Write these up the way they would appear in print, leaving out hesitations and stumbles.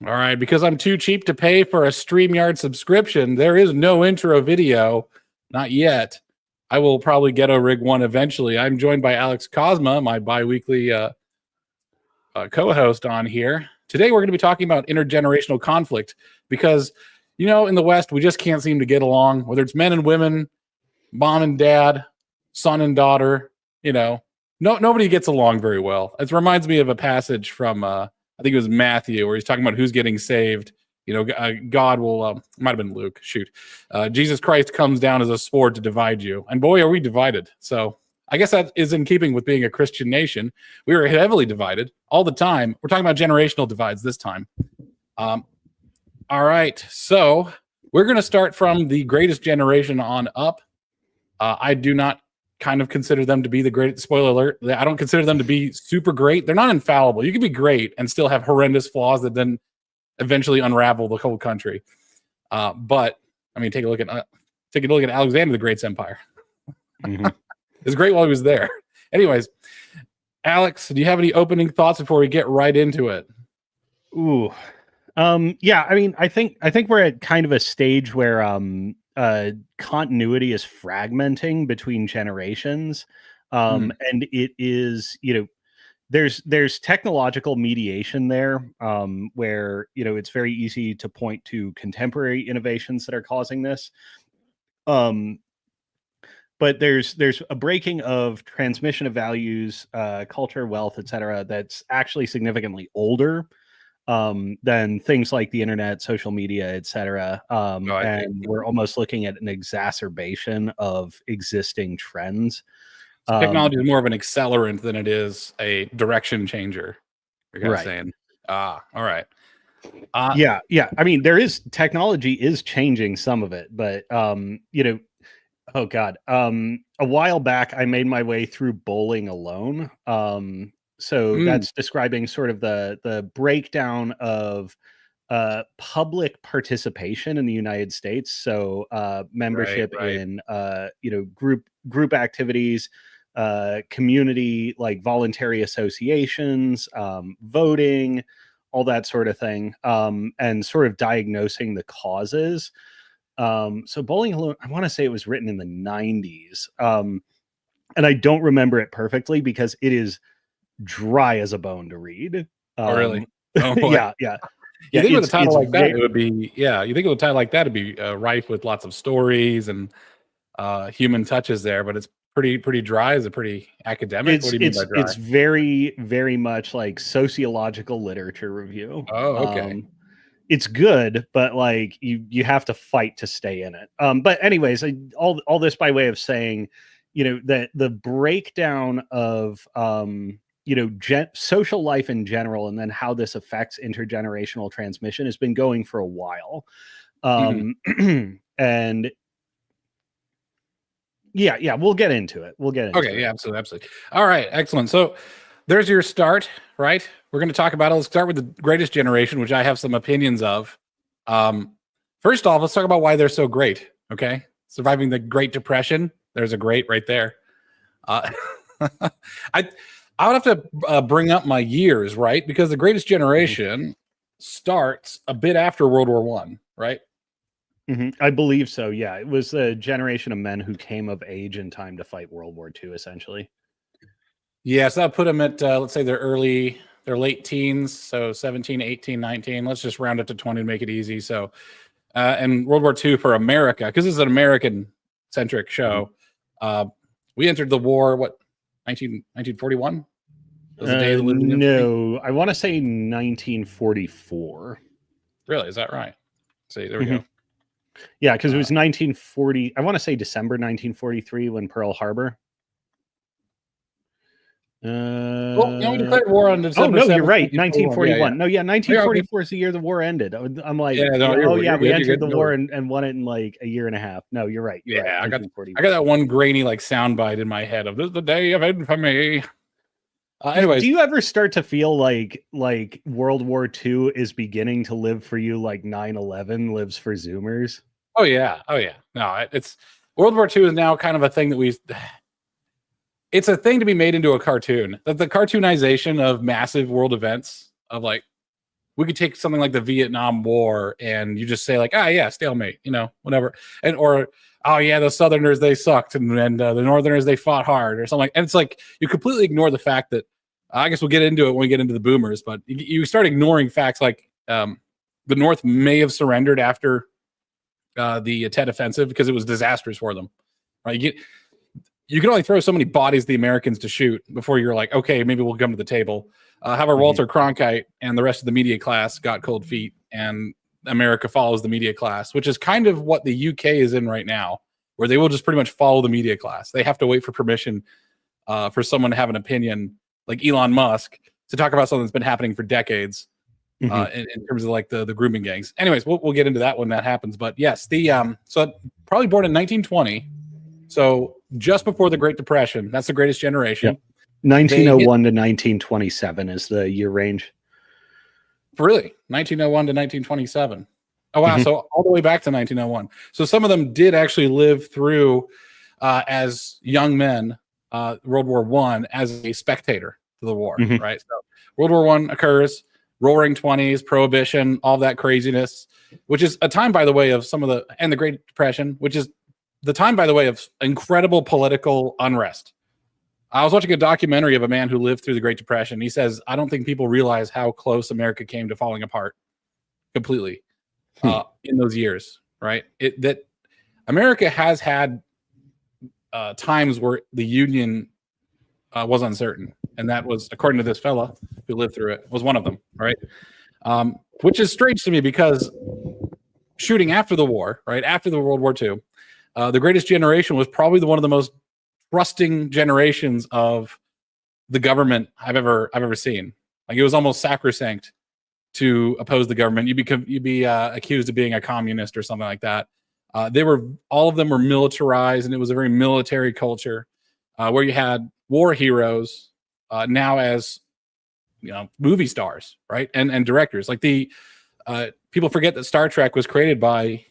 All right, because I'm too cheap to pay for a StreamYard subscription, there is no intro video. Not yet. I will probably get a rig one eventually. I'm joined by Alex Cosma, my bi-weekly co-host on here. Today we're going to be talking about intergenerational conflict because, you know, in the West, we just can't seem to get along, whether it's men and women, mom and dad, son and daughter, you know, nobody gets along very well. It reminds me of a passage from, I think it was Matthew, where he's talking about who's getting saved. You know, God will, might have been Luke, shoot. Jesus Christ comes down as a sword to divide you. And boy, are we divided. So I guess that is in keeping with being a Christian nation. We were heavily divided all the time. We're talking about generational divides this time. All right. So we're going to start from the greatest generation on up. I do not kind of consider them to be the great, spoiler alert, I don't consider them to be super great. They're not infallible. You can be great and still have horrendous flaws that then eventually unravel the whole country. But I mean, take a look at Alexander the Great's empire. Mm-hmm. It was great while he was there. Anyways, Alex, do you have any opening thoughts before we get right into it? Ooh, yeah. I mean, I think we're at kind of a stage where continuity is fragmenting between generations, and it is, you know, there's technological mediation there, where, you know, it's very easy to point to contemporary innovations that are causing this. But there's a breaking of transmission of values, culture, wealth, etc. that's actually significantly older than things like the internet, social media, etc. And we're almost looking at an exacerbation of existing trends. Technology is more of an accelerant than it is a direction changer. You're kind of saying, all right. Yeah. I mean, technology is changing some of it, but you know, oh God. A while back, I made my way through Bowling Alone. So that's describing sort of the breakdown of public participation in the United States. So membership in you know, group activities, community, like voluntary associations, voting, all that sort of thing, and sort of diagnosing the causes. So Bowling Alone, I want to say it was written in the 90s. And I don't remember it perfectly because it is dry as a bone to read. Oh, really? Oh, yeah. You think with a title like that, it would be, you think with a title like that, it'd be rife with lots of stories and human touches there, but it's pretty dry. Is it pretty academic? What do you mean by dry? It's very, very much like sociological literature review. Oh, okay. It's good, but like you have to fight to stay in it. But anyways, all this by way of saying, you know, that the breakdown of you know, social life in general, and then how this affects intergenerational transmission has been going for a while. And yeah, we'll get into it. Okay, yeah, absolutely. All right, excellent. So there's your start, right? We're going to talk about it. Let's start with the greatest generation, which I have some opinions of. First off, let's talk about why they're so great. Okay, surviving the Great Depression. There's a great right there. I would have to bring up my years, right? Because the greatest generation starts a bit after World War I, right? I believe so. Yeah, it was a generation of men who came of age in time to fight World War II, essentially. Yeah, so that put them at, let's say their late teens, so 17, 18, 19. Let's just round it to 20 to make it easy. So, and World War II for America, because this is an American-centric show, we entered the war, 1941? No, I want to say 1944. Really? Is that right? See, there we go. Yeah, because it was 1940. I want to say December 1943 when Pearl Harbor. We declared war on December. Oh no, you're right. 1941. No, 1944 is the year the war ended. I'm like, we entered the war and won it in like a year and a half. No, you're right. You're right. I got that one grainy like soundbite in my head of "This is the day of infamy." Anyways, do you ever start to feel like World War II is beginning to live for you like 9/11 lives for Zoomers? Oh yeah. No, it's World War II is now kind of a thing that it's a thing to be made into a cartoon. That the cartoonization of massive world events of like we could take something like the Vietnam War and you just say like, yeah, stalemate, whatever. And, or, oh yeah, the Southerners, they sucked. And the Northerners, they fought hard or something like, and it's like, you completely ignore the fact that, I guess we'll get into it when we get into the boomers, but you start ignoring facts like the North may have surrendered after the Tet Offensive because it was disastrous for them. Right? You can only throw so many bodies the Americans to shoot before you're like, okay, maybe we'll come to the table. However, Walter Cronkite and the rest of the media class got cold feet, and America follows the media class, which is kind of what the UK is in right now, where they will just pretty much follow the media class. They have to wait for permission for someone to have an opinion, like Elon Musk, to talk about something that's been happening for decades in terms of like the grooming gangs. Anyways, we'll get into that when that happens. But yes, so probably born in 1920, so just before the Great Depression. That's the Greatest Generation. Yep. 1901 to 1927 is the year range. Really? 1901 to 1927. Oh, wow. So all the way back to 1901. So some of them did actually live through as young men World War I as a spectator to the war, right? So World War I occurs, Roaring 20s, Prohibition, all that craziness, which is a time, by the way, of and the Great Depression, which is the time, by the way, of incredible political unrest. I was watching a documentary of a man who lived through the Great Depression. He says, I don't think people realize how close America came to falling apart completely in those years, right? That America has had times where the Union was uncertain. And that was, according to this fella who lived through it, was one of them, right? Which is strange to me because shooting after the war, right, after the World War II, the Greatest Generation was probably one of the most trusting generations of the government I've ever seen. Like, it was almost sacrosanct to oppose the government. You'd be accused of being a communist or something like that. All of them were militarized, and it was a very military culture where you had war heroes now as movie stars, right, and directors. Like people forget that Star Trek was created by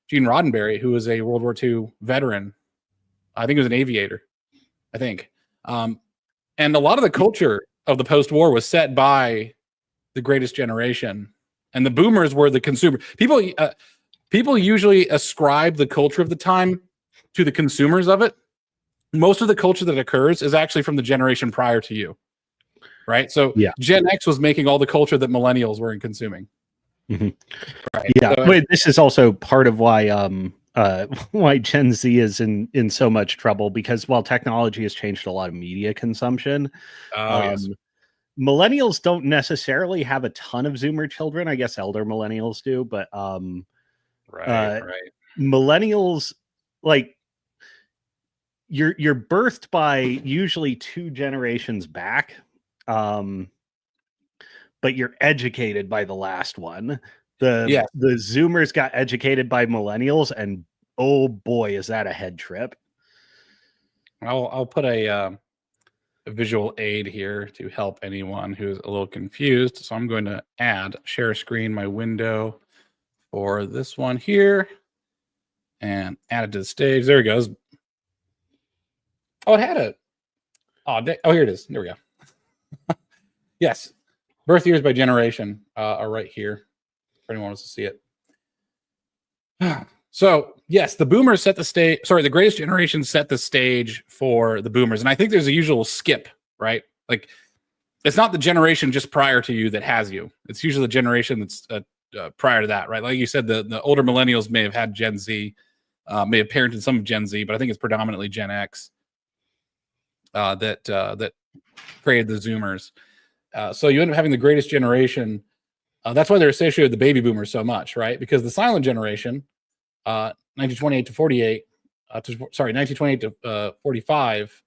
Gene Roddenberry, who was a World War II veteran. I think he was an aviator. I think, and a lot of the culture of the post-war was set by the Greatest Generation, and the boomers were the consumer people. People usually ascribe the culture of the time to the consumers of it. Most of the culture that occurs is actually from the generation prior to you, right? So Gen X was making all the culture that millennials weren't consuming. Right. Yeah, so, this is also part of why why Gen Z is in so much trouble, because while technology has changed a lot of media consumption, millennials don't necessarily have a ton of Zoomer children. I guess elder millennials do, but right. Millennials, like, you're birthed by usually two generations back, but you're educated by the last one. The Zoomers got educated by millennials, and oh boy, is that a head trip. I'll put a visual aid here to help anyone who's a little confused. So I'm going to share screen my window for this one here and add it to the stage. There it goes. Oh, it had it. Oh, here it is. There we go. Yes. Birth years by generation are right here if anyone wants to see it. So, yes, the boomers set the stage. Sorry, the Greatest Generation set the stage for the boomers. And I think there's a usual skip, right? Like, it's not the generation just prior to you that has you. It's usually the generation that's prior to that, right? Like you said, the older millennials may have had Gen Z, may have parented some of Gen Z, but I think it's predominantly Gen X that created the Zoomers. So you end up having the Greatest Generation. That's why they're associated with the baby boomers so much, right? Because the silent generation, 1928 to 48, 1928 to 45,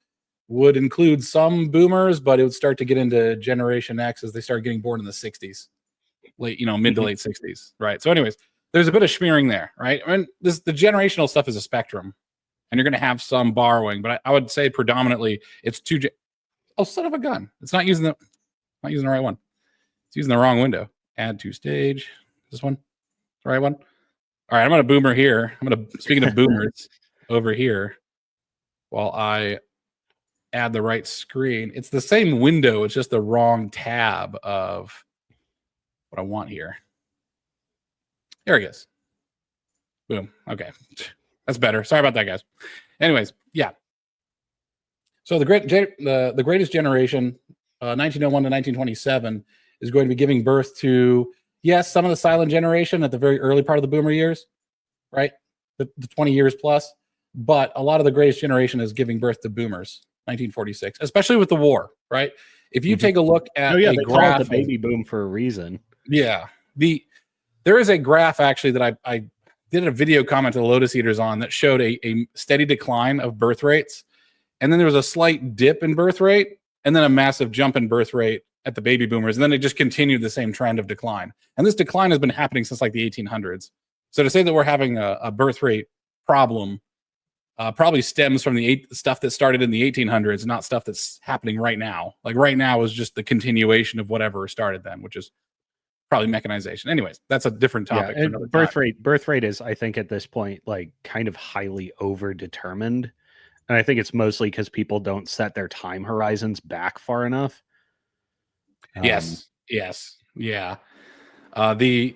would include some boomers, but it would start to get into Generation X as they start getting born in the 60s, mid to late 60s, right? So anyways, there's a bit of smearing there, right? I mean, the generational stuff is a spectrum, and you're going to have some borrowing, but I would say predominantly it's son of a gun. It's not using the right one. It's using the wrong window. Add to stage. This one, the right one. All right, I'm going to boomer here. Speaking of boomers over here, while I add the right screen. It's the same window. It's just the wrong tab of what I want here. There it is. Boom. Okay. That's better. Sorry about that, guys. Anyways, yeah. So the greatest generation, 1901 to 1927, is going to be giving birth to, yes, some of the silent generation at the very early part of the boomer years, right? The 20 years plus. But a lot of the greatest generation is giving birth to boomers, 1946, especially with the war, right? If you take a look at they graph, call it the baby boom for a reason. Yeah. There is a graph actually that I did a video comment to the Lotus Eaters on that showed a steady decline of birth rates. And then there was a slight dip in birth rate and then a massive jump in birth rate at the baby boomers. And then it just continued the same trend of decline. And this decline has been happening since like the 1800s. So to say that we're having a birth rate problem probably stems from the stuff that started in the 1800s, not stuff that's happening right now. Like right now is just the continuation of whatever started then, which is probably mechanization. Anyways, that's a different topic. Yeah, and birth rate is, I think, at this point, like kind of highly overdetermined. And I think it's mostly because people don't set their time horizons back far enough. Yes. Yeah. The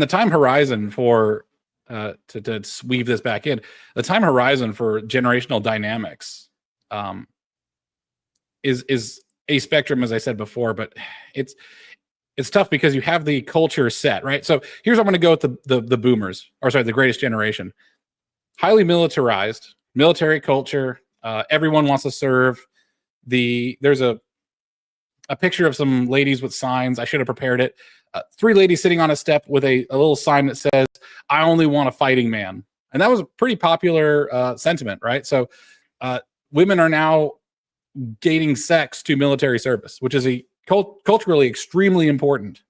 time horizon for to weave this back in, the time horizon for generational dynamics is a spectrum, as I said before, but it's tough because you have the culture set, right? So here's I'm going to go with the boomers, or sorry, the greatest generation. Highly militarized, military culture. Everyone wants to serve. There's a picture of some ladies with signs. I should have prepared it. 3 ladies sitting on a step with a little sign that says, "I only want a fighting man." And that was a pretty popular sentiment, right? So women are now gating sex to military service, which is culturally extremely important.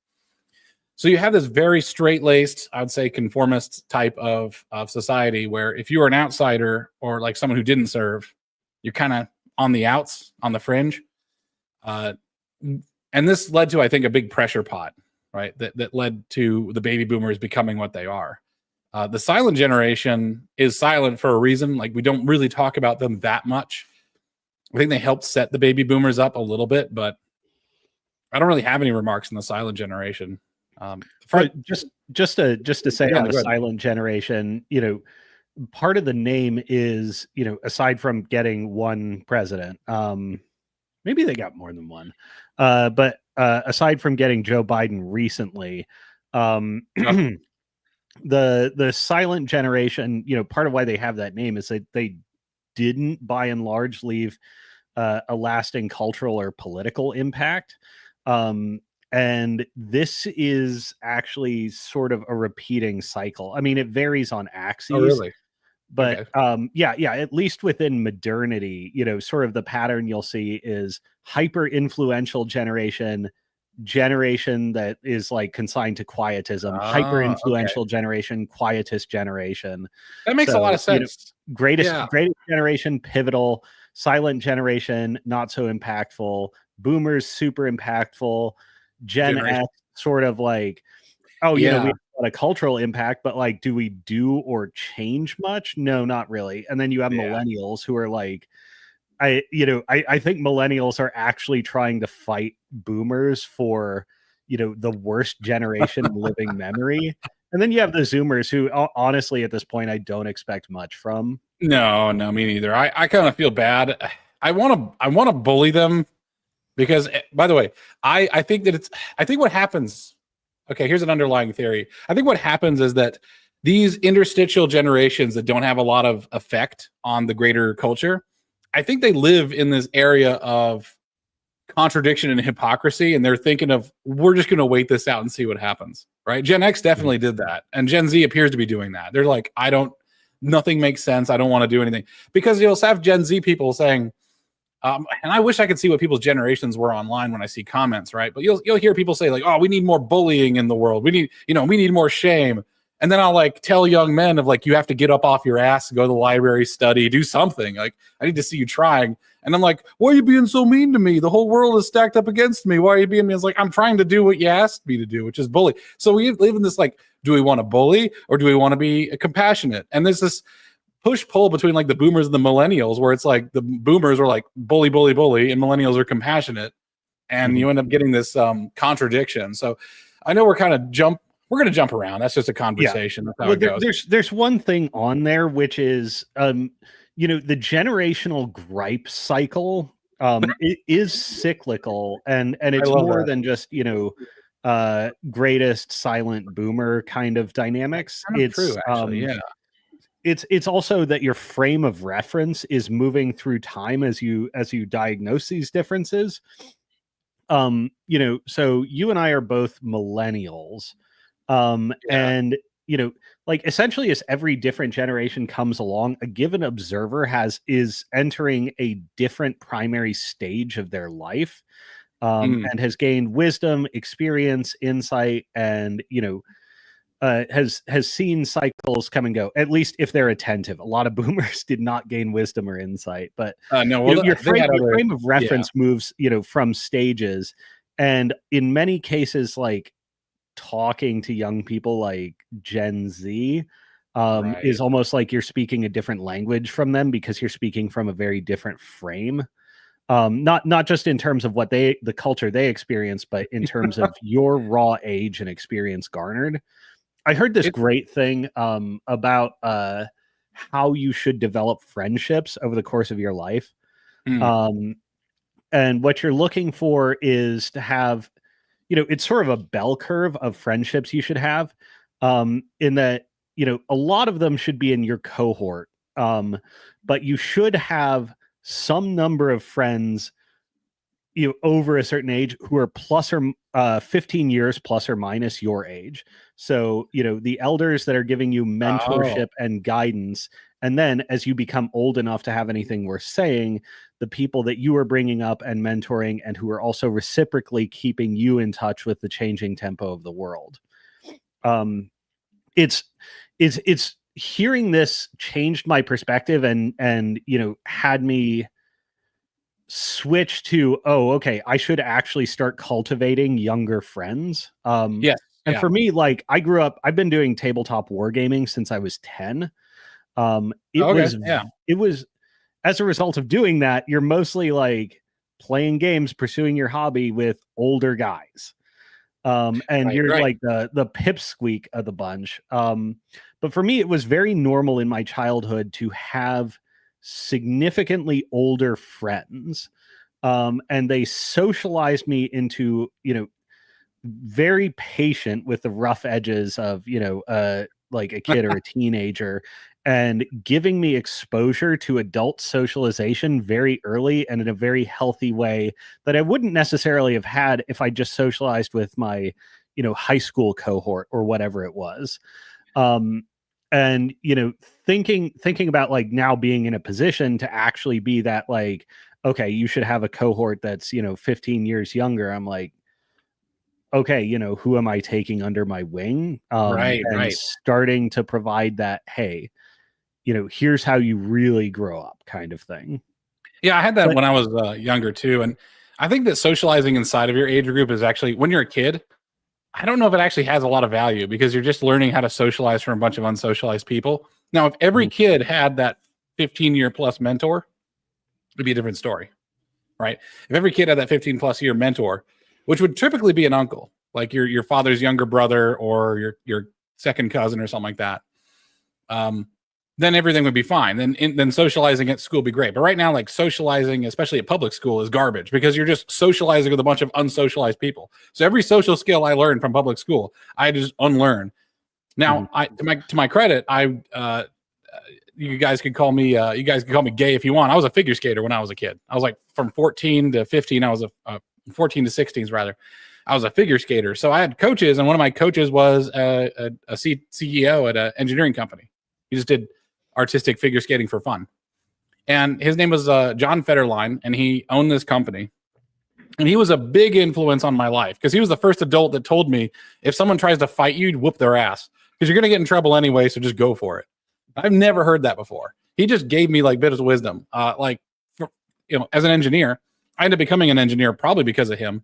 So you have this very straight-laced, I would say, conformist type of society where if you are an outsider or like someone who didn't serve, you're kind of on the outs, on the fringe. And this led to, I think, a big pressure pot, right? That led to the baby boomers becoming what they are. The silent generation is silent for a reason. Like, we don't really talk about them that much. I think they helped set the baby boomers up a little bit, but I don't really have any remarks on the silent generation. Just to say on the silent generation, part of the name is, aside from getting one president, maybe they got more than one, but aside from getting Joe Biden recently, the silent generation, part of why they have that name is that they didn't, by and large, leave a lasting cultural or political impact. And this is actually sort of a repeating cycle. I mean, it varies on axes. Oh, really? But okay. At least within modernity, sort of the pattern you'll see is hyper influential generation that is like consigned to quietism, hyper influential generation, quietist generation. That makes a lot of sense. Greatest generation, pivotal. Silent generation, not so impactful. Boomers, super impactful. Gen X, sort of like, we have a lot of cultural impact, but like, do we do or change much? No, not really. And then you have millennials who are like, I think millennials are actually trying to fight boomers for, the worst generation in living memory. And then you have the Zoomers who, honestly, at this point, I don't expect much from. No, me neither. I kind of feel bad. I want to bully them because, by the way, I think what happens. Okay, here's an underlying theory. I think what happens is that these interstitial generations that don't have a lot of effect on the greater culture, I think they live in this area of contradiction and hypocrisy, and they're thinking of, we're just going to wait this out and see what happens, right? Gen X definitely did that, and Gen Z appears to be doing that. They're like, nothing makes sense. I don't want to do anything. Because you'll have Gen Z people saying, and I wish I could see what people's generations were online when I see comments, right? But you'll hear people say like, "Oh, we need more bullying in the world. We need more shame." And then I'll like tell young men of like, you have to get up off your ass, go to the library, study, do something. Like, I need to see you trying. And I'm like, why are you being so mean to me? The whole world is stacked up against me. Why are you being mean? It's like, I'm trying to do what you asked me to do, which is bully. So we live in this like, do we want to bully or do we want to be compassionate? And there's this push-pull between like the boomers and the millennials where it's like the boomers are like bully, bully, bully, and millennials are compassionate. and you end up getting this contradiction. So I know we're going to jump around. That's just a conversation. That's how it goes. There's one thing on there, which is, the generational gripe cycle it is cyclical, and it's more than just, greatest silent boomer kind of dynamics. It's true, actually. It's also that your frame of reference is moving through time as you diagnose these differences. So you and I are both millennials. And like essentially as every different generation comes along, a given observer is entering a different primary stage of their life, and has gained wisdom, experience, insight, and has seen cycles come and go, at least if they're attentive. A lot of boomers did not gain wisdom or insight, but your frame of reference moves, from stages. And in many cases, like talking to young people like Gen Z is almost like you're speaking a different language from them, because you're speaking from a very different frame. Not just in terms of the culture they experience, but in terms of your raw age and experience garnered. I heard this great thing about how you should develop friendships over the course of your life. And what you're looking for is to have, it's sort of a bell curve of friendships you should have, in that, a lot of them should be in your cohort. But you should have some number of friends, over a certain age who are plus or 15 years plus or minus your age. So, the elders that are giving you mentorship and guidance. And then as you become old enough to have anything worth saying, the people that you are bringing up and mentoring, and who are also reciprocally keeping you in touch with the changing tempo of the world. It's hearing this changed my perspective and had me switch to, okay, I should actually start cultivating younger friends. And for me, like, I've been doing tabletop wargaming since I was 10. It was as a result of doing that, you're mostly like playing games, pursuing your hobby with older guys. And you're like the pipsqueak of the bunch. But for me, it was very normal in my childhood to have significantly older friends. And they socialized me into, very patient with the rough edges of, like a kid or a teenager, and giving me exposure to adult socialization very early and in a very healthy way that I wouldn't necessarily have had if I just socialized with my, high school cohort or whatever it was. And, thinking about like now being in a position to actually be that, like, okay, you should have a cohort that's, 15 years younger. I'm like, okay, who am I taking under my wing? Starting to provide that, hey, here's how you really grow up kind of thing. Yeah, I had that when I was younger too. And I think that socializing inside of your age group is actually, when you're a kid, I don't know if it actually has a lot of value, because you're just learning how to socialize from a bunch of unsocialized people. Now, if every kid had that 15-year plus mentor, it'd be a different story, right? If every kid had that 15 plus year mentor, which would typically be an uncle, like your father's younger brother or your second cousin or something like that, then everything would be fine. Then socializing at school would be great. But right now, like, socializing, especially at public school, is garbage, because you're just socializing with a bunch of unsocialized people. So every social skill I learned from public school, I just unlearn. Now, to my credit, you guys could call me gay if you want. I was a figure skater when I was a kid. I was like, from 14 to 15. I was 14 to 16s rather. I was a figure skater. So I had coaches, and one of my coaches was a CEO at an engineering company. He just did artistic figure skating for fun. And his name was John Federline, and he owned this company. And he was a big influence on my life, because he was the first adult that told me, if someone tries to fight you, whoop their ass, because you're going to get in trouble anyway, so just go for it. I've never heard that before. He just gave me like bits of wisdom. As an engineer, I ended up becoming an engineer probably because of him.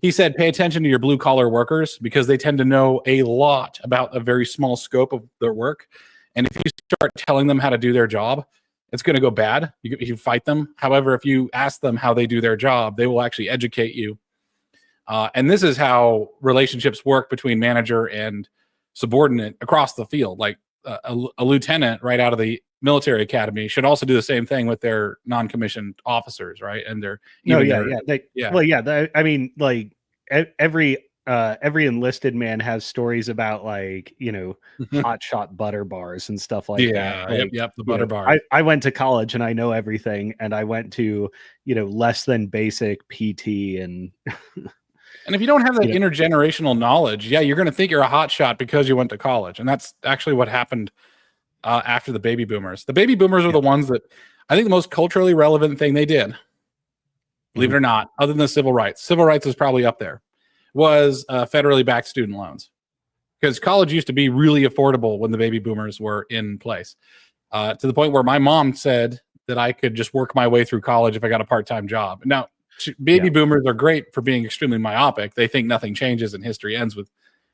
He said, pay attention to your blue collar workers, because they tend to know a lot about a very small scope of their work. And if you start telling them how to do their job, it's going to go bad. You fight them. However, if you ask them how they do their job, they will actually educate you And this is how relationships work between manager and subordinate across the field. Like a lieutenant right out of the military academy should also do the same thing with their non-commissioned officers, right? And their I mean, like every enlisted man has stories about, like, hot shot butter bars and stuff like that. Like, yep, the butter bar. I went to college and I know everything, and I went to less than basic PT and And if you don't have that intergenerational knowledge, you're going to think you're a hot shot because you went to college. And that's actually what happened after the baby boomers. The baby boomers are the ones that I think the most culturally relevant thing they did, believe it or not, other than the civil rights is probably up there, was federally backed student loans. Because college used to be really affordable when the baby boomers were in place, to the point where my mom said that I could just work my way through college if I got a part-time job. Now, baby boomers are great for being extremely myopic. They think nothing changes and history ends with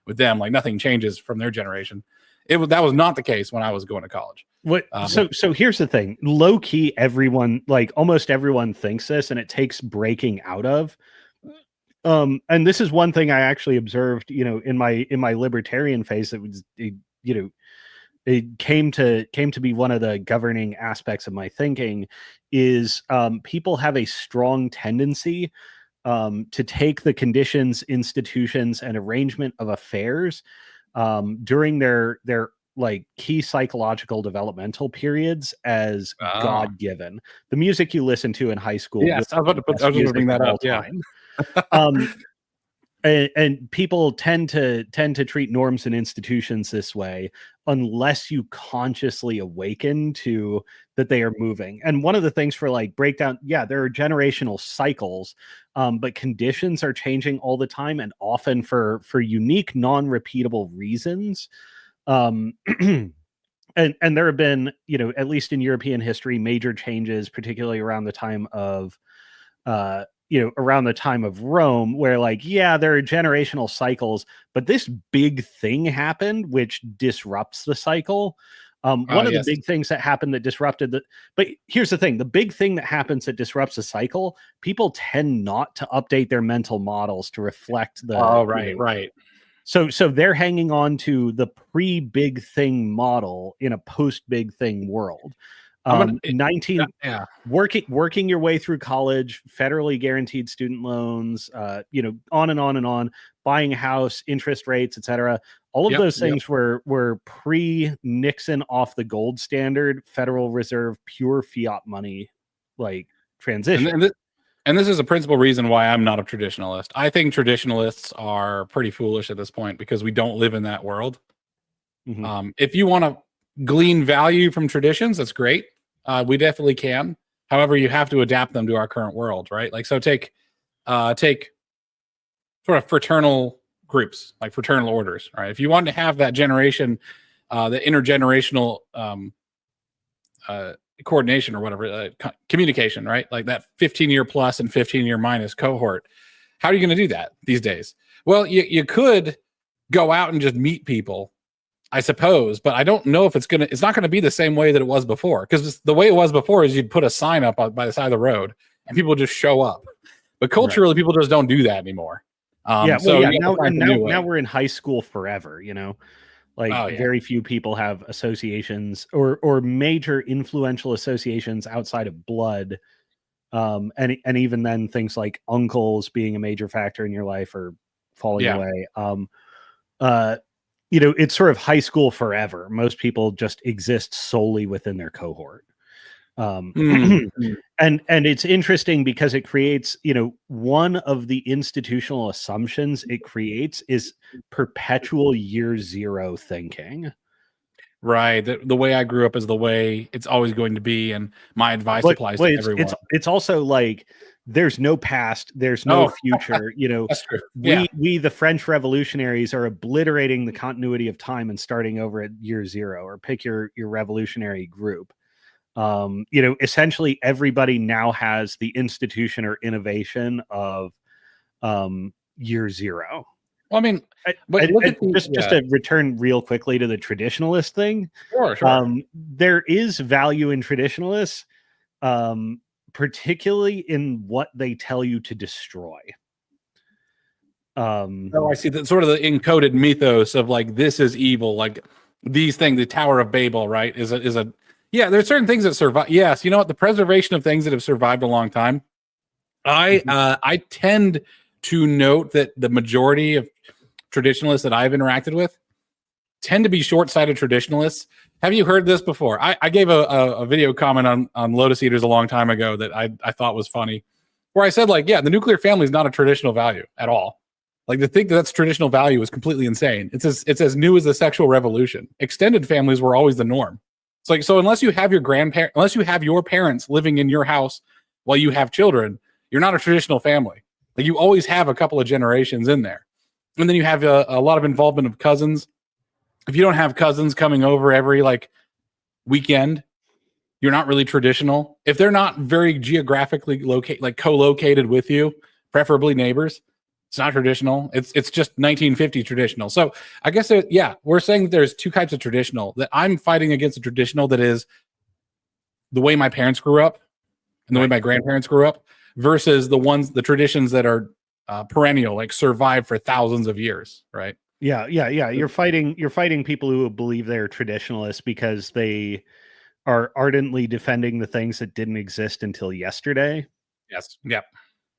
them. Like nothing changes from their generation. That was not the case when I was going to college. So here's the thing. Low key, everyone, like almost everyone thinks this, and it takes breaking out of. And this is one thing I actually observed, in my libertarian phase, that was, it came to be one of the governing aspects of my thinking, is people have a strong tendency to take the conditions, institutions, and arrangement of affairs during their like key psychological developmental periods as God-given. The music you listen to in high school. Yes, I was about to bring that up. Yeah. And people tend to treat norms and institutions this way unless you consciously awaken to that they are moving. And one of the things for like breakdown, there are generational cycles, but conditions are changing all the time, and often for unique, non-repeatable reasons. And there have been, at least in European history, major changes, particularly around the time of Rome, where there are generational cycles, but this big thing happened which disrupts the cycle. One of the big things that happened that disrupted but here's the thing, the big thing that happens that disrupts the cycle, people tend not to update their mental models to reflect the right. So they're hanging on to the pre-big thing model in a post-big thing world. Working your way through college, federally guaranteed student loans, on and on and on, buying a house, interest rates, etc. All of those things were pre-Nixon off the gold standard, Federal Reserve, pure fiat money, like transition. And this is a principal reason why I'm not a traditionalist. I think traditionalists are pretty foolish at this point because we don't live in that world. If you want to glean value from traditions, that's great. We definitely can. However, you have to adapt them to our current world, right? Like, so take sort of fraternal groups, like fraternal orders, right? If you want to have that generation, the intergenerational coordination or whatever, communication, right? Like that 15-year plus and 15-year minus cohort. How are you going to do that these days? Well, you could go out and just meet people, I suppose, but I don't know if it's not going to be the same way that it was before. Because the way it was before is you'd put a sign up by the side of the road and people just show up. But culturally, people just don't do that anymore. Now we're in high school forever, very few people have associations or major influential associations outside of blood. And even then things like uncles being a major factor in your life are falling away. It's sort of high school forever. Most people just exist solely within their cohort. And it's interesting because it creates, one of the institutional assumptions it creates is perpetual year zero thinking. Right. The way I grew up is the way it's always going to be. And my advice applies to everyone. It's also like, there's no past, there's no future. That's true. We, the French revolutionaries, are obliterating the continuity of time and starting over at year zero, or pick your revolutionary group. Essentially everybody now has the institution or innovation of year zero. Well, I mean, just to return real quickly to the traditionalist thing. Sure. There is value in traditionalists, particularly in what they tell you to destroy. Oh, I see that sort of the encoded mythos of like this is evil, like these things, the Tower of Babel, right? Is a yeah, there's certain things that survive. Yes, you know what? The preservation of things that have survived a long time. I tend to note that the majority of traditionalists that I've interacted with tend to be short-sighted traditionalists. Have you heard this before? I gave a video comment on Lotus Eaters a long time ago that I thought was funny, where I said, like, yeah, the nuclear family is not a traditional value at all. Like, to think that that's traditional value is completely insane. It's as new as the sexual revolution. Extended families were always the norm. It's like, so unless you have your parents living in your house while you have children, you're not a traditional family. Like, you always have a couple of generations in there. And then you have a lot of involvement of cousins. If you don't have cousins coming over every like weekend, you're not really traditional. If they're not very geographically co-located with you, preferably neighbors, it's not traditional. It's just 1950 traditional. So I guess we're saying that there's two types of traditional. That I'm fighting against a traditional that is the way my parents grew up and the way my grandparents grew up, versus the traditions that are perennial, like survive for thousands of years, right? Yeah. You're fighting people who believe they're traditionalists because they are ardently defending the things that didn't exist until yesterday. Yes. Yep.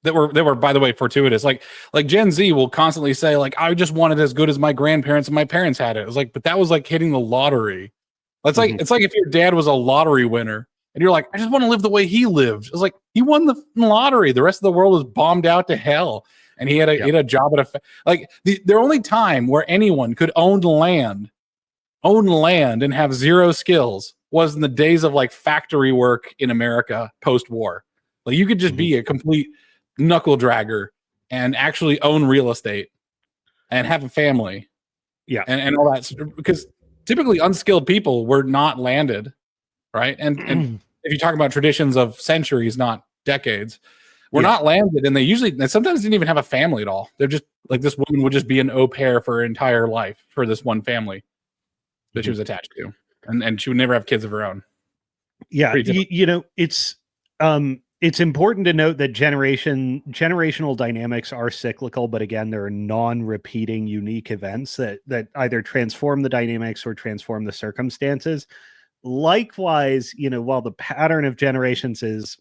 That were, by the way, fortuitous. Like Gen Z will constantly say, like, I just want it as good as my grandparents and my parents had it. It was like, but that was like hitting the lottery. It's like it's like if your dad was a lottery winner and you're like, I just want to live the way he lived. It was like, he won the lottery. The rest of the world was bombed out to hell. And he had a job at the only time where anyone could own land and have zero skills was in the days of like factory work in America post-war. Like, you could just be a complete knuckle dragger and actually own real estate and have a family. Yeah. And all that, because typically unskilled people were not landed, right? And if you talk about traditions of centuries, not decades, were not landed, and they sometimes didn't even have a family at all. They're just like, this woman would just be an au pair for her entire life for this one family that she was attached to, and she would never have kids of her own. Yeah, it's important to note that generational dynamics are cyclical, but again, there are non-repeating unique events that either transform the dynamics or transform the circumstances. Likewise, while the pattern of generations is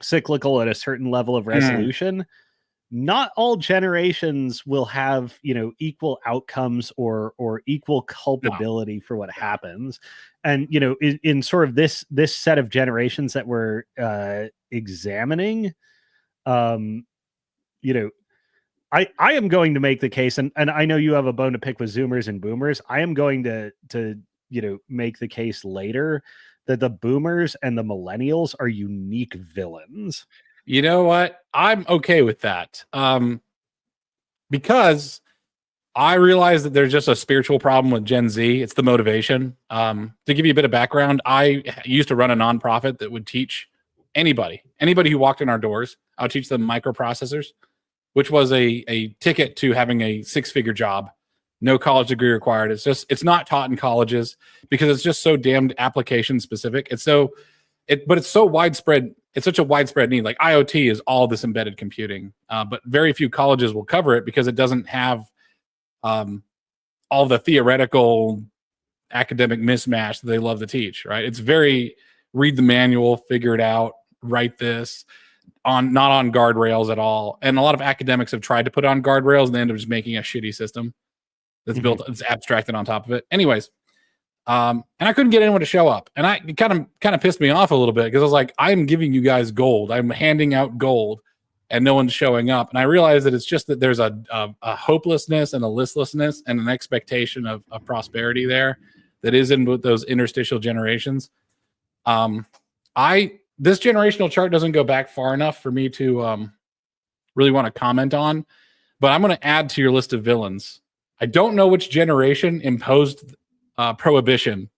cyclical at a certain level of resolution, not all generations will have equal outcomes or equal culpability for what happens. And in sort of this set of generations that we're examining, I am going to make the case, and I know you have a bone to pick with Zoomers and Boomers. I am going to make the case later that the Boomers and the Millennials are unique villains. You know what? I'm okay with that. Because I realize that there's just a spiritual problem with Gen Z. It's the motivation. To give you a bit of background, I used to run a nonprofit that would teach anybody who walked in our doors. I would teach them microprocessors, which was a ticket to having a 6-figure job. No college degree required. It's not taught in colleges because it's just so damned application specific. But it's so widespread. It's such a widespread need. Like, IoT is all this embedded computing, but very few colleges will cover it because it doesn't have all the theoretical academic mismatch that they love to teach. Right? It's very read the manual, figure it out, write this not on guardrails at all. And a lot of academics have tried to put on guardrails and they end up just making a shitty system that's built, it's abstracted on top of it. Anyways, and I couldn't get anyone to show up, and it kind of pissed me off a little bit because I was like, I'm giving you guys gold, I'm handing out gold, and no one's showing up. And I realized that it's just that there's a hopelessness and a listlessness and an expectation of prosperity there that is in with those interstitial generations. This generational chart doesn't go back far enough for me to really want to comment on, but I'm going to add to your list of villains. I don't know which generation imposed prohibition.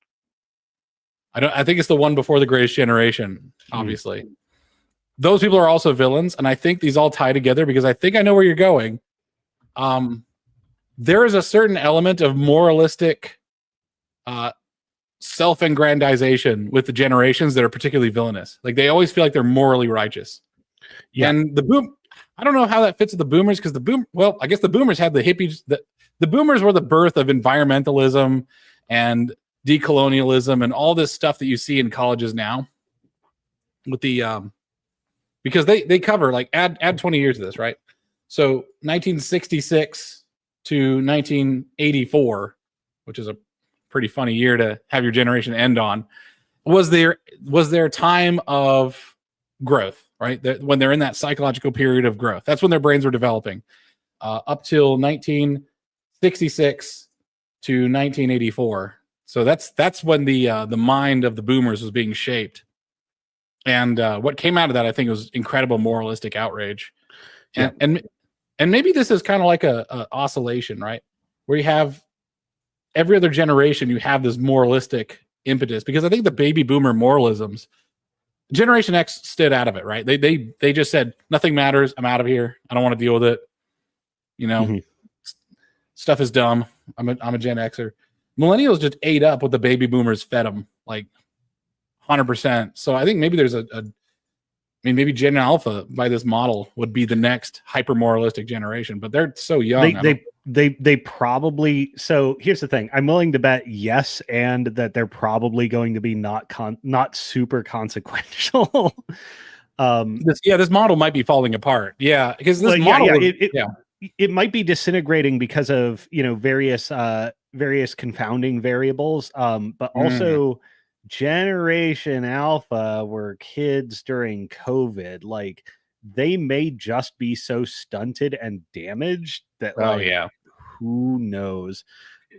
I think it's the one before the Greatest Generation, obviously. Those people are also villains, and I think these all tie together because I think I know where you're going. There is a certain element of moralistic self-aggrandization with the generations that are particularly villainous. Like, they always feel like they're morally righteous. Yeah. And I don't know how that fits with the boomers because well, I guess the boomers had the hippies. The boomers were the birth of environmentalism and decolonialism and all this stuff that you see in colleges now. With the because they cover like add 20 years to this, right? So 1966 to 1984, which is a pretty funny year to have your generation end on, was their time of growth, right? When they're in that psychological period of growth. That's when their brains were developing. Up till 1966 to 1984. So that's when the mind of the boomers was being shaped. And what came out of that, I think, was incredible moralistic outrage. And maybe this is kind of like a oscillation, right? Where you have every other generation, you have this moralistic impetus, because I think the baby boomer moralisms, Generation X stood out of it, right? They just said, nothing matters. I'm out of here. I don't want to deal with it. You know, stuff is dumb. I'm a Gen Xer. Millennials just ate up what the baby boomers fed them, like 100%. So I think maybe there's maybe Gen Alpha by this model would be the next hyper moralistic generation, but they're so young. They probably. So here's the thing: I'm willing to bet yes, and that they're probably going to be not super consequential. This model might be falling apart. Yeah, because this model, it might be disintegrating because of various confounding variables. But also. Generation Alpha were kids during COVID. Like, they may just be so stunted and damaged that who knows.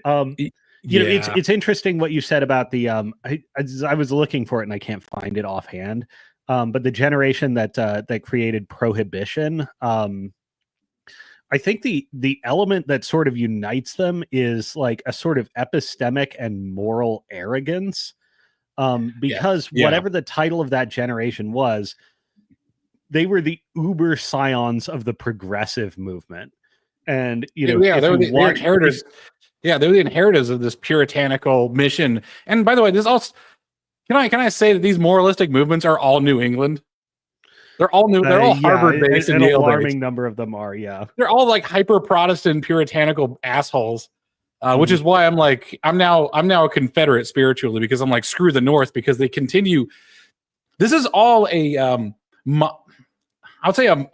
It's interesting what you said about the I was looking for it and I can't find it offhand. But the generation that created prohibition, I think the element that sort of unites them is like a sort of epistemic and moral arrogance. Because whatever the title of that generation was, they were the uber scions of the progressive movement. And they were the inheritors. They were the inheritors of this puritanical mission. And by the way, this also can I say that these moralistic movements are all New England? They're all new. They're all Harvard-based and Yale-based. An alarming number of them are. Yeah, they're all like hyper Protestant puritanical assholes. Which is why I'm now a Confederate spiritually, because I'm like, screw the North, because they continue. This is all I would say a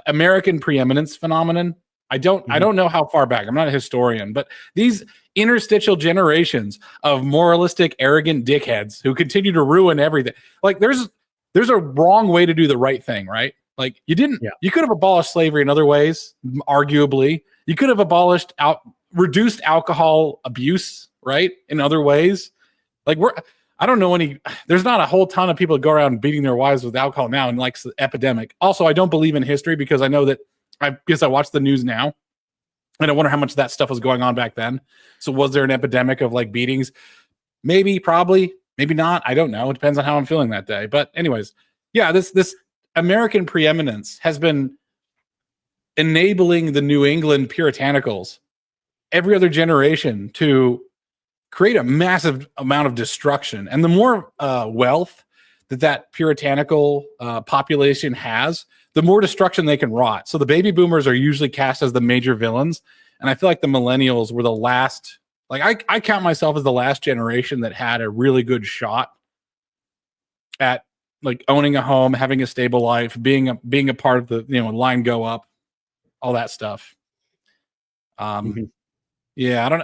American preeminence phenomenon. I don't know how far back. I'm not a historian, but these interstitial generations of moralistic, arrogant dickheads who continue to ruin everything. Like there's a wrong way to do the right thing, right? Like you could have abolished slavery in other ways, arguably. You could have reduced alcohol abuse, right? In other ways. Like I don't know there's not a whole ton of people that go around beating their wives with alcohol now, and like it's the epidemic. Also, I don't believe in history because I know that I guess I watch the news now and I wonder how much of that stuff was going on back then. So was there an epidemic of like beatings? Maybe, probably, maybe not. I don't know. It depends on how I'm feeling that day. But anyways, this American preeminence has been enabling the New England puritanicals every other generation to create a massive amount of destruction. And the more wealth that puritanical population has, the more destruction they can rot. So the baby boomers are usually cast as the major villains. And I feel like the millennials were the last, like I count myself as the last generation that had a really good shot at like owning a home, having a stable life, being a part of the, line go up, all that stuff. Yeah, I don't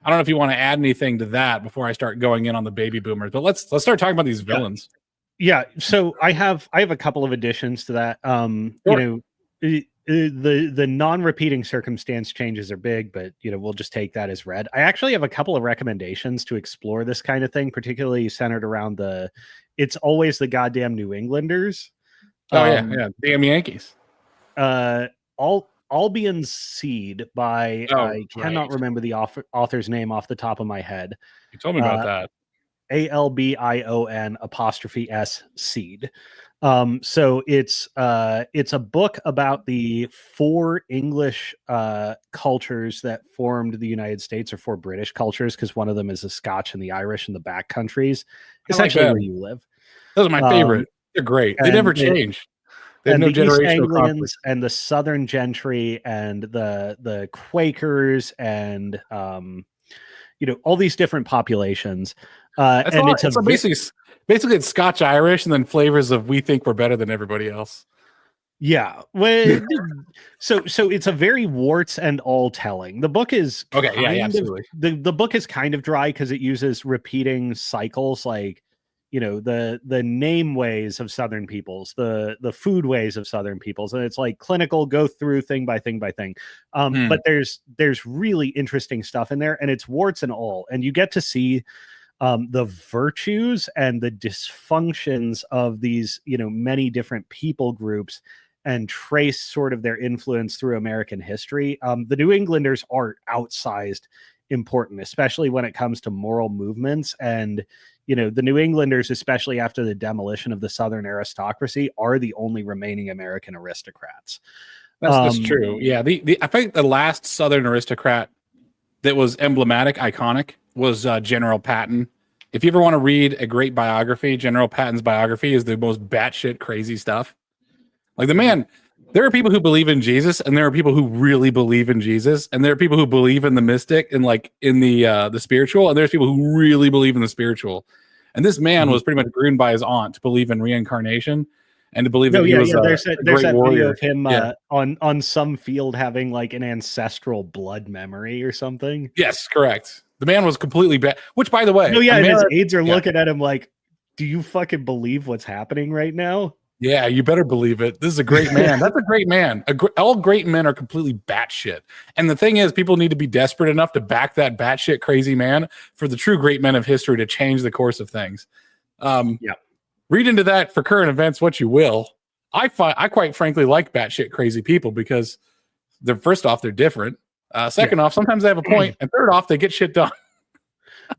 know if you want to add anything to that before I start going in on the baby boomers, but let's start talking about these villains. Yeah. So I have a couple of additions to that. Sure. The non-repeating circumstance changes are big, but we'll just take that as read. I actually have a couple of recommendations to explore this kind of thing, particularly centered around it's always the goddamn New Englanders. Damn Yankees. Albion's Seed by I cannot remember the author's name off the top of my head. You told me about that. ALBION_S Seed. So it's a book about the 4 English cultures that formed the United States, or 4 British cultures, because one of them is the Scotch and the Irish and the back countries. Essentially where you live. Those are my favorite. They're great. They never change. They have and no the East generational conflict. Anglians and the Southern gentry and the Quakers and all these different populations. That's And all. it's So basically it's Scotch Irish and then flavors of we think we're better than everybody else. yeah. Well, so it's a very warts and all telling. The book is Okay, yeah, absolutely. The book is kind of dry because it uses repeating cycles, like the name ways of Southern peoples, the food ways of Southern peoples, and it's like clinical, go through thing by thing by thing. But there's really interesting stuff in there, and it's warts and all, and you get to see the virtues and the dysfunctions of these many different people groups and trace sort of their influence through American history. The New Englanders are outsized important, especially when it comes to moral movements. And the New Englanders, especially after the demolition of the Southern aristocracy, are the only remaining American aristocrats. That's true. Yeah, I think the last Southern aristocrat that was emblematic, iconic, was General Patton. If you ever want to read a great biography, General Patton's biography is the most batshit crazy stuff. Like the man, there are people who believe in Jesus, and there are people who really believe in Jesus, and there are people who believe in the mystic and like in the spiritual, and there's people who really believe in the spiritual. And this man was pretty much groomed by his aunt to believe in reincarnation and to believe that he was there's that warrior. video of him on some field having like an ancestral blood memory or something. Yes, correct. The man was completely bad. Which, by the way, and his aides are looking at him like, "Do you fucking believe what's happening right now?" Yeah, you better believe it. This is a great man. That's a great man. All great men are completely batshit. And the thing is, people need to be desperate enough to back that batshit crazy man for the true great men of history to change the course of things. Read into that for current events what you will. I quite frankly like batshit crazy people because first off, they're different. Second off, sometimes they have a point, and third off, they get shit done.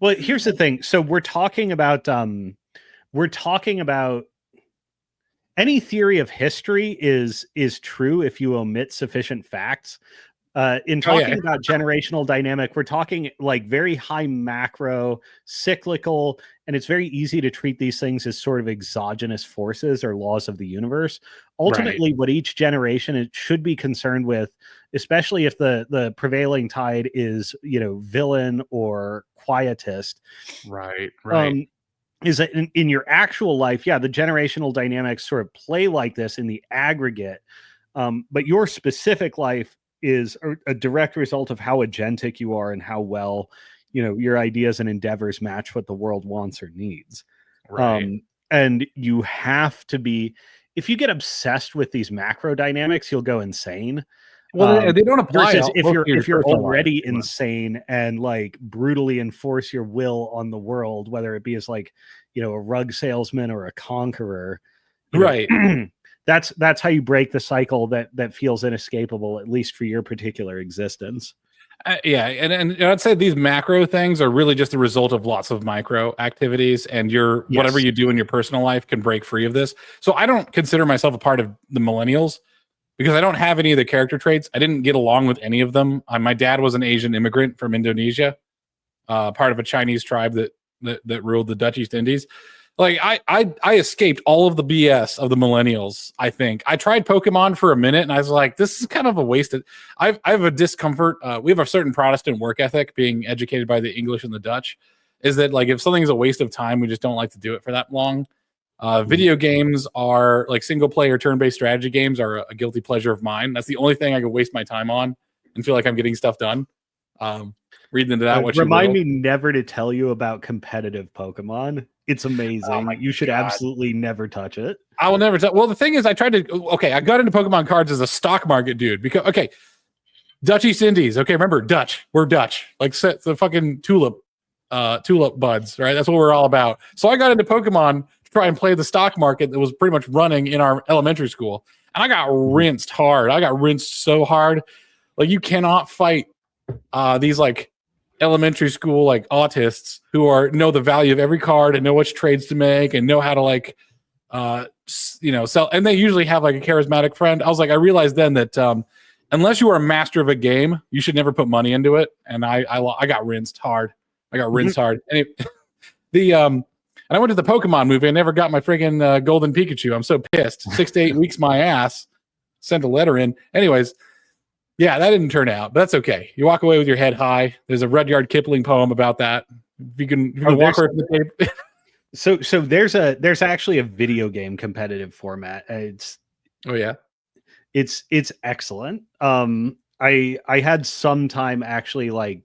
Well, here's the thing. So we're talking about any theory of history is true if you omit sufficient facts. In talking about generational dynamic, we're talking like very high macro, cyclical, and it's very easy to treat these things as sort of exogenous forces or laws of the universe. Ultimately, what each generation should be concerned with, especially if the prevailing tide is villain or quietist, right. Is that in your actual life, the generational dynamics sort of play like this in the aggregate, but your specific life is a direct result of how agentic you are and how well your ideas and endeavors match what the world wants or needs. And you have to be, if you get obsessed with these macro dynamics, you'll go insane. Well, they don't apply. If you're already insane and like brutally enforce your will on the world, whether it be as like a rug salesman or a conqueror, right? That's how you break the cycle that feels inescapable, at least for your particular existence. And I'd say these macro things are really just the result of lots of micro activities, and whatever you do in your personal life can break free of this. So I don't consider myself a part of the millennials, because I don't have any of the character traits. I didn't get along with any of them. My dad was an Asian immigrant from Indonesia, part of a Chinese tribe that ruled the Dutch East Indies. Like I escaped all of the BS of the millennials. I think I tried Pokemon for a minute, and I was like, this is kind of a wasted. I have a discomfort. We have a certain Protestant work ethic, being educated by the English and the Dutch, is that like if something's a waste of time, we just don't like to do it for that long. Video games are like single player turn-based strategy games are a guilty pleasure of mine. That's the only thing I could waste my time on and feel like I'm getting stuff done. Reading into that, remind me never to tell you about competitive Pokemon. It's amazing. You should absolutely never touch it. I will never touch. Well, the thing is, I got into Pokemon cards as a stock market dude because Dutch East Indies. Okay, remember Dutch. We're Dutch. Like the fucking tulip buds, right? That's what we're all about. So I got into Pokemon to try and play the stock market that was pretty much running in our elementary school, and I got rinsed hard. I got rinsed so hard. Like you cannot fight these like elementary school like autists who know the value of every card and know which trades to make and know how to like sell, and they usually have like a charismatic friend. I was like, I realized then that unless you are a master of a game, you should never put money into it. And I got rinsed hard. I got rinsed hard. And And I went to the Pokemon movie. I never got my friggin' golden Pikachu. I'm so pissed. 6 to 8 weeks, my ass. Sent a letter in. Anyways, yeah, that didn't turn out, but that's okay. You walk away with your head high. There's a Rudyard Kipling poem about that. If you can walk away from the tape. So there's actually a video game competitive format. It's excellent. I had some time actually, like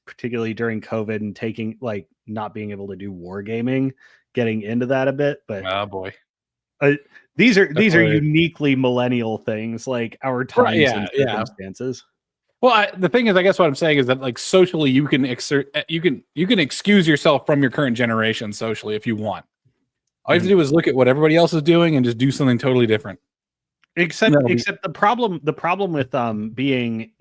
particularly during COVID and taking, like, not being able to do wargaming, getting into that a bit, but oh boy. These are uniquely millennial things, like our times and circumstances. Well, the thing is, I guess what I'm saying is that, like, socially, you can excuse yourself from your current generation socially if you want. All you have to do is look at what everybody else is doing and just do something totally different. Except the problem with being,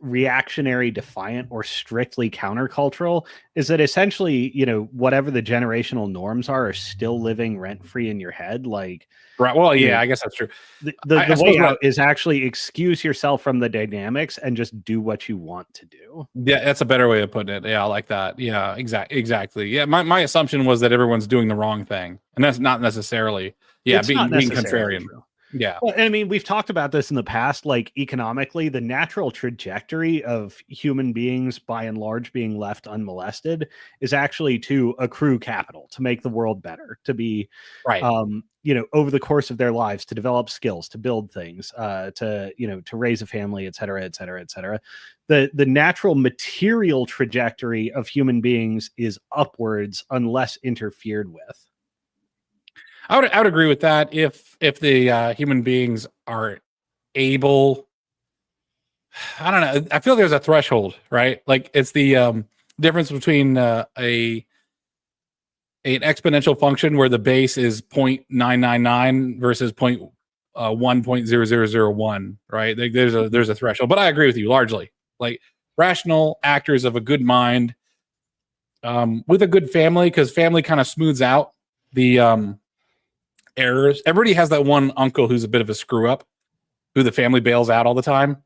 reactionary, defiant, or strictly countercultural is that essentially, whatever the generational norms are still living rent free in your head. Like, right. Well, yeah, I guess that's true. The way out is actually excuse yourself from the dynamics and just do what you want to do. Yeah, that's a better way of putting it. Yeah, I like that. Yeah, exactly. Yeah, my assumption was that everyone's doing the wrong thing, and that's not necessarily. Yeah, being contrarian. True. Yeah. Well, I mean, we've talked about this in the past, like economically, the natural trajectory of human beings by and large being left unmolested is actually to accrue capital, to make the world better, to be, right. Over the course of their lives, to develop skills, to build things, to raise a family, et cetera, et cetera, et cetera. The natural material trajectory of human beings is upwards unless interfered with. I would agree with that if the human beings are able. I don't know. I feel there's a threshold, right? Like, it's the difference between an exponential function where the base is 0.999 versus 1.0001, right? There's a threshold. But I agree with you largely. Like, rational actors of a good mind, with a good family, because family kind of smooths out the errors. Everybody has that one uncle who's a bit of a screw up, who the family bails out all the time.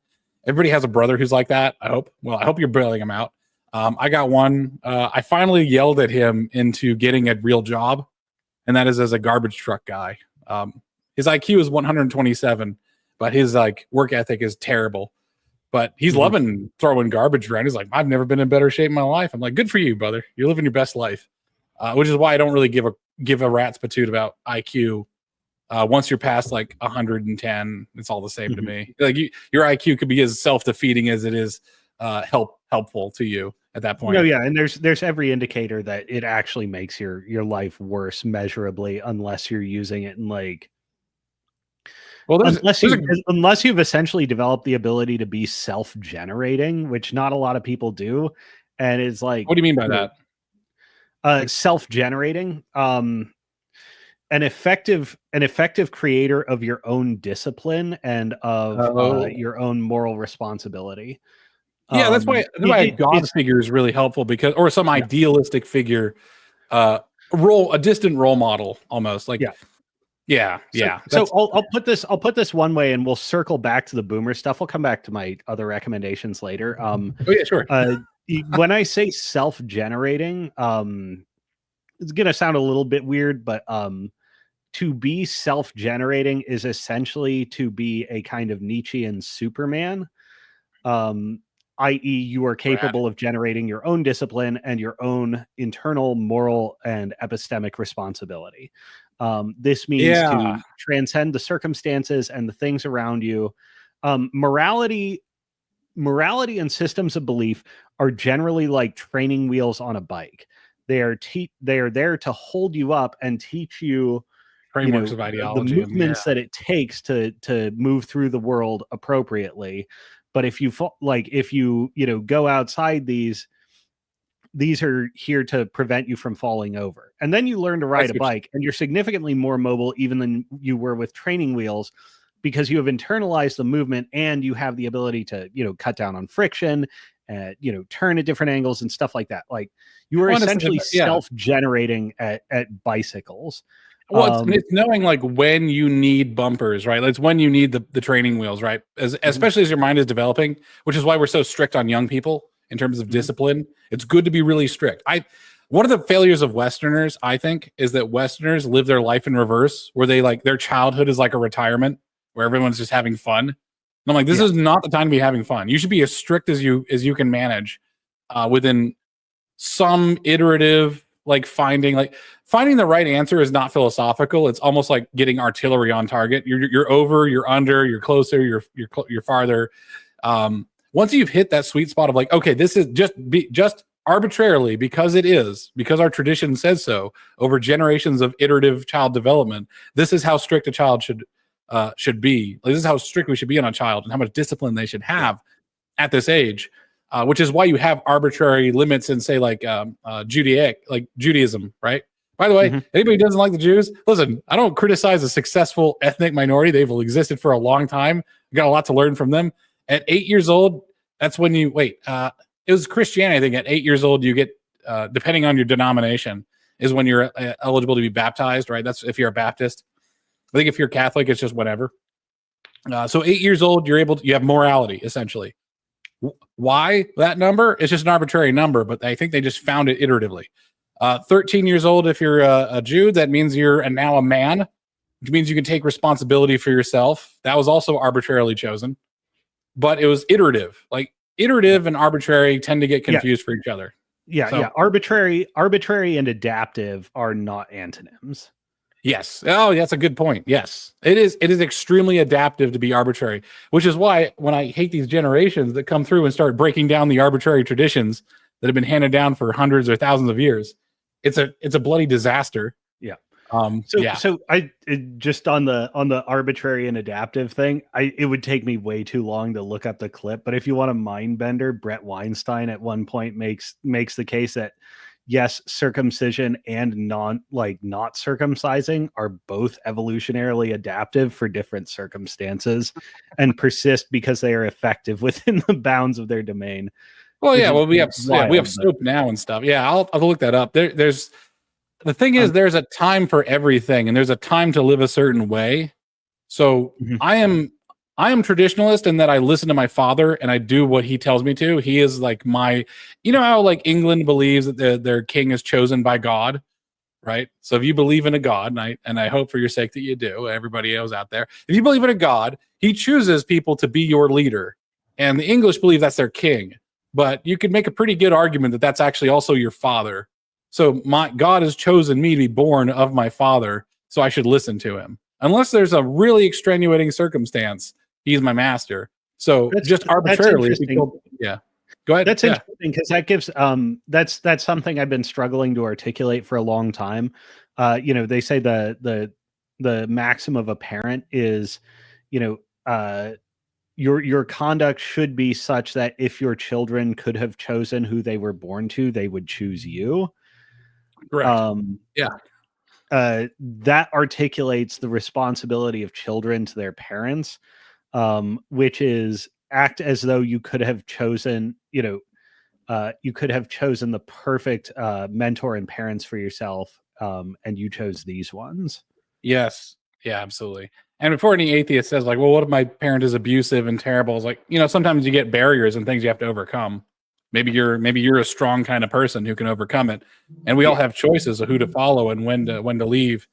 Everybody has a brother who's like that. I hope you're bailing him out. I got one. I finally yelled at him into getting a real job, and that is as a garbage truck guy. His IQ is 127, but his work ethic is terrible. But he's loving throwing garbage around. He's like, I've never been in better shape in my life. I'm like, good for you, brother. You're living your best life. Which is why I don't really give a rat's patoot about IQ. Once you're past like 110, it's all the same to me. Like, your IQ could be as self-defeating as it is helpful to you at that point. No, yeah, and there's every indicator that it actually makes your life worse measurably unless you're using it in like. Well, unless you've essentially developed the ability to be self-generating, which not a lot of people do, and it's like, what do you mean by that? Self-generating, an effective creator of your own discipline and of your own moral responsibility. Yeah, that's why a God figure is really helpful, because, or some idealistic figure, a distant role model almost, like. Yeah. So I'll put this one way, and we'll circle back to the boomer stuff. I'll come back to my other recommendations later. Sure. When I say self-generating, it's going to sound a little bit weird, but to be self-generating is essentially to be a kind of Nietzschean Superman, i.e. you are capable of generating your own discipline and your own internal moral and epistemic responsibility. This means to transcend the circumstances and the things around you. Morality and systems of belief are generally like training wheels on a bike. They are there to hold you up and teach you frameworks of ideology, the movements that it takes to move through the world appropriately. But if you go outside these are here to prevent you from falling over. And then you learn to ride a bike, and you're significantly more mobile even than you were with training wheels, because you have internalized the movement and you have the ability to, cut down on friction, turn at different angles and stuff like that. Like, you are essentially self-generating at bicycles. Well, it's knowing like when you need bumpers, right? It's when you need the training wheels, right? Especially as your mind is developing, which is why we're so strict on young people in terms of discipline. It's good to be really strict. one of the failures of Westerners, I think, is that Westerners live their life in reverse, where they like their childhood is like a retirement where everyone's just having fun. And I'm like, this is not the time to be having fun. You should be as strict as you can manage within some iterative finding the right answer is not philosophical. It's almost like getting artillery on target. You're over, you're under, you're closer, you're farther. Once you've hit that sweet spot of like, okay, this is just arbitrarily because our tradition says so over generations of iterative child development. This is how strict a child should be. This is how strict we should be on a child and how much discipline they should have at this age. Which is why you have arbitrary limits in, say, Judaism, right? By the way, anybody who doesn't like the Jews, listen, I don't criticize a successful ethnic minority. They've existed for a long time. We've got a lot to learn from them. At 8 years old, that's when you it was Christianity. I think at 8 years old, you get, depending on your denomination, is when you're eligible to be baptized, right? That's if you're a Baptist. I think if you're Catholic, it's just whatever. So 8 years old, you have morality, essentially. Why that number? It's just an arbitrary number, but I think they just found it iteratively. 13 years old, if you're a Jew, that means you're now a man, which means you can take responsibility for yourself. That was also arbitrarily chosen, but it was iterative. Like iterative and arbitrary tend to get confused for each other. Yeah. Arbitrary and adaptive are not antonyms. Yes. Oh, that's a good point. Yes, it is. It is extremely adaptive to be arbitrary, which is why when I hate these generations that come through and start breaking down the arbitrary traditions that have been handed down for hundreds or thousands of years, it's a bloody disaster. Yeah. So I just on the arbitrary and adaptive thing, it would take me way too long to look up the clip. But if you want a mind bender, Brett Weinstein at one point makes the case that yes, circumcision and not circumcising are both evolutionarily adaptive for different circumstances and persist because they are effective within the bounds of their domain. Well, yeah, we have soap now and stuff. Yeah, I'll look that up. There's the thing is there's a time for everything and there's a time to live a certain way. So I am traditionalist in that I listen to my father and I do what he tells me to. He is like how like England believes that their king is chosen by God, right? So if you believe in a God, and I hope for your sake that you do, everybody else out there, if you believe in a God, he chooses people to be your leader. And the English believe that's their king. But you could make a pretty good argument that that's actually also your father. So my God has chosen me to be born of my father, so I should listen to him. Unless there's a really extenuating circumstance, he's my master. So just arbitrarily, go ahead. That's interesting because that gives that's something I've been struggling to articulate for a long time. They say the maxim of a parent is, your conduct should be such that if your children could have chosen who they were born to, they would choose you. Correct. That articulates the responsibility of children to their parents. Which is act as though you could have chosen, the perfect mentor and parents for yourself, and you chose these ones. Yes. Yeah, absolutely. And before any atheist says like, well, what if my parent is abusive and terrible? It's like, sometimes you get barriers and things you have to overcome. Maybe you're a strong kind of person who can overcome it. And we all have choices of who to follow and when to leave.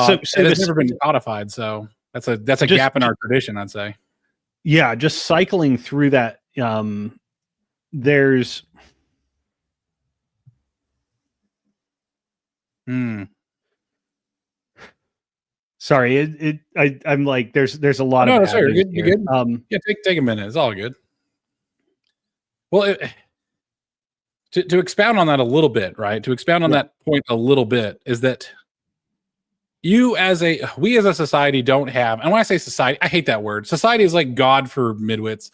So it's never been codified. So that's a gap in our tradition, I'd say. Yeah, just cycling through that. There's. Sorry, I'm like there's a lot of. No, sorry, you're good. Take a minute. It's all good. Well, to expound on that a little bit, right? To expound on that point a little bit is that. We as a society don't have, and when I say society, I hate that word. Society is like God for midwits.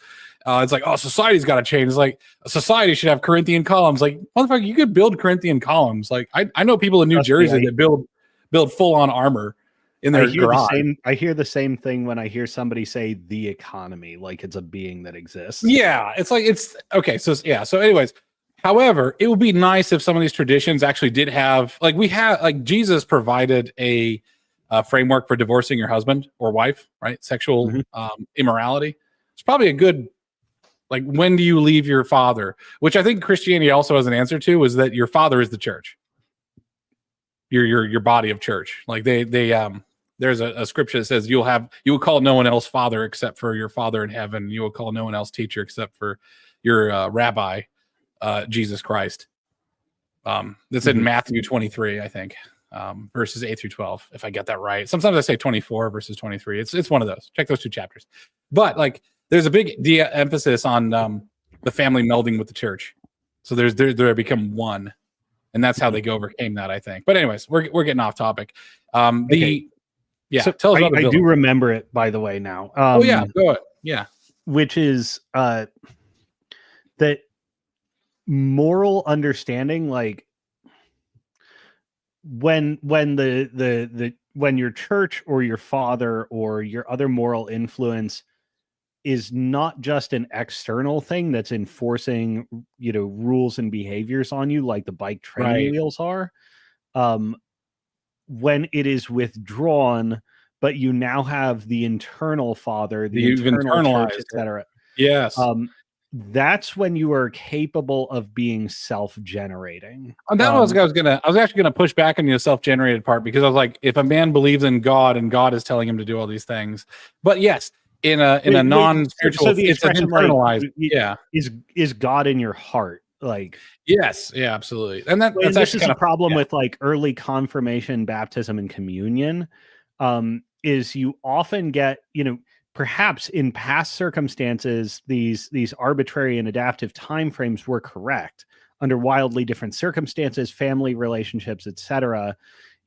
It's like, oh, society's got to change. It's like society should have Corinthian columns. Like, motherfucker, you could build Corinthian columns. Like, I know people in New Jersey that build full on armor in their garage. I hear the same thing when I hear somebody say the economy, like it's a being that exists. Yeah, it's like it's okay. So yeah. So, anyways. However, it would be nice if some of these traditions actually did have, Jesus provided a framework for divorcing your husband or wife, right? Sexual immorality. It's probably a good Like, when do you leave your father? Which I think Christianity also has an answer to, is that your father is the church. Your body of church. Like they there's a scripture that says you will call no one else father except for your father in heaven. You will call no one else teacher except for your rabbi, Jesus Christ. That's in Matthew 23, I think, verses 8 through 12, if I get that right. Sometimes I say 24 verses 23. It's one of those. Check those two chapters. But like, there's a big emphasis on the family melding with the church. So they become one, and that's how they overcame that, I think. But anyways, we're getting off topic. Okay. So tell us about I do remember it, by the way, now. Oh yeah, go ahead. Yeah. Which is that moral understanding, like when your church or your father or your other moral influence is not just an external thing that's enforcing, rules and behaviors on you, like the bike training wheels are, when it is withdrawn, but you now have the internal father, the internal church, etc. Yes. That's when you are capable of being self-generating. And that was I was actually gonna push back on the self-generated part, because I was like, if a man believes in God and God is telling him to do all these things, but yes, in a non-spiritual, so the it's an internalized. Like, is God in your heart? Like, yes, yeah, absolutely. And that's this is a problem with like early confirmation, baptism, and communion. Is you often get, perhaps in past circumstances, these arbitrary and adaptive timeframes were correct under wildly different circumstances, family relationships, etc.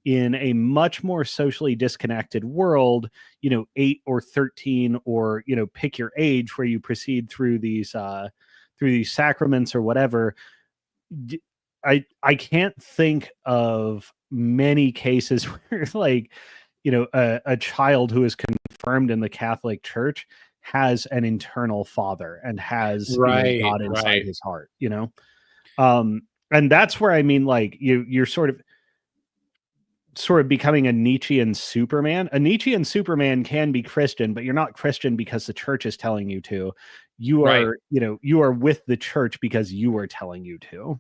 In a much more socially disconnected world, 8 or 13, or pick your age, where you proceed through these sacraments or whatever. I can't think of many cases where, like, a child who is confirmed in the Catholic Church has an internal father and has God inside his heart, and that's where I mean, like, you're sort of becoming a Nietzschean Superman. A Nietzschean Superman can be Christian, but you're not Christian because the church is telling you to. You are, you are with the church because you are telling you to.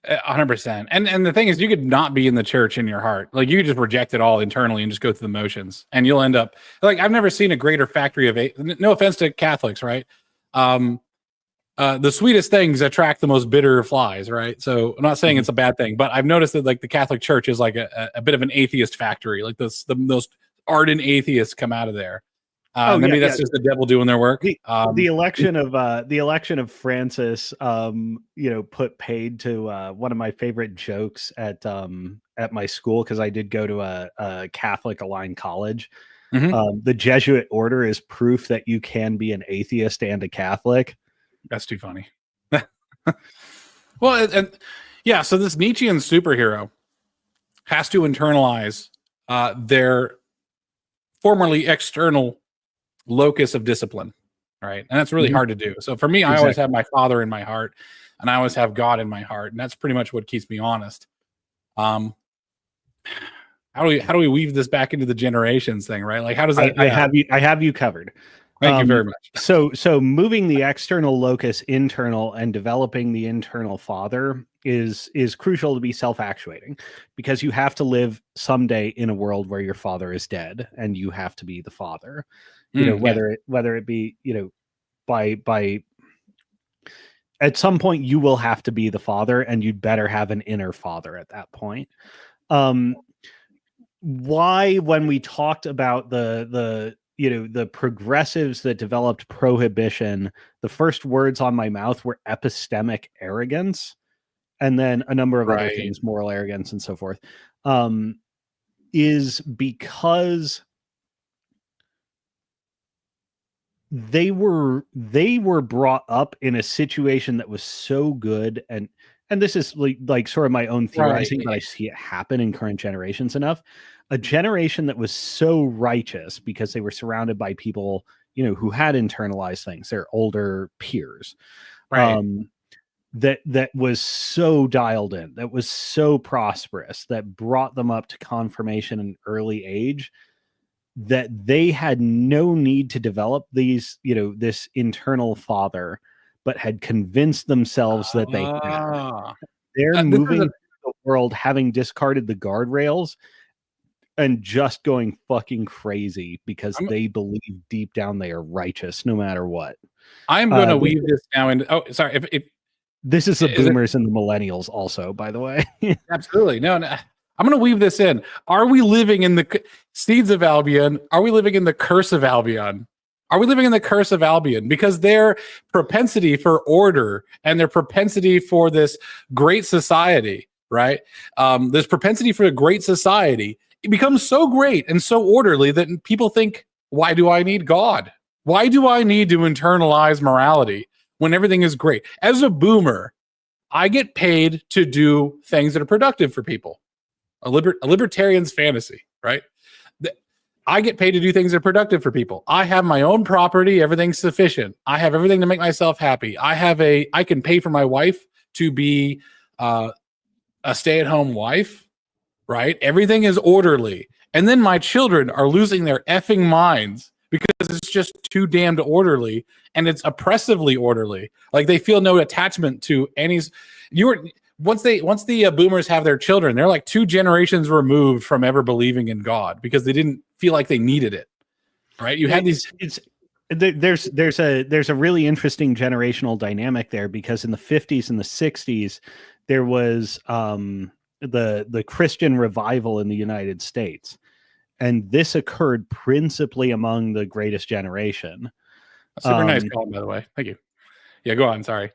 100%. And the thing is, you could not be in the church in your heart. Like, you could just reject it all internally and just go through the motions, and you'll end up like, I've never seen a greater factory of no offense to Catholics, right? The sweetest things attract the most bitter flies, right? So I'm not saying it's a bad thing, but I've noticed that, like, the Catholic Church is like a bit of an atheist factory. Like, the most ardent atheists come out of there. Maybe that's just the devil doing their work. The election of Francis, put paid to one of my favorite jokes at my school, because I did go to a Catholic aligned college. The Jesuit order is proof that you can be an atheist and a Catholic. That's too funny. Well, so this Nietzschean superhero has to internalize their formerly external locus of discipline, right? And that's really hard to do. So for me, I always have my father in my heart, and I always have God in my heart, and that's pretty much what keeps me honest. How do we weave this back into the generations thing, right? Like, how does that? I have you covered. Thank you very much. So moving the external locus internal and developing the internal father is crucial to be self-actuating, because you have to live someday in a world where your father is dead, and you have to be the father. Whether it be, by at some point you will have to be the father, and you'd better have an inner father at that point. Why, when we talked about the progressives that developed prohibition, the first words on my mouth were epistemic arrogance, and then a number of other things, moral arrogance and so forth, is because they were brought up in a situation that was so good, and this is like sort of my own theorizing, but I see it happen in current generations enough. A generation that was so righteous because they were surrounded by people, who had internalized things, their older peers, that was so dialed in, that was so prosperous, that brought them up to confirmation in early age, that they had no need to develop these, this internal father, but had convinced themselves that they had. They're This is moving through the world having discarded the guardrails and just going fucking crazy because they believe deep down they are righteous no matter what. I'm going to weave this now into. Oh, sorry. If this is the boomers and the millennials, also, by the way. Absolutely. No. I'm going to weave this in. Are we living in the seeds of Albion? Are we living in the curse of Albion? Are we living in the curse of Albion? Because their propensity for order and their propensity for this great society, right? This propensity for a great society, it becomes so great and so orderly that people think, why do I need God? Why do I need to internalize morality when everything is great? As a boomer, I get paid to do things that are productive for people. A libertarian's fantasy, right? I get paid to do things that are productive for people. I have my own property. Everything's sufficient. I have everything to make myself happy. I can pay for my wife to be a stay-at-home wife, right? Everything is orderly. And then my children are losing their effing minds because it's just too damned orderly, and it's oppressively orderly. Like they feel no attachment to any. Once the boomers have their children, they're like 2 generations removed from ever believing in God because they didn't feel like they needed it. Right? You had these. There's a really interesting generational dynamic there because in the 50s and the 60s there was the Christian revival in the United States. And this occurred principally among the greatest generation. Super nice call, by the way. Thank you. Yeah, go on. Sorry.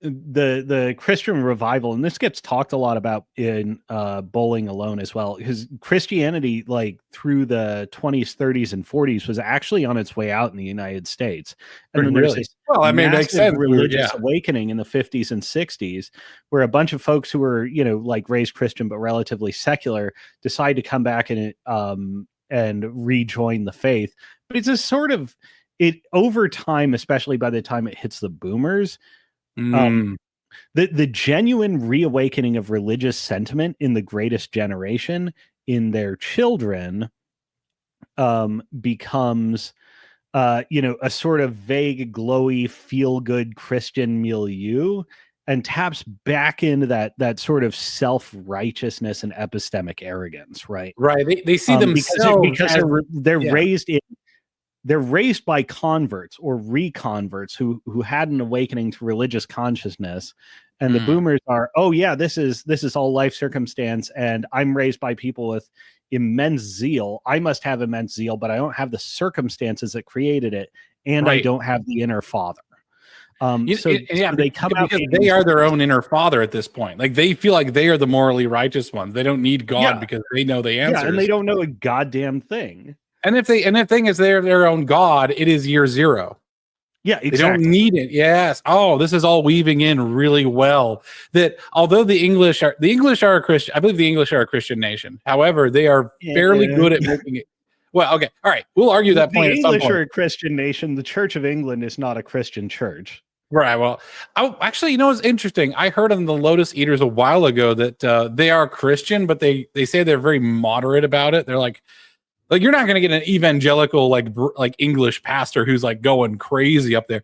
The Christian revival, and this gets talked a lot about in Bowling Alone as well, because Christianity, like through the 20s, 30s, and 40s, was actually on its way out in the United States. And then there's this religious awakening in the 50s and 60s, where a bunch of folks who were, like raised Christian but relatively secular, decide to come back and rejoin the faith. But it's a sort of over time, especially by the time it hits the boomers. The genuine reawakening of religious sentiment in the greatest generation in their children becomes a sort of vague, glowy, feel-good Christian milieu, and taps back into that sort of self-righteousness and epistemic arrogance, right? Right. They see themselves because they're raised in. They're raised by converts or reconverts who had an awakening to religious consciousness, and the boomers are, oh yeah, this is all life circumstance, and I'm raised by people with immense zeal. I must have immense zeal, but I don't have the circumstances that created it, and I don't have the inner father. So they come out because they are their own inner father at this point. Like they feel like they are the morally righteous ones. They don't need God because they know the answers. Yeah, and they don't know a goddamn thing. And the thing is, they're their own God. It is year 0. Yeah, exactly. They don't need it. Yes. Oh, this is all weaving in really well. That although the English are a Christian, I believe the English are a Christian nation. However, they are fairly good at making it. Well, okay, all right. We'll argue that point. The English are a Christian nation. The Church of England is not a Christian church. Right. Well, actually, it's interesting. I heard on the Lotus Eaters a while ago that they are Christian, but they say they're very moderate about it. They're like you're not going to get an evangelical like English pastor who's like going crazy up there.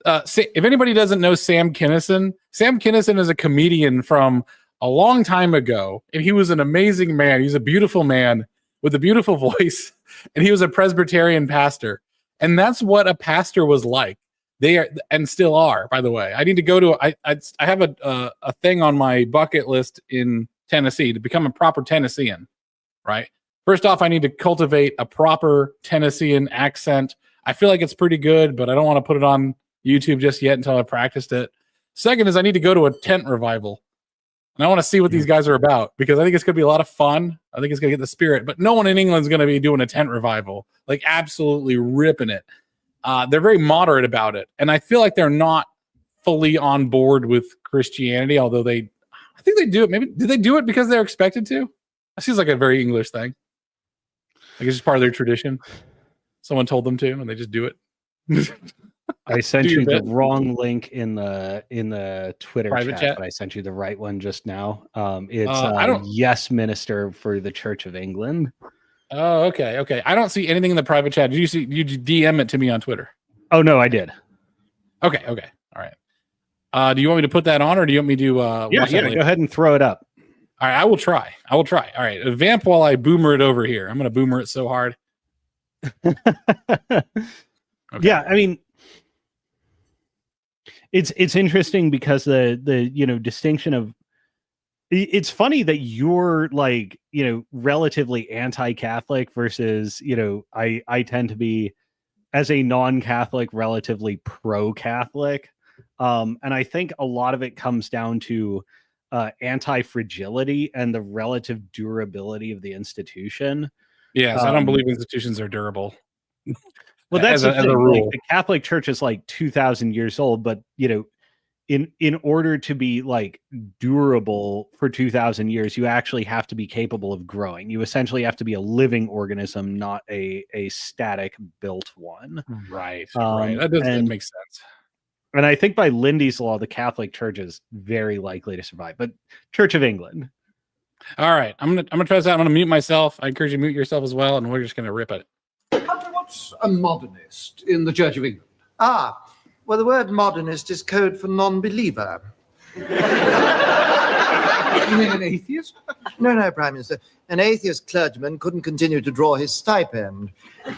If anybody doesn't know Sam Kinison is a comedian from a long time ago, and he was an amazing man. He's a beautiful man with a beautiful voice, and he was a Presbyterian pastor, and that's what a pastor was like. They are and still are, by the way. I need to go to. I have a thing on my bucket list in Tennessee to become a proper Tennessean, right? First off, I need to cultivate a proper Tennessean accent. I feel like it's pretty good, but I don't want to put it on YouTube just yet until I practiced it. Second is I need to go to a tent revival. And I want to see what these guys are about because I think it's going to be a lot of fun. I think it's going to get the spirit. But no one in England's going to be doing a tent revival, like absolutely ripping it. They're very moderate about it. And I feel like they're not fully on board with Christianity, although I think they do it. Maybe did they do it because they're expected to? That seems like a very English thing. Like it's just part of their tradition. Someone told them to, and they just do it. I sent you the wrong link in the Twitter chat, but I sent you the right one just now. It's Yes Minister for the Church of England. Oh, okay. I don't see anything in the private chat. Did you DM it to me on Twitter? Oh no, I did. Okay. All right. Do you want me to put that on, or do you want me to watch that later? Go ahead and throw it up. All right, I will try. All right, vamp while I boomer it over here. I'm going to boomer it so hard. Okay. Yeah, I mean, it's interesting because the distinction of, it's funny that you're like, relatively anti-Catholic versus, I tend to be, as a non-Catholic, relatively pro-Catholic. And I think a lot of it comes down to anti-fragility and the relative durability of the institution. Yes, I don't believe institutions are durable. Well, that's the thing. Like, the Catholic Church is like 2,000 years old, but in order to be like durable for 2,000 years, you actually have to be capable of growing. You essentially have to be a living organism, not a static built one. Right. That makes sense. And I think by Lindy's law, the Catholic Church is very likely to survive. But Church of England. All right, I'm gonna try this out. I'm gonna mute myself. I encourage you to mute yourself as well, and we're just gonna rip it. What's a modernist in the Church of England? Well, the word modernist is code for non-believer. You mean an atheist? No, Prime Minister. An atheist clergyman couldn't continue to draw his stipend.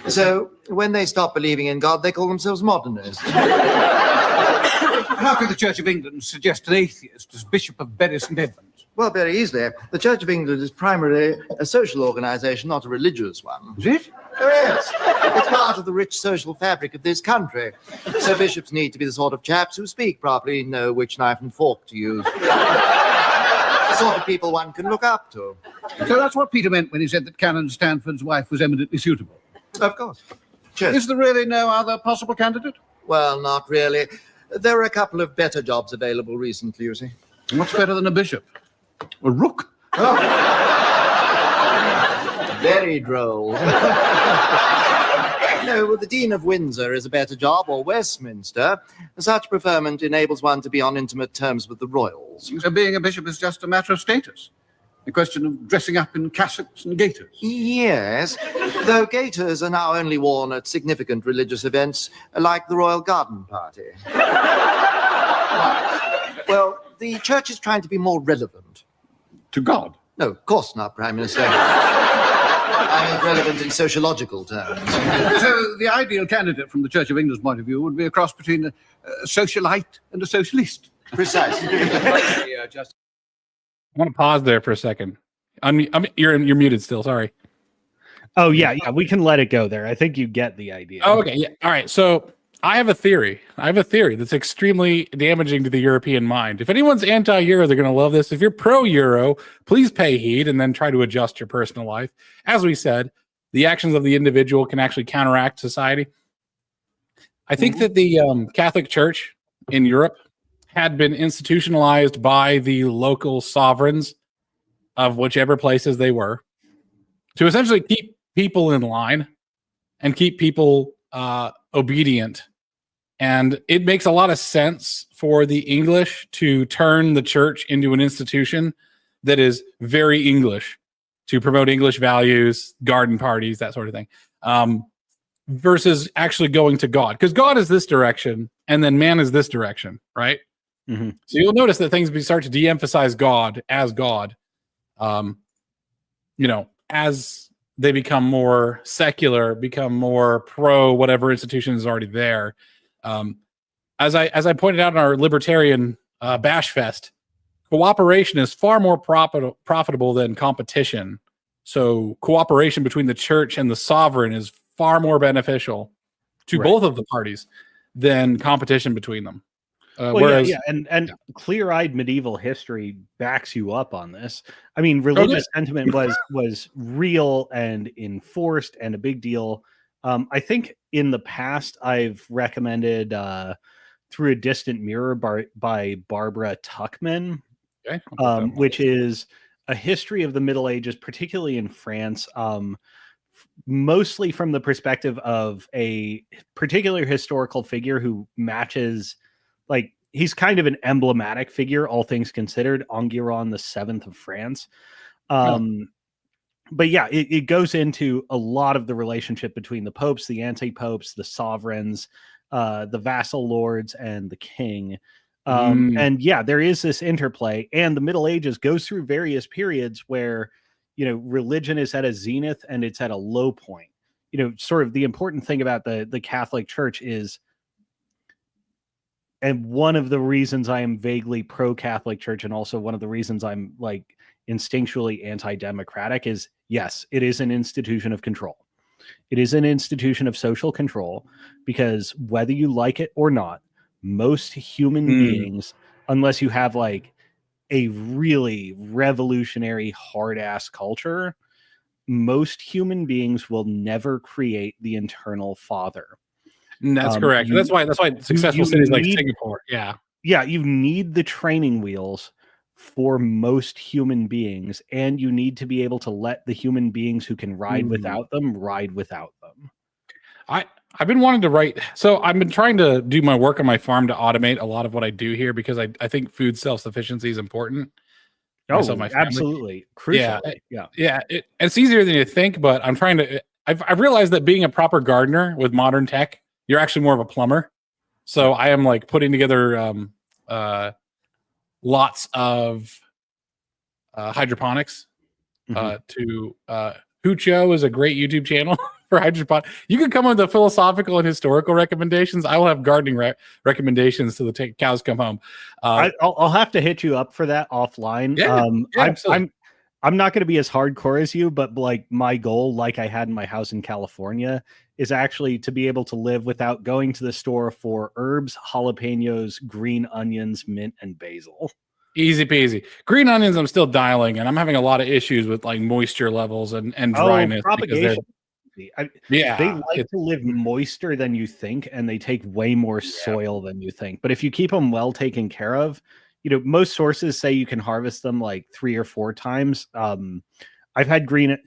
So when they stop believing in God, they call themselves modernists. How could the Church of England suggest an atheist as Bishop of Bury St Edmunds? Well, very easily. The Church of England is primarily a social organization, not a religious one. Is it? Oh, yes. It's part of the rich social fabric of this country. So bishops need to be the sort of chaps who speak properly, know which knife and fork to use. The sort of people one can look up to. So that's what Peter meant when he said that Canon Stanford's wife was eminently suitable. Of course. Cheers. Is there really no other possible candidate? Well, not really. There are a couple of better jobs available recently, you see. What's better than a bishop? A rook? Oh. Very droll. No, well, the Dean of Windsor is a better job, or Westminster. Such preferment enables one to be on intimate terms with the royals. So being a bishop is just a matter of status. A question of dressing up in cassocks and gaiters. Yes, though gaiters are now only worn at significant religious events, like the Royal Garden Party. Well, the church is trying to be more relevant. To God? No, of course not, Prime Minister. I mean relevant in sociological terms. So the ideal candidate from the Church of England's point of view would be a cross between a socialite and a socialist. Precisely. I want to pause there for a second. You're muted still. Sorry. Oh yeah, we can let it go there. I think you get the idea. Oh, okay, yeah. All right. So I have a theory. That's extremely damaging to the European mind. If anyone's anti-Euro, they're going to love this. If you're pro-Euro, please pay heed and then try to adjust your personal life. As we said, the actions of the individual can actually counteract society. I think that the Catholic Church in Europe had been institutionalized by the local sovereigns of whichever places they were to essentially keep people in line and keep people obedient. And it makes a lot of sense for the English to turn the church into an institution that is very English, to promote English values, garden parties, that sort of thing, versus actually going to God. Because God is this direction, and then man is this direction, right? Mm-hmm. So you'll notice that things start to de-emphasize God as God, as they become more secular, become more pro whatever institution is already there. As I pointed out in our libertarian bash fest, cooperation is far more profitable than competition. So cooperation between the church and the sovereign is far more beneficial to both of the parties than competition between them. And clear-eyed medieval history backs you up on this. I mean, religious sentiment was real and enforced and a big deal. I think in the past I've recommended Through a Distant Mirror by Barbara Tuchman, which is a history of the Middle Ages, particularly in France, mostly from the perspective of a particular historical figure who matches, like, he's kind of an emblematic figure, all things considered, Enguerrand VII of France. But yeah, it goes into a lot of the relationship between the popes, the anti-popes, the sovereigns, the vassal lords and the king. And yeah, there is this interplay, and the Middle Ages goes through various periods where, religion is at a zenith and it's at a low point. Sort of the important thing about the Catholic Church is, and one of the reasons I am vaguely pro-Catholic Church, and also one of the reasons I'm like instinctually anti-democratic, is yes, it is an institution of control. It is an institution of social control, because whether you like it or not, most human beings, unless you have like a really revolutionary hard-ass culture, most human beings will never create the eternal father. That's correct. That's why successful cities like Singapore. Yeah. Yeah, you need the training wheels for most human beings, and you need to be able to let the human beings who can ride without them ride without them. I've been wanting to write. So I've been trying to do my work on my farm to automate a lot of what I do here, because I think food self-sufficiency is important. Oh, absolutely. Crucial. Yeah. It's easier than you think, but I'm trying to, I've realized that being a proper gardener with modern tech, you're actually more of a plumber. So I am like putting together lots of hydroponics. Hucho is a great YouTube channel for hydroponics. You can come up with the philosophical and historical recommendations. I will have gardening recommendations to the cows come home. I'll have to hit you up for that offline. I'm not going to be as hardcore as you, but like my goal, like I had in my house in California, is actually to be able to live without going to the store for herbs, jalapenos, green onions, mint, and basil. Easy peasy. Green onions, I'm still dialing, and I'm having a lot of issues with like moisture levels and dryness. Propagation. They like to live moister than you think, and they take way more soil than you think. But if you keep them well taken care of, most sources say you can harvest them like 3 or 4 times. I've had green.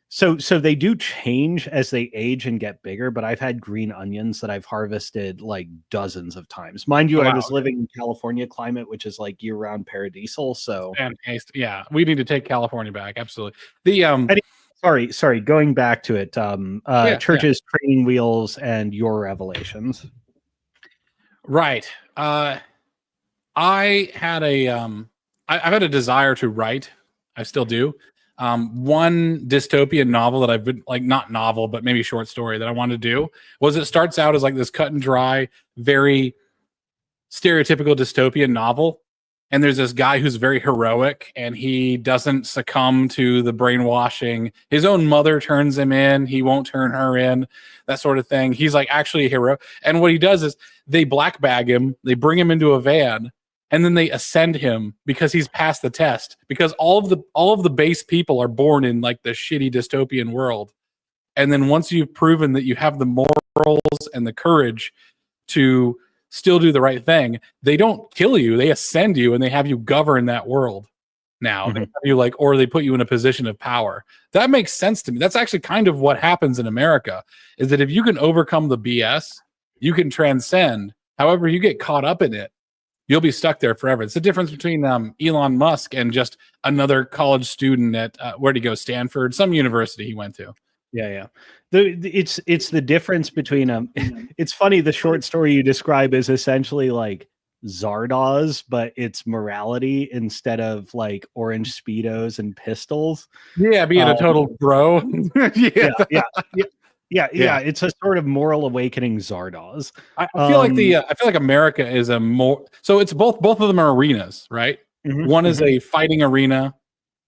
So they do change as they age and get bigger, but I've had green onions that I've harvested like dozens of times. Mind you, I was living in California climate, which is like year-round paradisal. So yeah, we need to take California back. Absolutely. The sorry, going back to it. Churches, training wheels, and your revelations. Right. I had I've had a desire to write. I still do. One dystopian novel that I've been like, not novel, but maybe short story that I wanted to do was, it starts out as like this cut and dry, very stereotypical dystopian novel. And there's this guy who's very heroic, and he doesn't succumb to the brainwashing. His own mother turns him in. He won't turn her in, that sort of thing. He's like actually a hero. And what he does is they black bag him. They bring him into a van, and then they ascend him because he's passed the test, because all of the base people are born in like the shitty dystopian world. And then once you've proven that you have the morals and the courage to still do the right thing, they don't kill you, they ascend you, and they have you govern that world. Now they have you like, or they put you in a position of power. That makes sense to me. That's actually kind of what happens in America, is that if you can overcome the BS, you can transcend. However, you get caught up in it, you'll be stuck there forever. It's the difference between Elon Musk and just another college student at where'd he go? Stanford, some university he went to. Yeah. It's the difference between it's funny, the short story you describe is essentially like Zardoz, but it's morality instead of like orange Speedos and pistols. Yeah, being a total bro. Yeah. It's a sort of moral awakening Zardoz. I feel like America is a more, so it's both of them are arenas, right? One is a fighting arena.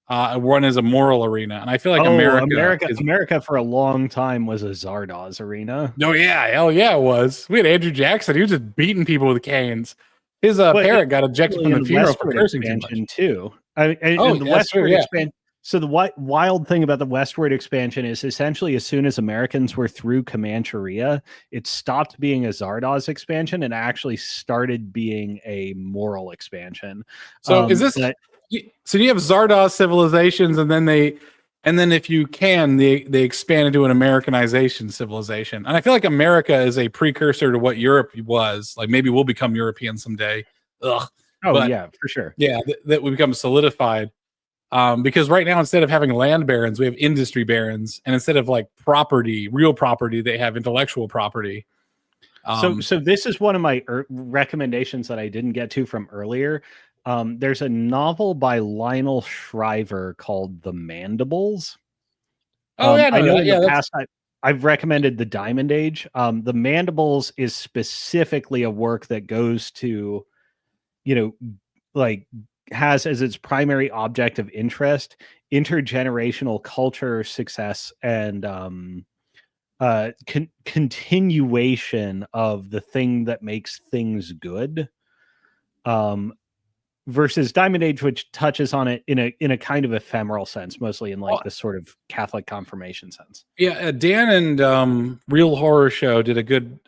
One is a moral arena, and I feel like America for a long time was a Zardoz arena. Oh yeah, hell yeah, it was. We had Andrew Jackson; he was just beating people with canes. His parrot got ejected from the funeral for cursing too. The westward expansion. So the wild thing about the westward expansion is essentially as soon as Americans were through Comancheria, it stopped being a Zardoz expansion and actually started being a moral expansion. So is this? So you have Zardoz civilizations, and then if you can, they expand into an Americanization civilization. And I feel like America is a precursor to what Europe was. Like maybe we'll become European someday. Yeah, for sure. Yeah, that we become solidified. Because right now, instead of having land barons, we have industry barons, and instead of like property, real property, they have intellectual property. So this is one of my recommendations that I didn't get to from earlier. There's a novel by Lionel Shriver called The Mandibles. I know in the past I've recommended The Diamond Age. The Mandibles is specifically a work that goes to, like has as its primary object of interest intergenerational culture success and continuation of the thing that makes things good. Versus Diamond Age, which touches on it in a kind of ephemeral sense, mostly in like the sort of Catholic confirmation sense. Yeah, Dan and Real Horror Show did a good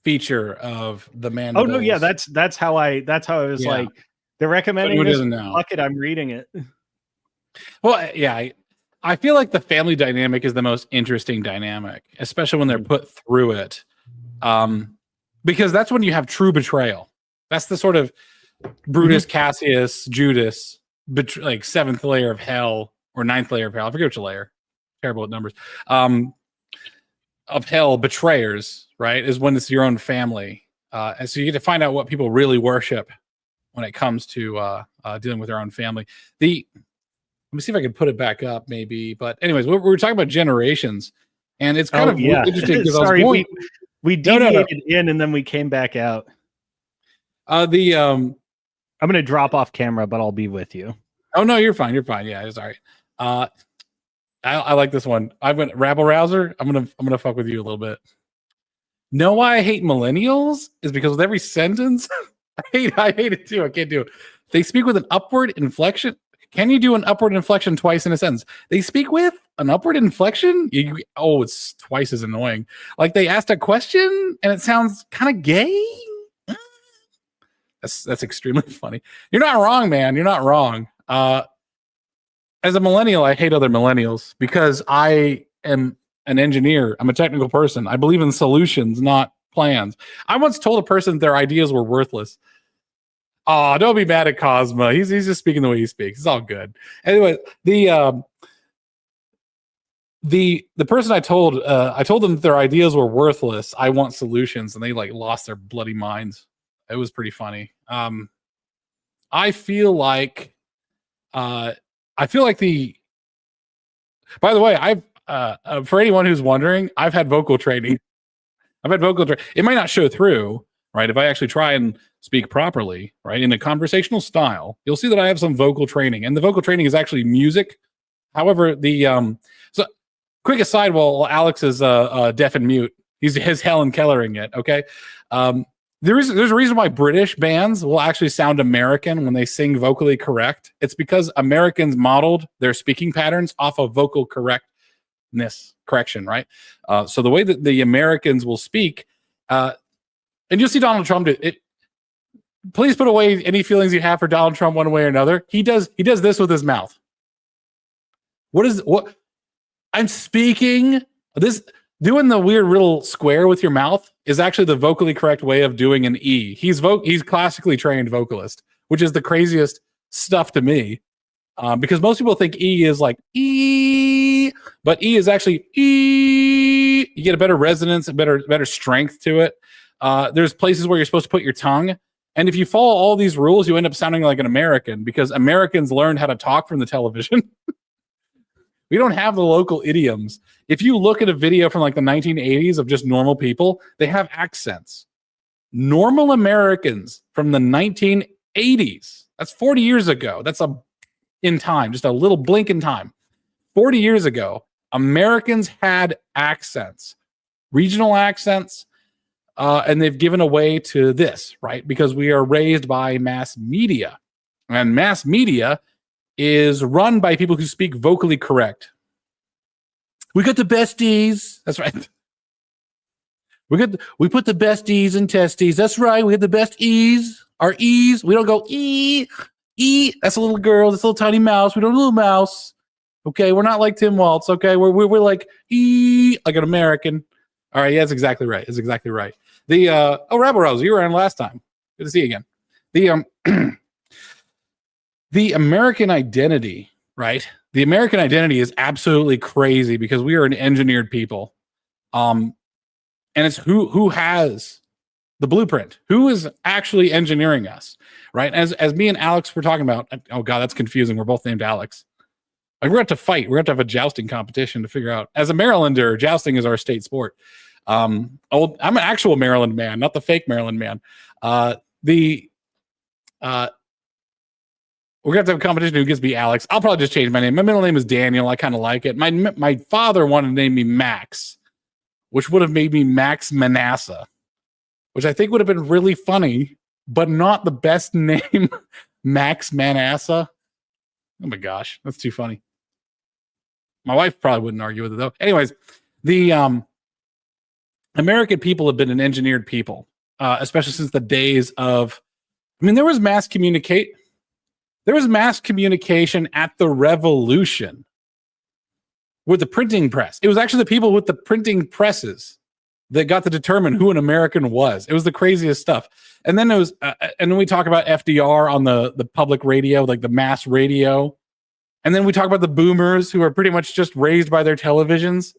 feature of the Mandibles. Oh no, yeah, that's how I was like, they're recommending this. Fuck it, I'm reading it. Well, yeah, I feel like the family dynamic is the most interesting dynamic, especially when they're put through it, because that's when you have true betrayal. That's the sort of Brutus, Cassius, Judas, like 7th layer of hell or 9th layer of hell. I forget which layer. Terrible at numbers. Of hell betrayers, right? Is when it's your own family, and so you get to find out what people really worship when it comes to dealing with their own family. Let me see if I can put it back up, maybe. But anyways, we were talking about generations, and it's kind of interesting because sorry, we deviated in and then we came back out. I'm going to drop off camera, but I'll be with you. Oh no, you're fine. You're fine. Yeah, it's all right. I like this one. I'm gonna rabble rouser. I'm gonna fuck with you a little bit. Know why I hate millennials is because with every sentence, I hate it too. I can't do it. They speak with an upward inflection. Can you do an upward inflection twice in a sentence? They speak with an upward inflection. It's twice as annoying. Like they asked a question and it sounds kind of gay. That's extremely funny. You're not wrong, man. You're not wrong. As a millennial, I hate other millennials because I am an engineer. I'm a technical person. I believe in solutions, not plans. I once told a person their ideas were worthless. Oh, don't be mad at Cosma. He's just speaking the way he speaks. It's all good. Anyway, the person I told them their ideas were worthless. I want solutions, and they like lost their bloody minds. It was pretty funny. I feel like by the way, I've for anyone who's wondering, I've had vocal training. It might not show through, right? If I actually try and speak properly, right, in a conversational style, you'll see that I have some vocal training, and the vocal training is actually music. However, so quick aside, while Alex is deaf and mute, he's Helen Kellering it. Okay. There's a reason why British bands will actually sound American when they sing vocally correct. It's because Americans modeled their speaking patterns off of vocal correction, right? So the way that the Americans will speak, and you'll see Donald Trump do it. Please put away any feelings you have for Donald Trump one way or another. He does this with his mouth. What I'm speaking this. Doing the weird little square with your mouth is actually the vocally correct way of doing an E. He's classically trained vocalist, which is the craziest stuff to me, because most people think E is like E, but E is actually E. You get a better resonance, a better strength to it. There's places where you're supposed to put your tongue, and if you follow all these rules, you end up sounding like an American because Americans learned how to talk from the television. We don't have the local idioms. If you look at a video from like the 1980s of just normal people, they have accents. Normal Americans from the 1980s, that's 40 years ago. That's in time, just a little blink in time. 40 years ago, Americans had accents, regional accents, and they've given away to this, right? Because we are raised by mass media. And mass media is run by people who speak vocally correct. We got the besties. That's right. We put the besties in testes. That's right. We have the best E's. Our E's. We don't go E. That's a little girl. That's a little tiny mouse. We don't do little mouse. Okay, we're not like Tim Waltz. Okay, we're like E, like an American. All right, yeah, that's exactly right. That's exactly right. Rabble Rouse, you were on last time. Good to see you again. The American identity, right? The American identity is absolutely crazy because we are an engineered people. and it's who has the blueprint, who is actually engineering us, right? As me and Alex were talking about. Oh God, that's confusing. We're both named Alex. Like, we're going to have to fight. We're going to have a jousting competition to figure out. As a Marylander, jousting is our state sport. I'm an actual Maryland man, not the fake Maryland man. We're going to have to have a competition who gets to be Alex. I'll probably just change my name. My middle name is Daniel. I kind of like it. My father wanted to name me Max, which would have made me Max Manasseh, which I think would have been really funny, but not the best name. Max Manasseh. Oh my gosh, that's too funny. My wife probably wouldn't argue with it though. Anyways, the American people have been an engineered people, especially since the days of. I mean, there was mass communication at the Revolution with the printing press. It was actually the people with the printing presses that got to determine who an American was. It was the craziest stuff. And then it was, and then we talk about FDR on the public radio, like the mass radio. And then we talk about the boomers who are pretty much just raised by their televisions.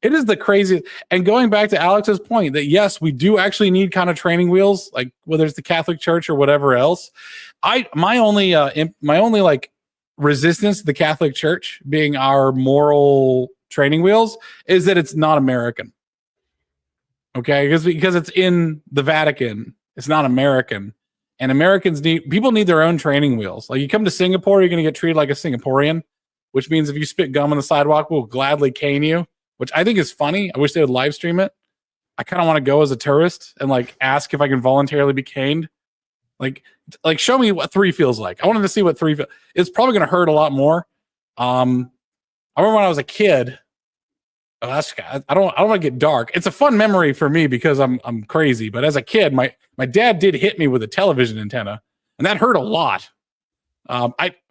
It is the craziest. And going back to Alex's point that yes, we do actually need kind of training wheels, like whether it's the Catholic Church or whatever else. My only like resistance to the Catholic Church being our moral training wheels is that it's not American. Okay, because it's in the Vatican, it's not American. And people need their own training wheels. Like, you come to Singapore, you're going to get treated like a Singaporean, which means if you spit gum on the sidewalk, we'll gladly cane you, which I think is funny. I wish they would live stream it. I kind of want to go as a tourist and like ask if I can voluntarily be caned. Like show me what 3 feels like. I wanted to see what 3 feels. It's probably going to hurt a lot more. I remember when I was a kid. I don't want to get dark. It's a fun memory for me because I'm crazy. But as a kid, my dad did hit me with a television antenna, and that hurt a lot.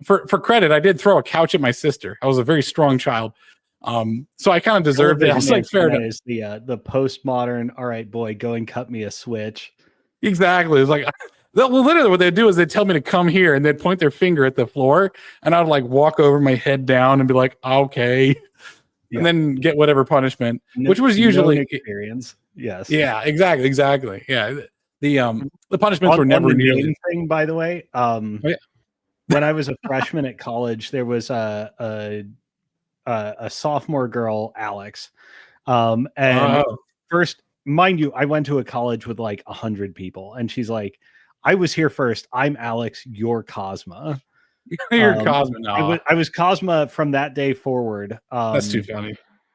For credit, I did throw a couch at my sister. I was a very strong child, so I kind of deserved it. I was like, fair enough. Is the postmodern? All right, boy, go and cut me a switch. Exactly. It's like, literally what they do is they tell me to come here, and they'd point their finger at the floor, and I'd like walk over my head down and be like, okay. Yeah. And then get whatever punishment, which was usually experience. Yes. Yeah, exactly. Yeah. The punishments were never nearly thing, by the way. When I was a freshman at college, there was a sophomore girl, Alex. First, mind you, I went to a college with like 100 people, and she's like, I was here first. I'm Alex, you're Cosma. You're Cosma. No. I was Cosma from that day forward. That's too funny.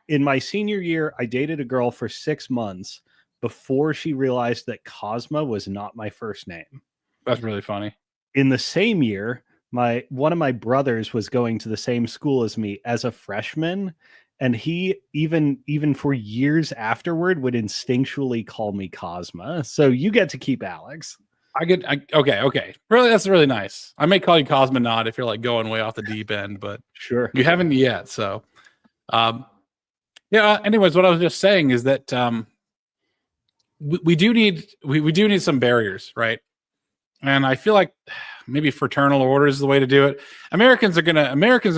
In my senior year, I dated a girl for 6 months before she realized that Cosma was not my first name. That's really funny. In the same year, one of my brothers was going to the same school as me as a freshman, and he even for years afterward would instinctually call me Cosma. So you get to keep Alex. Okay. Really, that's really nice. I may call you Cosmonaut if you're like going way off the deep end, but sure, you haven't yet. So, yeah. Anyways, what I was just saying is that we do need some barriers, right? And I feel like maybe fraternal order is the way to do it. Americans are an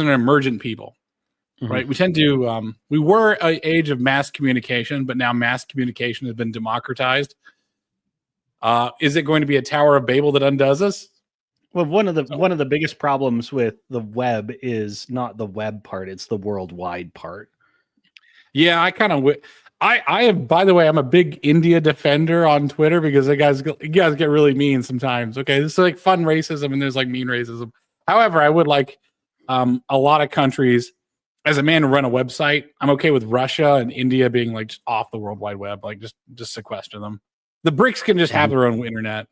emergent people, right? We tend to we were an age of mass communication, but now mass communication has been democratized. Is it going to be a Tower of Babel that undoes us? Well, one of the biggest problems with the web is not the web part; it's the worldwide part. Yeah, I have. By the way, I'm a big India defender on Twitter because you guys get really mean sometimes. Okay, this is like fun racism and there's like mean racism. However, I would like a lot of countries. As a man who run a website, I'm okay with Russia and India being like just off the World Wide Web, like just sequester them. The BRICS can just have their own internet.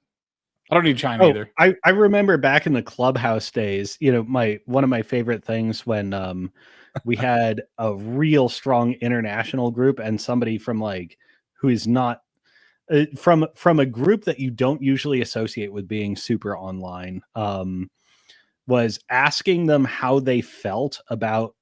I don't need China either. I remember back in the Clubhouse days, one of my favorite things when we had a real strong international group and somebody from like who is not from a group that you don't usually associate with being super online was asking them how they felt about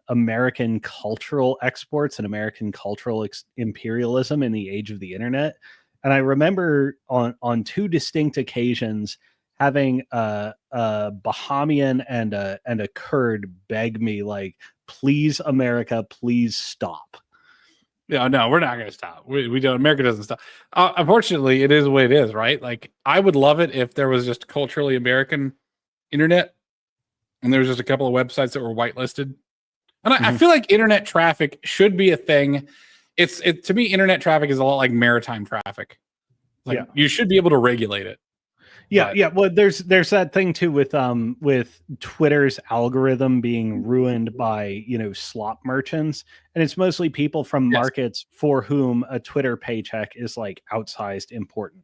American cultural exports and American cultural imperialism in the age of the internet. And I remember on 2 distinct occasions having a Bahamian and a Kurd beg me like, please, America, please stop. Yeah, no, we're not going to stop. We don't. America doesn't stop. Unfortunately, it is the way it is, right? Like, I would love it if there was just culturally American internet, and there was just a couple of websites that were whitelisted. And I feel like internet traffic should be a thing. To me, internet traffic is a lot like maritime traffic. Like, you should be able to regulate it. Yeah, yeah. Well, there's that thing too with Twitter's algorithm being ruined by slop merchants, and it's mostly people from markets for whom a Twitter paycheck is like outsized important.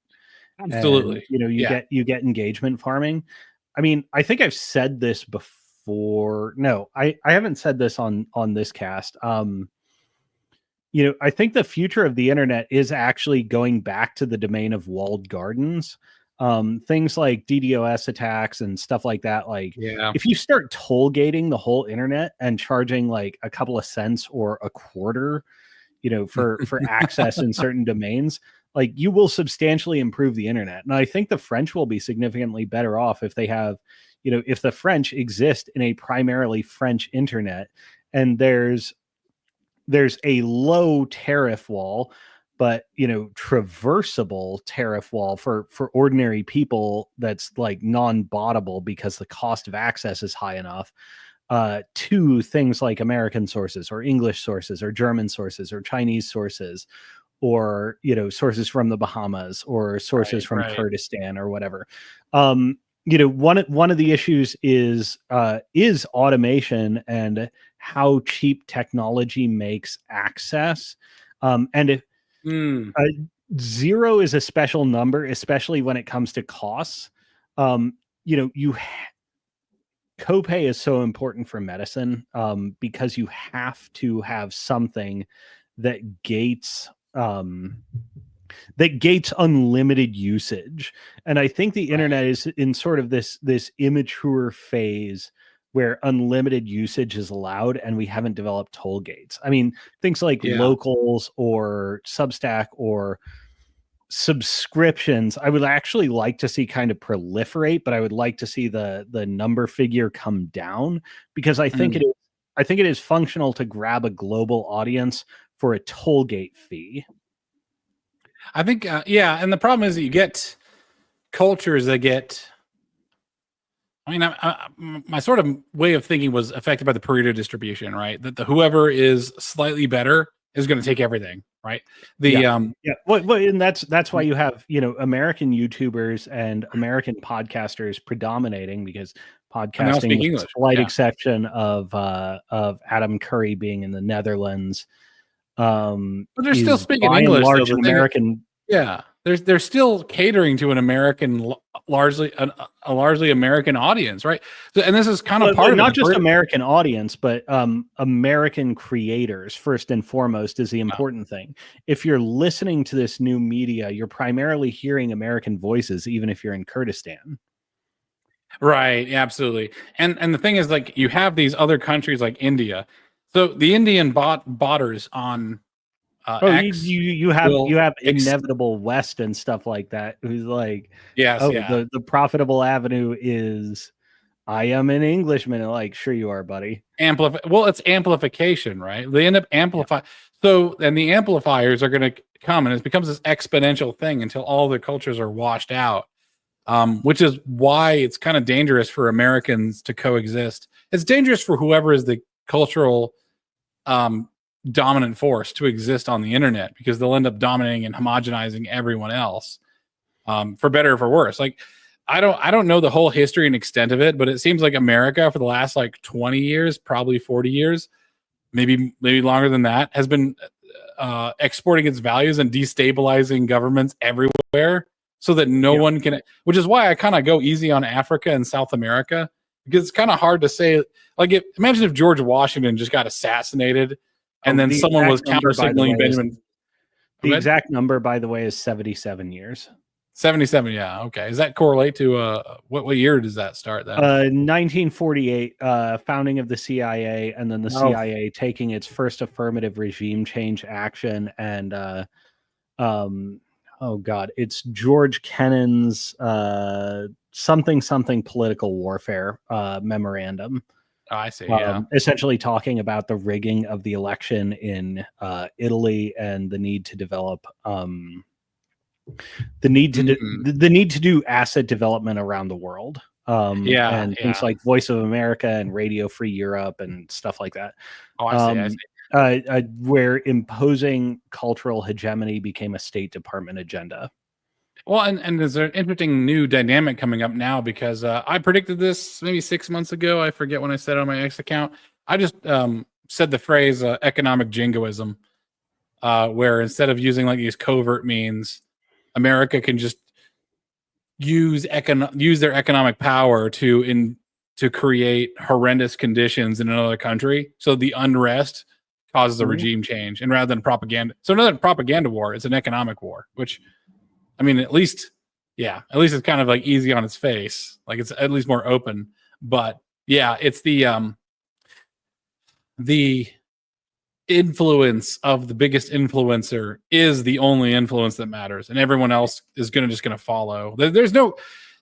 Absolutely. And, you get engagement farming. I mean, I think I've said this before. No, I haven't said this on this cast. I think the future of the internet is actually going back to the domain of walled gardens. Things like DDoS attacks and stuff like that. Like, if you start toll gating the whole internet and charging like a couple of cents or a quarter, for access in certain domains, like, you will substantially improve the internet. And I think the French will be significantly better off if they have, if the French exist in a primarily French internet, and there's a low tariff wall, but traversable tariff wall for ordinary people that's like non-bottable because the cost of access is high enough, to things like American sources or English sources or German sources or Chinese sources, or sources from the Bahamas or sources from Kurdistan or whatever. One of the issues is automation and how cheap technology makes access. And if zero is a special number, especially when it comes to costs. Copay is so important for medicine, because you have to have something that gates unlimited usage. And I think the internet is in sort of this immature phase where unlimited usage is allowed, and we haven't developed toll gates. I mean, things like locals or Substack or subscriptions, I would actually like to see kind of proliferate, but I would like to see the number figure come down, because I think it is functional to grab a global audience for a toll gate fee. I think, and the problem is that you get cultures that get. I mean, my sort of way of thinking was affected by the Pareto distribution, right? That whoever is slightly better is going to take everything, right? Well, and that's why you have American YouTubers and American podcasters predominating, because podcasting, with a slight exception of Adam Curry being in the Netherlands, but they're still speaking English. Large American. They're still catering to an American, largely American audience, right? So, and this is kind of part of not just American audience, but American creators first and foremost is the important thing. If you're listening to this new media, you're primarily hearing American voices, even if you're in Kurdistan. Right, absolutely. And the thing is, like, you have these other countries like India. So the Indian botters on X, you have Inevitable West and stuff like that, who's like, the profitable avenue is, I am an Englishman. And like, sure you are, buddy. It's amplification, right? They end up amplifying. So, and the amplifiers are going to come, and it becomes this exponential thing until all the cultures are washed out. Which is why it's kind of dangerous for Americans to coexist. It's dangerous for whoever is the cultural dominant force to exist on the internet, because they'll end up dominating and homogenizing everyone else, for better or for worse. Like, I don't know the whole history and extent of it, but it seems like America for the last like 20 years, probably 40 years, maybe longer than that, has been exporting its values and destabilizing governments everywhere, so that no one can, which is why I kind of go easy on Africa and South America, because it's kind of hard to say, like, imagine if George Washington just got assassinated and then someone was counter signaling Benjamin. The exact number, by the way, is 77 years. 77, yeah. Okay. Does that correlate to what year does that start then? 1948, founding of the CIA, and then the CIA taking its first affirmative regime change action, and it's George Kennan's something political warfare memorandum. Oh, I see. Yeah. Essentially talking about the rigging of the election in Italy and the need to develop the need to do asset development around the world. And things like Voice of America and Radio Free Europe and stuff like that. Oh, I see. Where imposing cultural hegemony became a State Department agenda. Well, and there's an interesting new dynamic coming up now because I predicted this maybe 6 months ago. I forget when I said it on my X account. I just said the phrase economic jingoism, where instead of using like these covert means, America can just use their economic power to create horrendous conditions in another country. So the unrest causes a regime change, and rather than propaganda, so another propaganda war, it's an economic war. Which, I mean, at least it's kind of like easy on its face, like it's at least more open. But yeah, it's the influence of the biggest influencer is the only influence that matters, and everyone else is just gonna follow. There's no,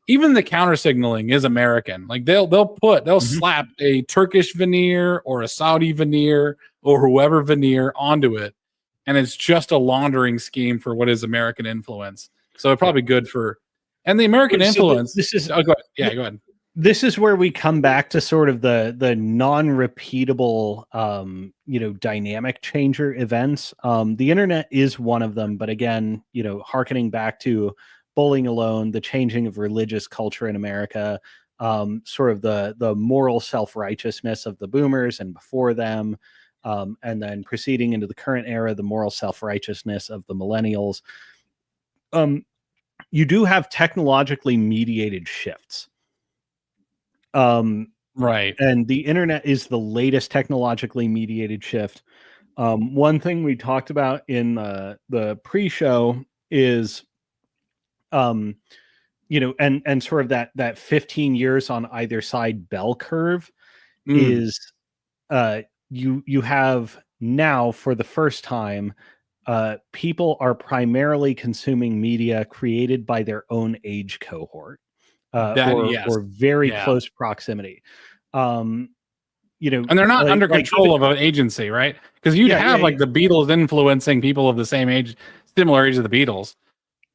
even the counter signaling is American. Like they'll slap a Turkish veneer or a Saudi veneer or whoever veneer onto it, and it's just a laundering scheme for what is American influence. So it's probably good for, and the American influence. This is go ahead. Yeah, go ahead. This is where we come back to sort of the non-repeatable, dynamic changer events. The internet is one of them, but again, hearkening back to Bowling Alone, the changing of religious culture in America, sort of the moral self-righteousness of the boomers and before them, and then proceeding into the current era, the moral self-righteousness of the millennials. You do have technologically mediated shifts. Right. And the internet is the latest technologically mediated shift. One thing we talked about in the pre-show is, and sort of that 15 years on either side bell curve is, you have now for the first time, people are primarily consuming media created by their own age cohort. Or very close proximity. And they're not under control of an agency, right? Because you'd have the Beatles influencing people of the same age, similar age of the Beatles,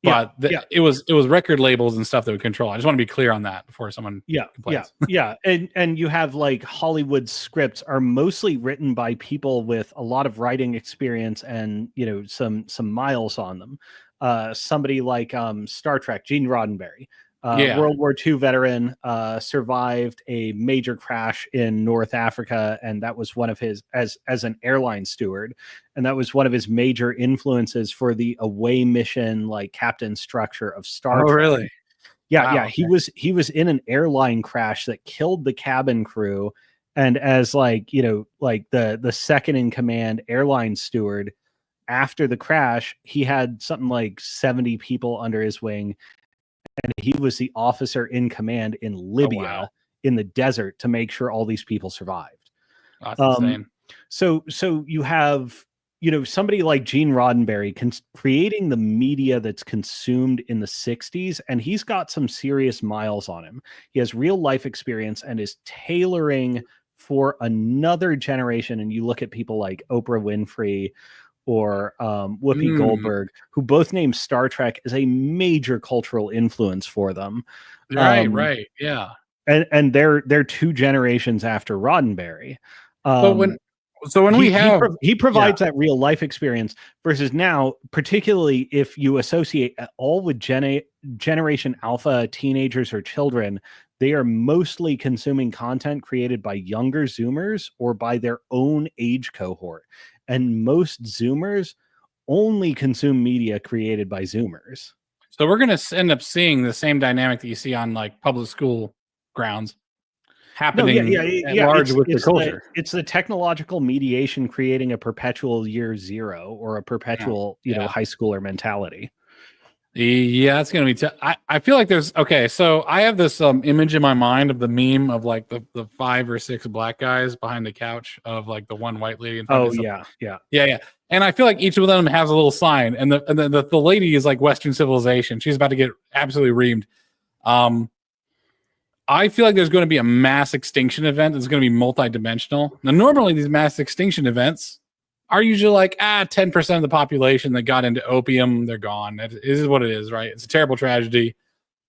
but it was record labels and stuff that would control. I just want to be clear on that before someone complains. And you have like Hollywood scripts are mostly written by people with a lot of writing experience and some miles on them. Somebody like Star Trek, Gene Roddenberry. World War II veteran, survived a major crash in North Africa, and that was one of his as an airline steward, and that was one of his major influences for the away mission, like captain structure of Star Trek. Oh, really? Yeah, wow, okay. He was in an airline crash that killed the cabin crew, and as the second in command airline steward after the crash, he had something like 70 people under his wing. And he was the officer in command in Libya in the desert to make sure all these people survived. That's insane. So you have, somebody like Gene Roddenberry creating the media that's consumed in the 60s, and he's got some serious miles on him. He has real life experience and is tailoring for another generation. And you look at people like Oprah Winfrey or Whoopi Goldberg, who both name Star Trek as a major cultural influence for them. Right, yeah. And they're 2 generations after Roddenberry. He provides that real life experience versus now, particularly if you associate at all with Generation Alpha teenagers or children, they are mostly consuming content created by younger Zoomers or by their own age cohort. And most Zoomers only consume media created by Zoomers. So we're going to end up seeing the same dynamic that you see on like public school grounds happening at large with the culture. It's the technological mediation creating a perpetual year zero or a perpetual, high schooler mentality. Yeah, it's going to be. I feel like there's so I have this image in my mind of the meme of like the 5 or 6 black guys behind the couch of like the one white lady. Yeah. And I feel like each of them has a little sign, and the lady is like Western civilization. She's about to get absolutely reamed. I feel like there's going to be a mass extinction event that's going to be multidimensional. Now, normally these mass extinction events are usually like 10% of the population that got into opium, they're gone. It is what it is, right? It's a terrible tragedy.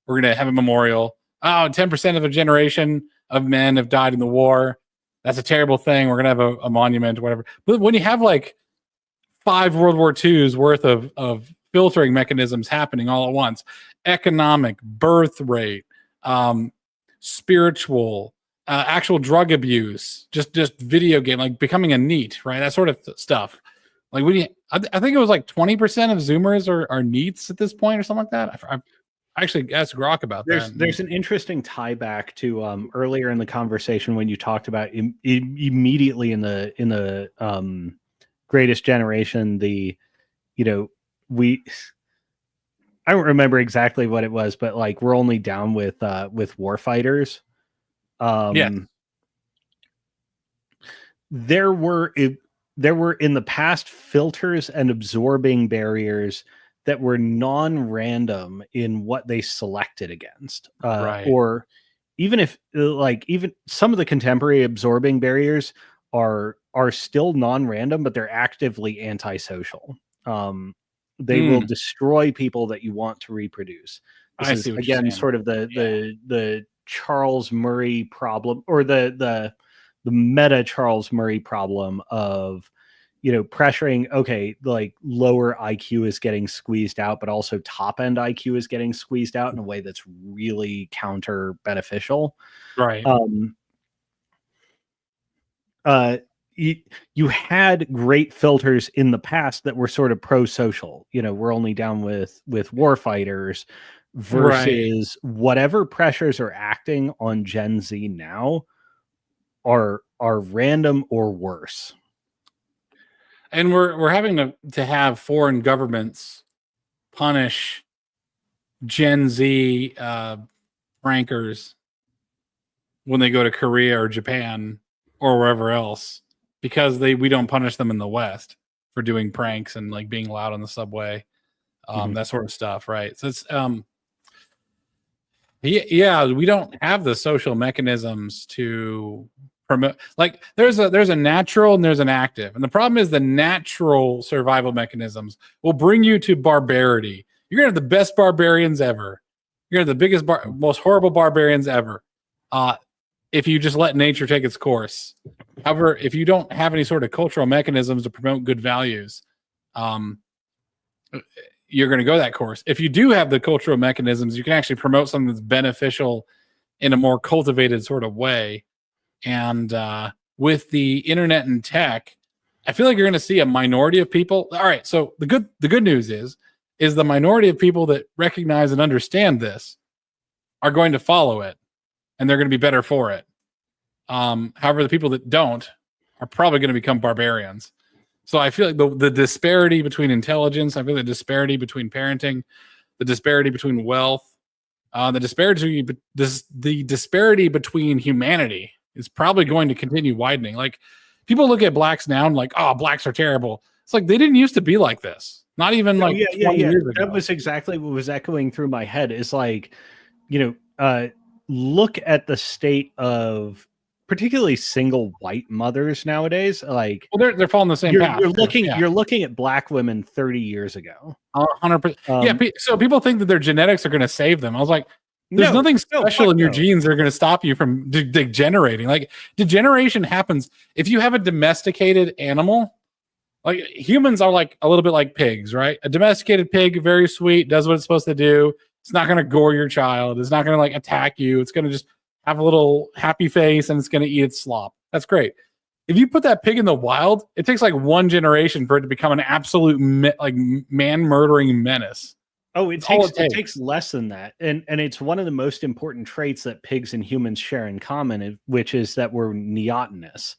We're going to have a memorial. 10% of a generation of men have died in the war. That's a terrible thing. We're going to have a monument or whatever. But when you have like 5 World War II's worth of filtering mechanisms happening all at once, economic, birth rate, spiritual, actual drug abuse, just video game, like becoming a NEET, right? That sort of stuff. Like I think it was like 20% of Zoomers are NEETs at this point or something like that. I actually asked Grok about that. There's an interesting tie back to earlier in the conversation when you talked about immediately in the Greatest Generation, I don't remember exactly what it was, but like we're only down with warfighters. Yeah. There were in the past filters and absorbing barriers that were non-random in what they selected against. Right. Or even if even some of the contemporary absorbing barriers are still non-random, but they're actively antisocial. They will destroy people that you want to reproduce. This is again sort of the Charles Murray problem, or the meta Charles Murray problem of, pressuring, okay, like lower IQ is getting squeezed out, but also top end IQ is getting squeezed out in a way that's really counter beneficial. Right. You had great filters in the past that were sort of pro-social. We're only down with warfighters versus whatever pressures are acting on Gen Z now are random or worse. And we're having to have foreign governments punish Gen Z prankers when they go to Korea or Japan or wherever else, because we don't punish them in the West for doing pranks and like being loud on the subway, that sort of stuff, right? So it's we don't have the social mechanisms to promote. Like there's a natural and there's an active, and the problem is the natural survival mechanisms will bring you to barbarity. You're gonna have the best barbarians ever. You're gonna have the biggest most horrible barbarians ever, if you just let nature take its course. However, if you don't have any sort of cultural mechanisms to promote good values, you're going to go that course. If you do have the cultural mechanisms, you can actually promote something that's beneficial in a more cultivated sort of way. And with the internet and tech, I feel like you're going to see a minority of people. All right, so the good news is the minority of people that recognize and understand this are going to follow it, and they're going to be better for it. However, the people that don't are probably going to become barbarians. So I feel like the disparity between intelligence, I feel the disparity between parenting, the disparity between wealth, the disparity between humanity is probably going to continue widening. Like people look at blacks now and like, oh, blacks are terrible. It's like they didn't used to be like this. Not even 20 years ago. That was exactly what was echoing through my head. Is like, look at the state of particularly single white mothers nowadays. Like, well, they're following the same path. You're looking at black women 30 years ago. 100%. So people think that their genetics are going to save them. I was like, there's nothing special in your genes that are going to stop you from degenerating. Like degeneration happens if you have a domesticated animal. Like humans are like a little bit like pigs, right? A domesticated pig, very sweet, does what it's supposed to do. It's not going to gore your child. It's not going to like attack you. It's going to just have a little happy face and it's going to eat its slop. That's great. If you put that pig in the wild, it takes like one generation for it to become an absolute man murdering menace. Oh, it takes less than that. And it's one of the most important traits that pigs and humans share in common, which is that we're neotenous.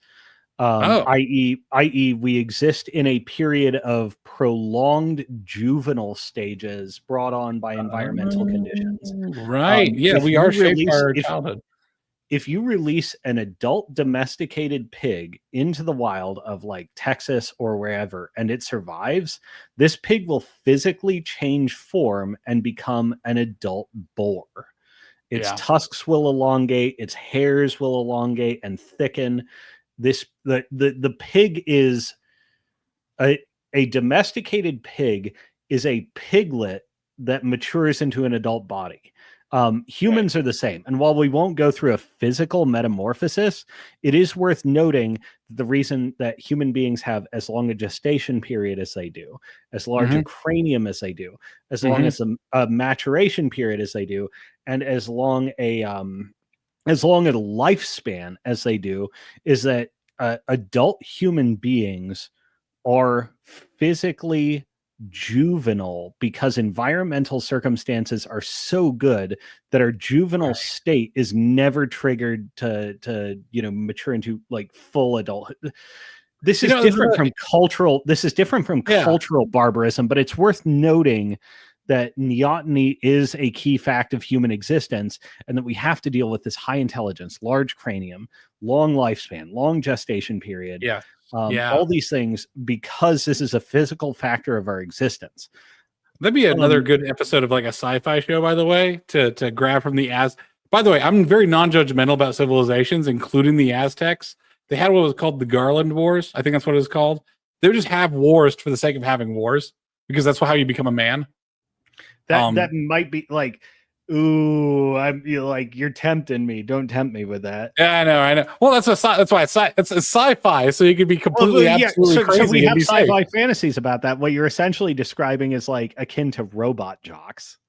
i.e. we exist in a period of prolonged juvenile stages brought on by environmental conditions. Right. We are shaped by our childhood. If you release an adult domesticated pig into the wild of like Texas or wherever, and it survives, this pig will physically change form and become an adult boar. Its Yeah. tusks will elongate, its hairs will elongate and thicken. The pig is a domesticated pig is a piglet that matures into an adult body. Humans are the same. And while we won't go through a physical metamorphosis, it is worth noting the reason that human beings have as long a gestation period as they do, as large a cranium as they do, as long as a maturation period as they do, and as long a lifespan as they do, is that adult human beings are physically juvenile because environmental circumstances are so good that our juvenile state is never triggered to mature into like full adulthood. This is different from cultural. This is different from cultural barbarism, but it's worth noting that neoteny is a key fact of human existence, and that we have to deal with this high intelligence, large cranium, long lifespan, long gestation period. All these things because this is a physical factor of our existence. That'd be another good episode of like a sci-fi show, by the way, to grab from the By the way, I'm very non-judgmental about civilizations, including the Aztecs. They had what was called the Garland Wars. I think that's what it was called. They would just have wars for the sake of having wars because that's how you become a man. That might be like, ooh, you're tempting me. Don't tempt me with that. Yeah, I know. Well, that's why it's a sci-fi, so you could be completely absolutely crazy. So we have sci-fi fantasies about that. What you're essentially describing is like akin to robot jocks.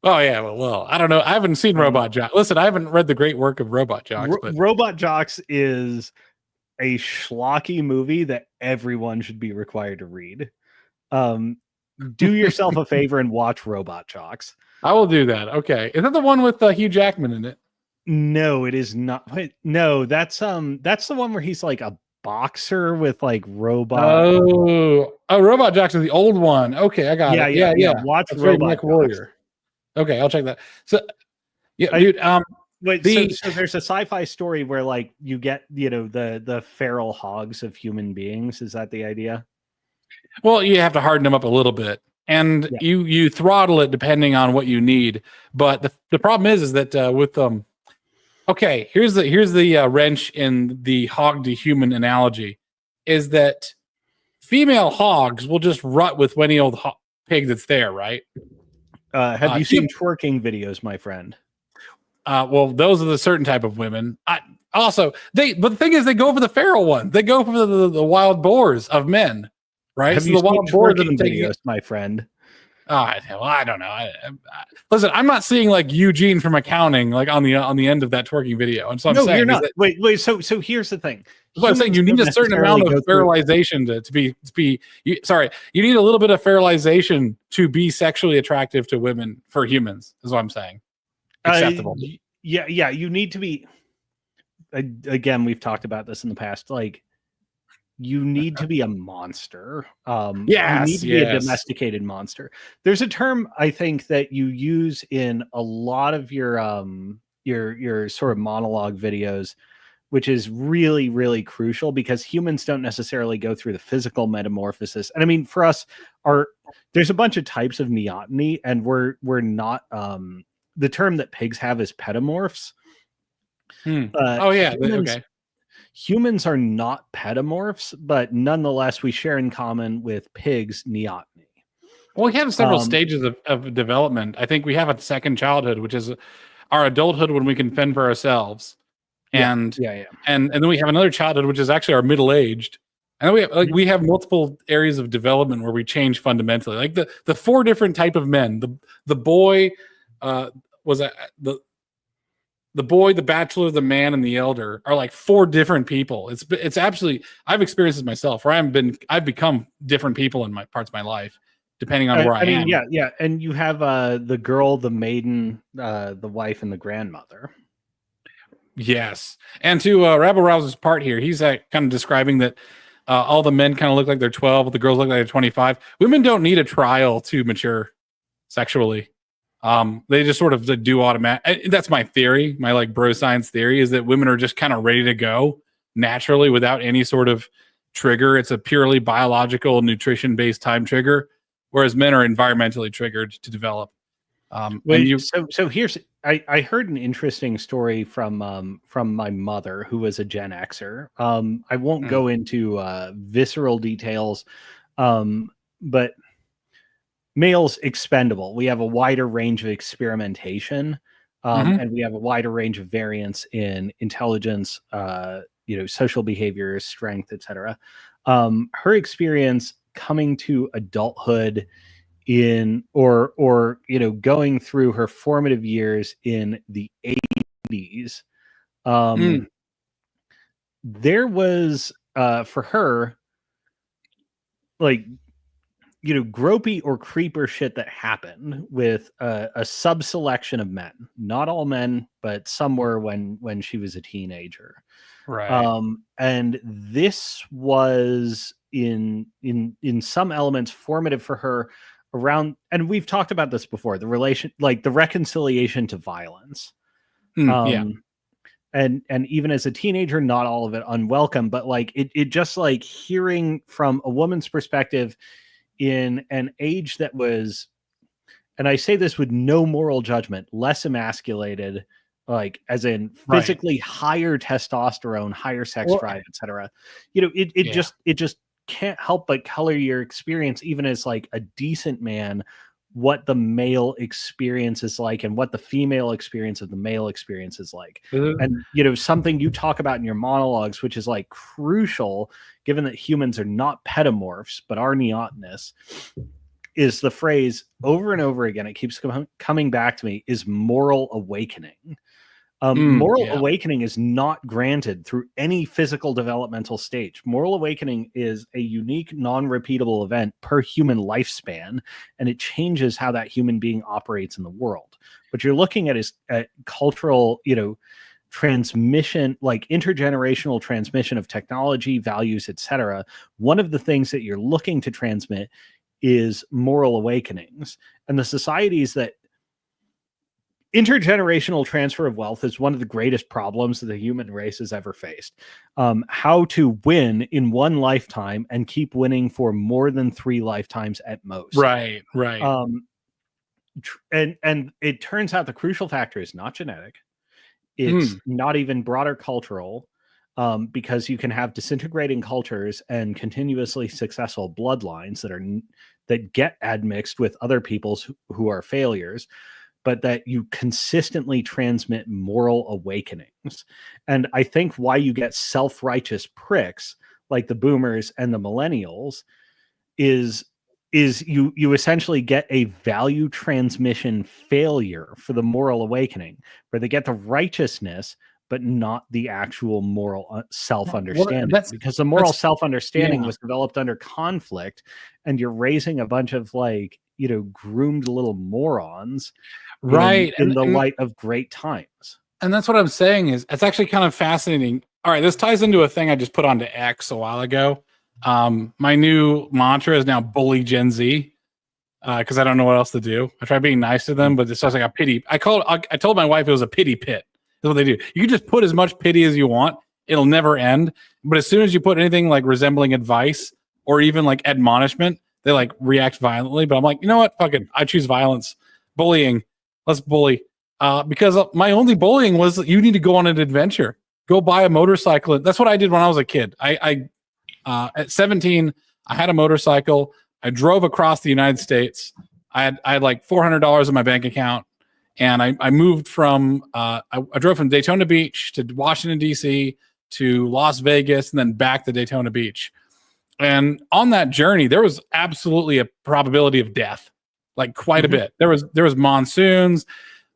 Oh yeah, well, I don't know. I haven't seen Robot Jocks. Listen, I haven't read the great work of Robot Jocks. But Robot Jocks is a schlocky movie that everyone should be required to read. Do yourself a favor and watch Robot Jocks. I will do that. Okay. Is that the one with Hugh Jackman in it? No, it is not. No, that's the one where he's like a boxer with like robot. Oh, Robot Jocks is the old one. Okay, I got it. Yeah. Watch that's Robot Jocks. Warrior. Okay, I'll check that. So, yeah, dude. Wait, so there's a sci-fi story where like you get the feral hogs of human beings. Is that the idea? Well, you have to harden them up a little bit, and you throttle it depending on what you need. But the problem is that with okay, here's the wrench in the hog to human analogy, is that female hogs will just rut with any old pig that's there, right? Have you seen twerking videos, my friend? Well, those are the certain type of women. But the thing is, they go for the feral one. They go for the wild boars of men. Right? Have you seen twerking videos, my friend? Well, I don't know. Listen, I'm not seeing like Eugene from accounting like on the end of that twerking video. And so I'm saying, you're not. Wait. So here's the thing. I'm saying you need a certain amount of fertilization to be. You need a little bit of fertilization to be sexually attractive to women for humans. Is what I'm saying. Acceptable. Yeah. You need to be. Again, we've talked about this in the past. Like, you need to be a monster. You need to be a domesticated monster. There's a term I think that you use in a lot of your sort of monologue videos, which is really, really crucial because humans don't necessarily go through the physical metamorphosis. And I mean, for us, there's a bunch of types of neoteny, and we're not. The term that pigs have is pedomorphs. Okay. Humans are not pedomorphs, but nonetheless, we share in common with pigs neoteny. Well, we have several stages of development. I think we have a second childhood, which is our adulthood when we can fend for ourselves. And then we have another childhood, which is actually our middle-aged. And then we have multiple areas of development where we change fundamentally. Like the four different type of men. The boy the boy, the bachelor, the man, and the elder are like four different people. It's absolutely. I've experienced this myself, where I've become different people in my parts of my life, depending on where I am. Yeah. And you have the girl, the maiden, the wife, and the grandmother. Yes, and to Rabble Rouse's part here, he's kind of describing that all the men kind of look like they're 12, the girls look like they're 25. Women don't need a trial to mature sexually. They just sort of do automatic. That's my theory. My like bro science theory is that women are just kind of ready to go naturally without any sort of trigger. It's a purely biological, nutrition-based time trigger, whereas men are environmentally triggered to develop. So here's I heard an interesting story from my mother, who was a Gen Xer. I won't go into visceral details, but male's expendable. We have a wider range of experimentation, and we have a wider range of variance in intelligence, social behaviors, strength, etc. Her experience coming to adulthood going through her formative years in the 80s, there was for her, like, gropey or creeper shit that happened with a sub-selection of men. Not all men, but some were when she was a teenager. Right. And this was in some elements formative for her around, and we've talked about this before, the reconciliation to violence. And even as a teenager, not all of it unwelcome, but it just hearing from a woman's perspective in an age that was, and I say this with no moral judgment, less emasculated, as in physically higher testosterone, higher sex drive, etc. It just can't help but color your experience, even as a decent man, what the male experience is like and what the female experience of the male experience is like. And something you talk about in your monologues, which is crucial given that humans are not pedomorphs but are neotenous, is the phrase over and over again, it keeps coming back to me, is moral awakening. Moral awakening is not granted through any physical developmental stage. Moral awakening is a unique, non-repeatable event per human lifespan, and it changes how that human being operates in the world. What you're looking at is cultural, transmission, intergenerational transmission of technology, values, etc. One of the things that you're looking to transmit is moral awakenings, and the societies that intergenerational transfer of wealth is one of the greatest problems that the human race has ever faced. How to win in one lifetime and keep winning for more than 3 lifetimes at most. Right. And it turns out the crucial factor is not genetic. It's not even broader cultural, because you can have disintegrating cultures and continuously successful bloodlines that get admixed with other people's who are failures, but that you consistently transmit moral awakenings. And I think why you get self-righteous pricks like the boomers and the millennials is you essentially get a value transmission failure for the moral awakening, where they get the righteousness but not the actual moral self-understanding, because the moral self-understanding was developed under conflict, and you're raising a bunch of groomed little morons in the light of great times. And that's what I'm saying is it's actually kind of fascinating. All right, this ties into a thing I just put onto X a while ago. My new mantra is now bully Gen Z, because I don't know what else to do. I try being nice to them, but it's just like a pity. I told my wife it was a pity pit. That's what they do. You can just put as much pity as you want. It'll never end. But as soon as you put anything resembling advice or even admonishment, they react violently. But I'm like, you know what? Fuck it. I choose violence. Bullying. Let's bully. Because my only bullying was you need to go on an adventure. Go buy a motorcycle. That's what I did when I was a kid. I at 17, I had a motorcycle. I drove across the United States. I had $400 in my bank account. And I moved from, I drove from Daytona Beach to Washington, D.C., to Las Vegas, and then back to Daytona Beach. And on that journey, there was absolutely a probability of death, quite a bit. There was monsoons.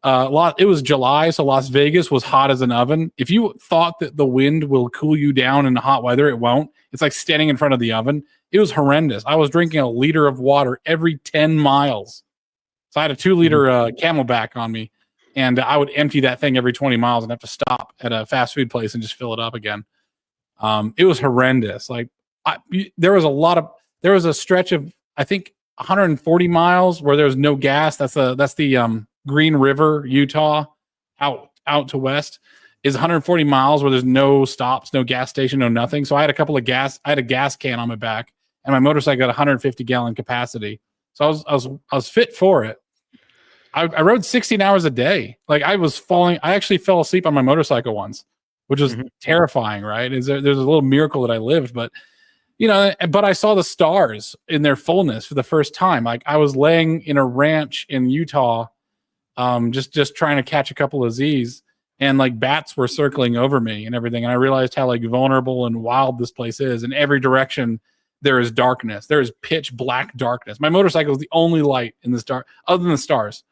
It was July, so Las Vegas was hot as an oven. If you thought that the wind will cool you down in the hot weather, it won't. It's like standing in front of the oven. It was horrendous. I was drinking a liter of water every 10 miles. So I had a 2-liter Camelback on me, and I would empty that thing every 20 miles and have to stop at a fast food place and just fill it up again. It was horrendous. There was a stretch of, I think, 140 miles where there was no gas. That's the Green River, Utah, out to west is 140 miles where there's no stops, no gas station, no nothing. So I had a gas can on my back, and my motorcycle got 150 gallon capacity. So I was fit for it. I rode 16 hours a day. Like I was falling. I actually fell asleep on my motorcycle once, which was terrifying. Right? There's a little miracle that I lived, but but I saw the stars in their fullness for the first time. Like I was laying in a ranch in Utah, just trying to catch a couple of Z's, and like bats were circling over me and everything. And I realized how like vulnerable and wild this place is. In every direction, there is darkness. There is pitch black darkness. My motorcycle is the only light in this dark, other than the stars.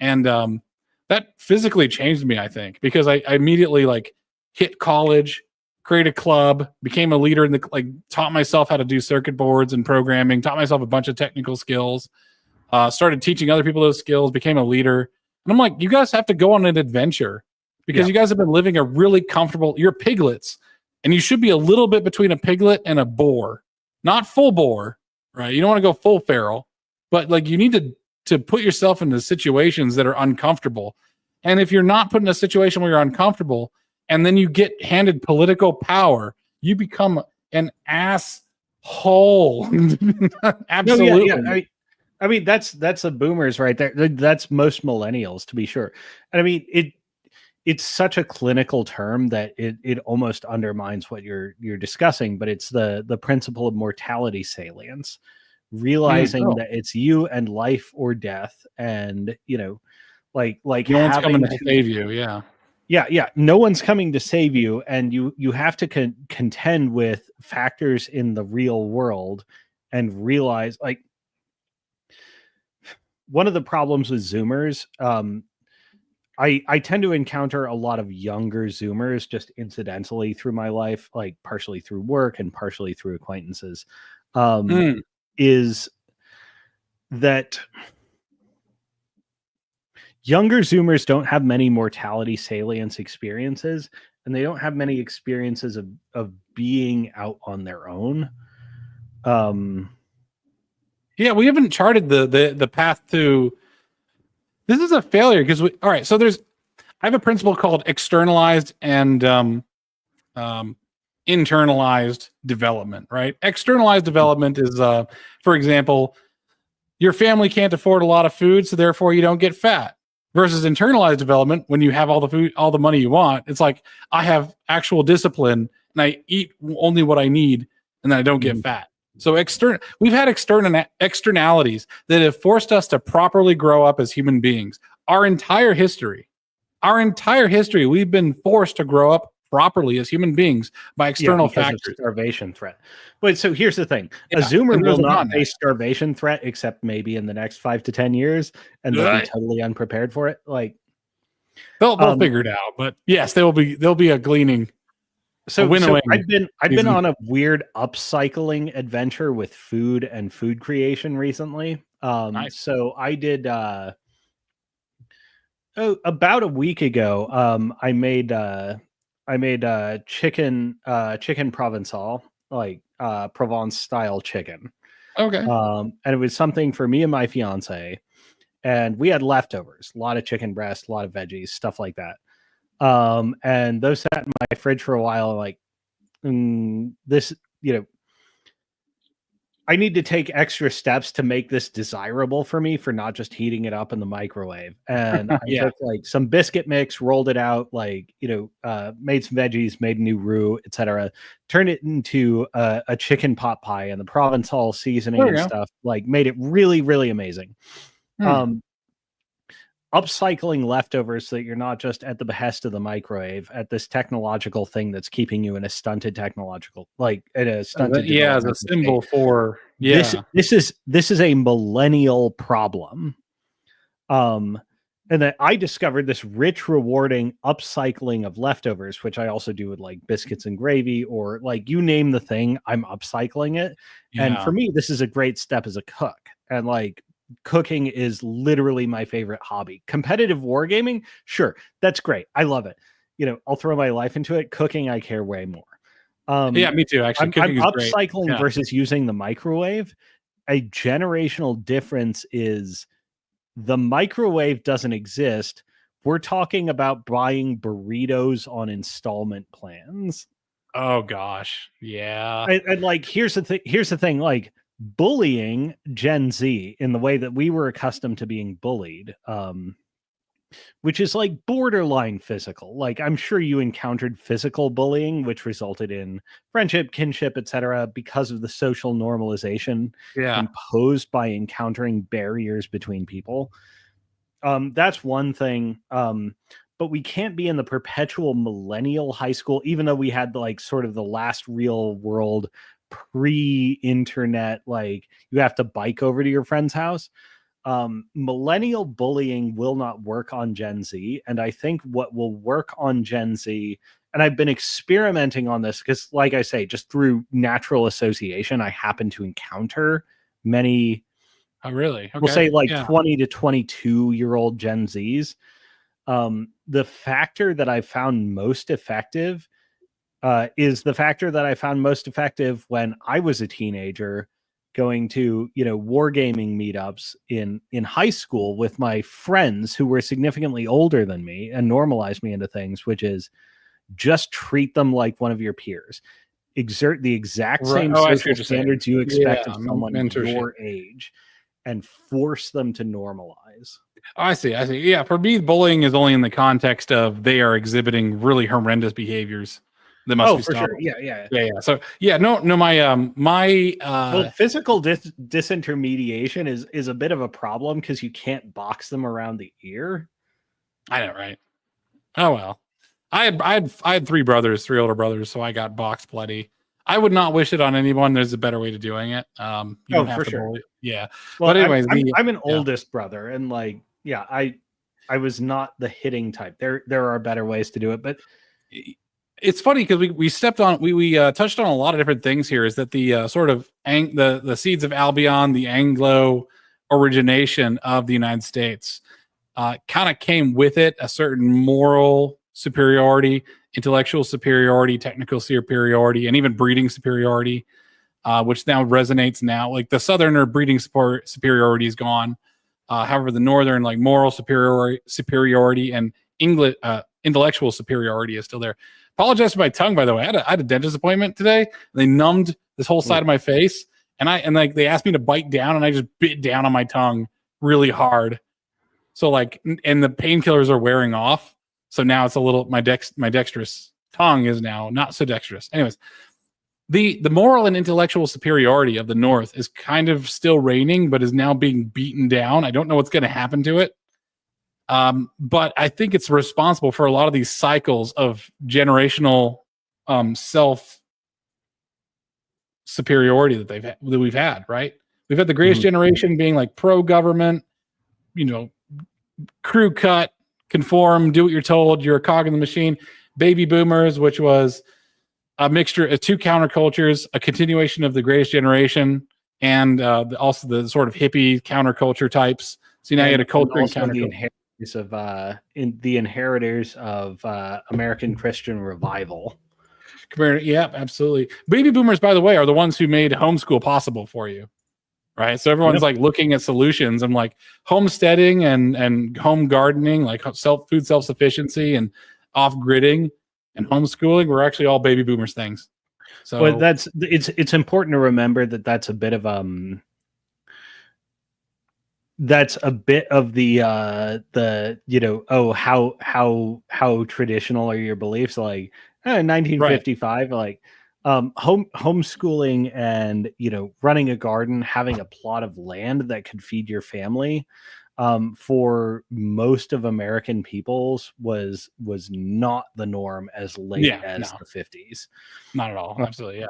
And that physically changed me, I think, because I immediately like hit college, created a club, became a leader in taught myself how to do circuit boards and programming, taught myself a bunch of technical skills, started teaching other people those skills, became a leader. And I'm like, you guys have to go on an adventure because you guys have been living a really comfortable, you're piglets, and you should be a little bit between a piglet and a boar, not full boar, right? You don't want to go full feral, but like you need to put yourself into situations that are uncomfortable. And if you're not put in a situation where you're uncomfortable and then you get handed political power, you become an asshole. Absolutely. No, yeah. I mean, that's the boomers right there. That's most millennials, to be sure. And I mean, it's such a clinical term that it almost undermines what you're discussing, but it's the principle of mortality salience. Realizing that it's you and life or death, and like no one's coming to save you. Yeah. No one's coming to save you, and you have to contend with factors in the real world, and realize like one of the problems with Zoomers. I tend to encounter a lot of younger Zoomers just incidentally through my life, like partially through work and partially through acquaintances. Is that younger Zoomers don't have many mortality salience experiences, and they don't have many experiences of being out on their own. Yeah, we haven't charted the path to. This is a failure because all right. So I have a principle called externalized and internalized development, right? Externalized development is, for example, your family can't afford a lot of food, so therefore you don't get fat. Versus internalized development, when you have all the food, all the money you want, it's like I have actual discipline and I eat only what I need, and then I don't get fat. So we've had externalities that have forced us to properly grow up as human beings. Our entire history, we've been forced to grow up properly as human beings by external factors. Starvation threat. But so here's the thing: a Zoomer will not face starvation threat except maybe in the next 5 to 10 years, and they'll be totally unprepared for it. Like they'll figure it out. But yes, there'll be a gleaning. So I've been on a weird upcycling adventure with food and food creation recently. Nice. So I did about a week ago. I made chicken Provençal, like Provence style chicken. Okay. And it was something for me and my fiance, and we had leftovers, a lot of chicken breast, a lot of veggies, stuff like that. And those sat in my fridge for a while. Like this, I need to take extra steps to make this desirable for me, for not just heating it up in the microwave. And I took like some biscuit mix, rolled it out, like, made some veggies, made a new roux, etc. Turned it into a chicken pot pie, and the Provençal seasoning and stuff, like made it really, really amazing. Upcycling leftovers so that you're not just at the behest of the microwave, at this technological thing that's keeping you in a stunted technological, like at a stunted. As a symbol for this is a millennial problem. And that I discovered this rich, rewarding upcycling of leftovers, which I also do with like biscuits and gravy, or like you name the thing, I'm upcycling it. Yeah. And for me, this is a great step as a cook. And like, cooking is literally my favorite hobby. Competitive wargaming, sure, that's great. I love it. I'll throw my life into it. Cooking, I care way more. Yeah, me too. Actually, I'm upcycling versus using the microwave. A generational difference is the microwave doesn't exist. We're talking about buying burritos on installment plans. Oh gosh, yeah. And like, here's the thing. Like, bullying Gen Z in the way that we were accustomed to being bullied, which is like borderline physical. Like, I'm sure you encountered physical bullying, which resulted in friendship, kinship, etc., because of the social normalization imposed by encountering barriers between people. That's one thing. But we can't be in the perpetual millennial high school, even though we had like sort of the last real world pre-internet, like you have to bike over to your friend's house. Millennial bullying will not work on Gen Z. And I think what will work on Gen Z, and I've been experimenting on this because, like I say, just through natural association, I happen to encounter many. Oh, really? Okay. We'll say like 20 to 22-year-old Gen Zs. The factor that I found most effective is the factor that I found most effective when I was a teenager, going to, wargaming meetups in high school with my friends who were significantly older than me and normalized me into things, which is just treat them like one of your peers. Exert the exact same social standards you expect of someone your age and force them to normalize. I see. Yeah, for me, bullying is only in the context of they are exhibiting really horrendous behaviors. That must be stopped. Sure. Yeah. So my well, physical disintermediation is a bit of a problem because you can't box them around the ear. I know, right? Oh well. I had three older brothers, so I got boxed plenty. I would not wish it on anyone. There's a better way to doing it. You don't have to bully. Yeah. Well, but anyways, I'm an oldest brother, and I was not the hitting type. There are better ways to do it, but it's funny because we stepped on we touched on a lot of different things here. Is that the sort of the seeds of Albion, the Anglo origination of the United States, kind of came with it a certain moral superiority, intellectual superiority, technical superiority, and even breeding superiority, which now resonates now. Like the Southerner breeding superiority is gone. However, the Northern moral superiority and English intellectual superiority is still there. Apologize for my tongue, by the way. I had a dentist appointment today. They numbed this whole side of my face, and they asked me to bite down, and I just bit down on my tongue really hard. So and the painkillers are wearing off. So now it's a little my dexterous tongue is now not so dexterous. Anyways, the moral and intellectual superiority of the North is kind of still reigning, but is now being beaten down. I don't know what's going to happen to it. But I think it's responsible for a lot of these cycles of generational self superiority that we've had, right? We've had the greatest generation being pro government, crew cut, conform, do what you're told, you're a cog in the machine. Baby boomers, which was a mixture of two countercultures, a continuation of the greatest generation, and also the sort of hippie counterculture types. So now you had a culture and counterculture. The inheritors of American Christian revival. Yeah, absolutely. Baby boomers, by the way, are the ones who made homeschool possible for you, right? So everyone's looking at solutions. I'm homesteading and home gardening, food self-sufficiency and off-gridding and homeschooling were actually all baby boomers things. So it's important to remember that that's a bit of how traditional are your beliefs, 1955, right. Homeschooling and running a garden, having a plot of land that could feed your family, for most of American peoples was not the norm as late as the 50s. Not at all. Absolutely. Yeah.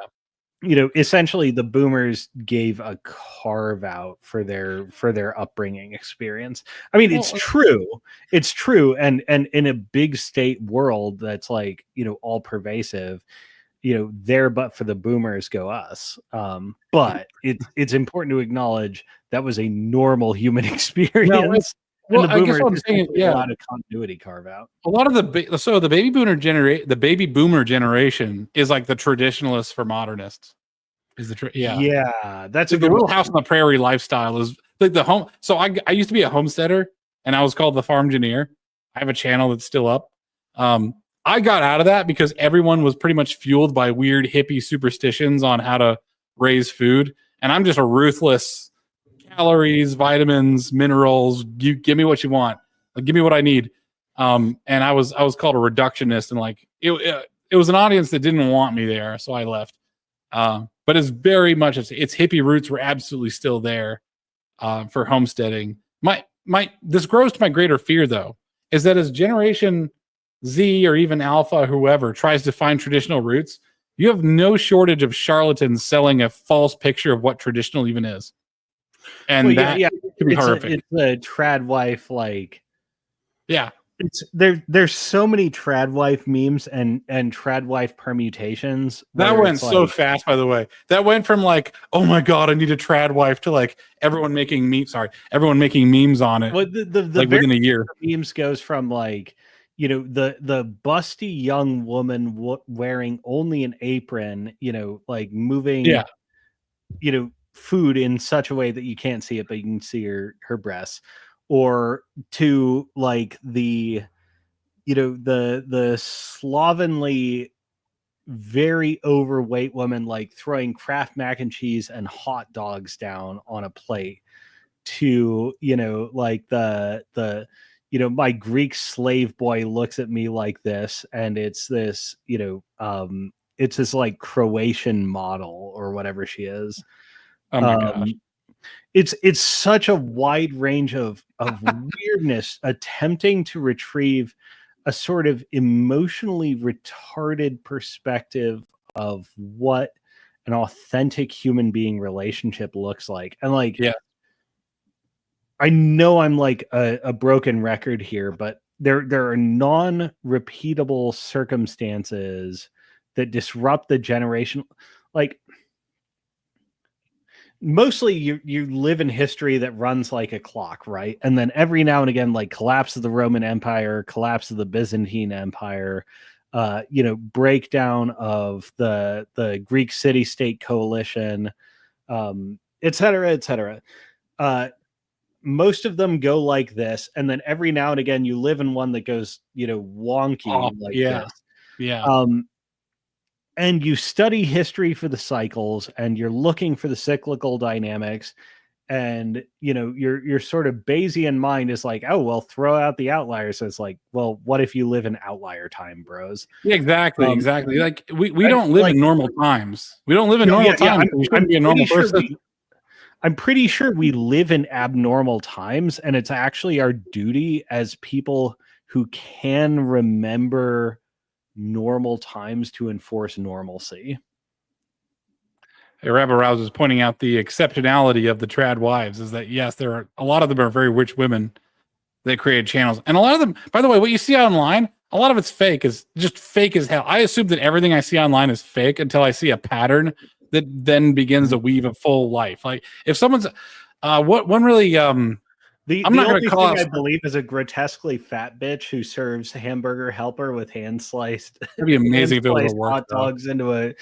Essentially the boomers gave a carve out for their upbringing experience. I mean, it's true. And in a big state world that's all pervasive, there, but for the boomers go us. But it's important to acknowledge that was a normal human experience. Well, I guess what I'm saying is, a lot of continuity carve out. A lot of the baby boomer generation is the traditionalists for modernists. Is that's a the Little House on the Prairie lifestyle is the home. So I used to be a homesteader, and I was called the Farm Engineer. I have a channel that's still up. I got out of that because everyone was pretty much fueled by weird hippie superstitions on how to raise food, and I'm just a ruthless calories, vitamins, minerals. You give me what you want. Like, give me what I need. And I was called a reductionist, and like it was an audience that didn't want me there, so I left. But it's very much its hippie roots were absolutely still there for homesteading. This grows to my greater fear, though, is that as Generation Z or even Alpha, whoever tries to find traditional roots, you have no shortage of charlatans selling a false picture of what traditional even is. And that could be horrific. It's a trad wife, like, yeah. There's so many trad wife memes and trad wife permutations. That went so fast, by the way. That went from like, oh my god, I need a trad wife, to like everyone making memes on it. Well, the like within a year. Memes goes from like, you know, the busty young woman wearing only an apron, you know, like moving, you know, food in such a way that you can't see it, but you can see her breasts. Or to like the, you know, the slovenly, very overweight woman like throwing Kraft mac and cheese and hot dogs down on a plate, to, you know, like the you know, my Greek slave boy looks at me like this, and it's this, you know, it's this like Croatian model or whatever she is. Oh my gosh. It's such a wide range of weirdness, attempting to retrieve a sort of emotionally retarded perspective of what an authentic human being relationship looks like. And like, I know I'm like a broken record here, but there are non-repeatable circumstances that disrupt the generation. Like, mostly you live in history that runs like a clock, right? And then every now and again, like collapse of the Roman Empire, collapse of the Byzantine Empire, you know, breakdown of the Greek city-state coalition, et cetera, et cetera. Most of them go like this, and then every now and again you live in one that goes, you know, wonky this. Yeah. And you study history for the cycles, and you're looking for the cyclical dynamics, and you know your sort of Bayesian mind is like, oh well, throw out the outliers. So it's like, well, what if you live in outlier time, bros? Yeah, exactly. Like we don't live in normal times. We don't live in normal times. We shouldn't be a normal person. I'm pretty sure we live in abnormal times, and it's actually our duty as people who can remember normal times to enforce normalcy. Hey, Rabbi Rouse is pointing out the exceptionality of the trad wives is that, yes, there are a lot of them are very rich women that create channels. And a lot of them, by the way, what you see online, a lot of it's fake, is just fake as hell. I assume that everything I see online is fake until I see a pattern that then begins to weave a full life. Like if someone's one really I'm not going to call out. I believe is a grotesquely fat bitch who serves hamburger helper with hand sliced. It'd be amazing if it was hot dogs into a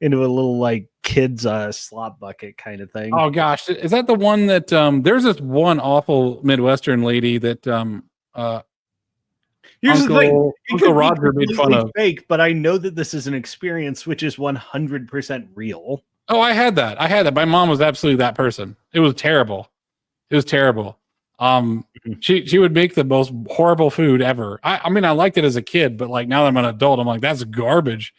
little like kids slop bucket kind of thing. Oh gosh, is that the one that there's this one awful Midwestern lady that Here's the thing. Uncle Roger made fun of. Fake, but I know that this is an experience which is 100% real. Oh, I had that. My mom was absolutely that person. It was terrible. She would make the most horrible food ever. I mean, I liked it as a kid, but like now that I'm an adult, I'm like, that's garbage.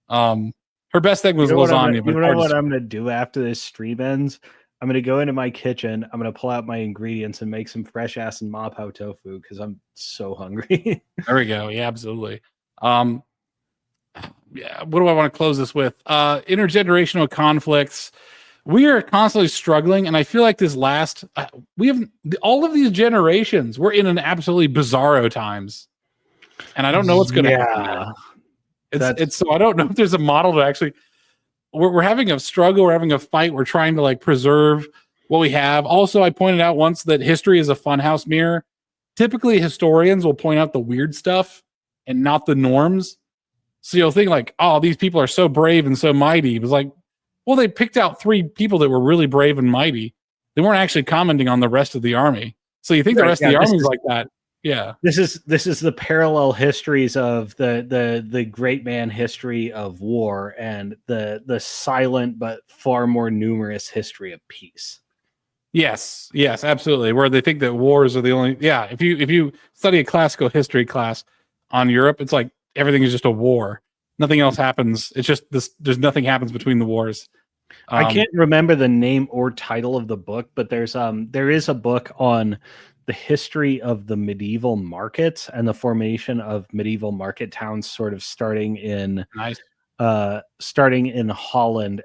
Her best thing was lasagna. You know what I'm gonna do after this stream ends? I'm gonna go into my kitchen. I'm gonna pull out my ingredients and make some fresh ass and mapo tofu because I'm so hungry. There we go. Yeah, absolutely. Yeah. What do I want to close this with? Intergenerational conflicts. We are constantly struggling, and I feel like this last we have all of these generations. We're in an absolutely bizarro times, and I don't know what's going to happen. It's so I don't know if there's a model to actually. We're having a struggle. We're having a fight. We're trying to like preserve what we have. Also, I pointed out once that history is a funhouse mirror. Typically, historians will point out the weird stuff and not the norms. So you'll think like, oh, these people are so brave and so mighty. It was like, well, they picked out 3 people that were really brave and mighty. They weren't actually commenting on the rest of the army. So you think the rest of the army is like that. Yeah. This is the parallel histories of the great man history of war and the silent but far more numerous history of peace. Yes, absolutely. Where they think that wars are the only. Yeah, if you study a classical history class on Europe, it's like everything is just a war. Nothing else happens. It's just this. There's nothing happens between the wars. I can't remember the name or title of the book, but there is a book on the history of the medieval markets and the formation of medieval market towns, sort of starting in Holland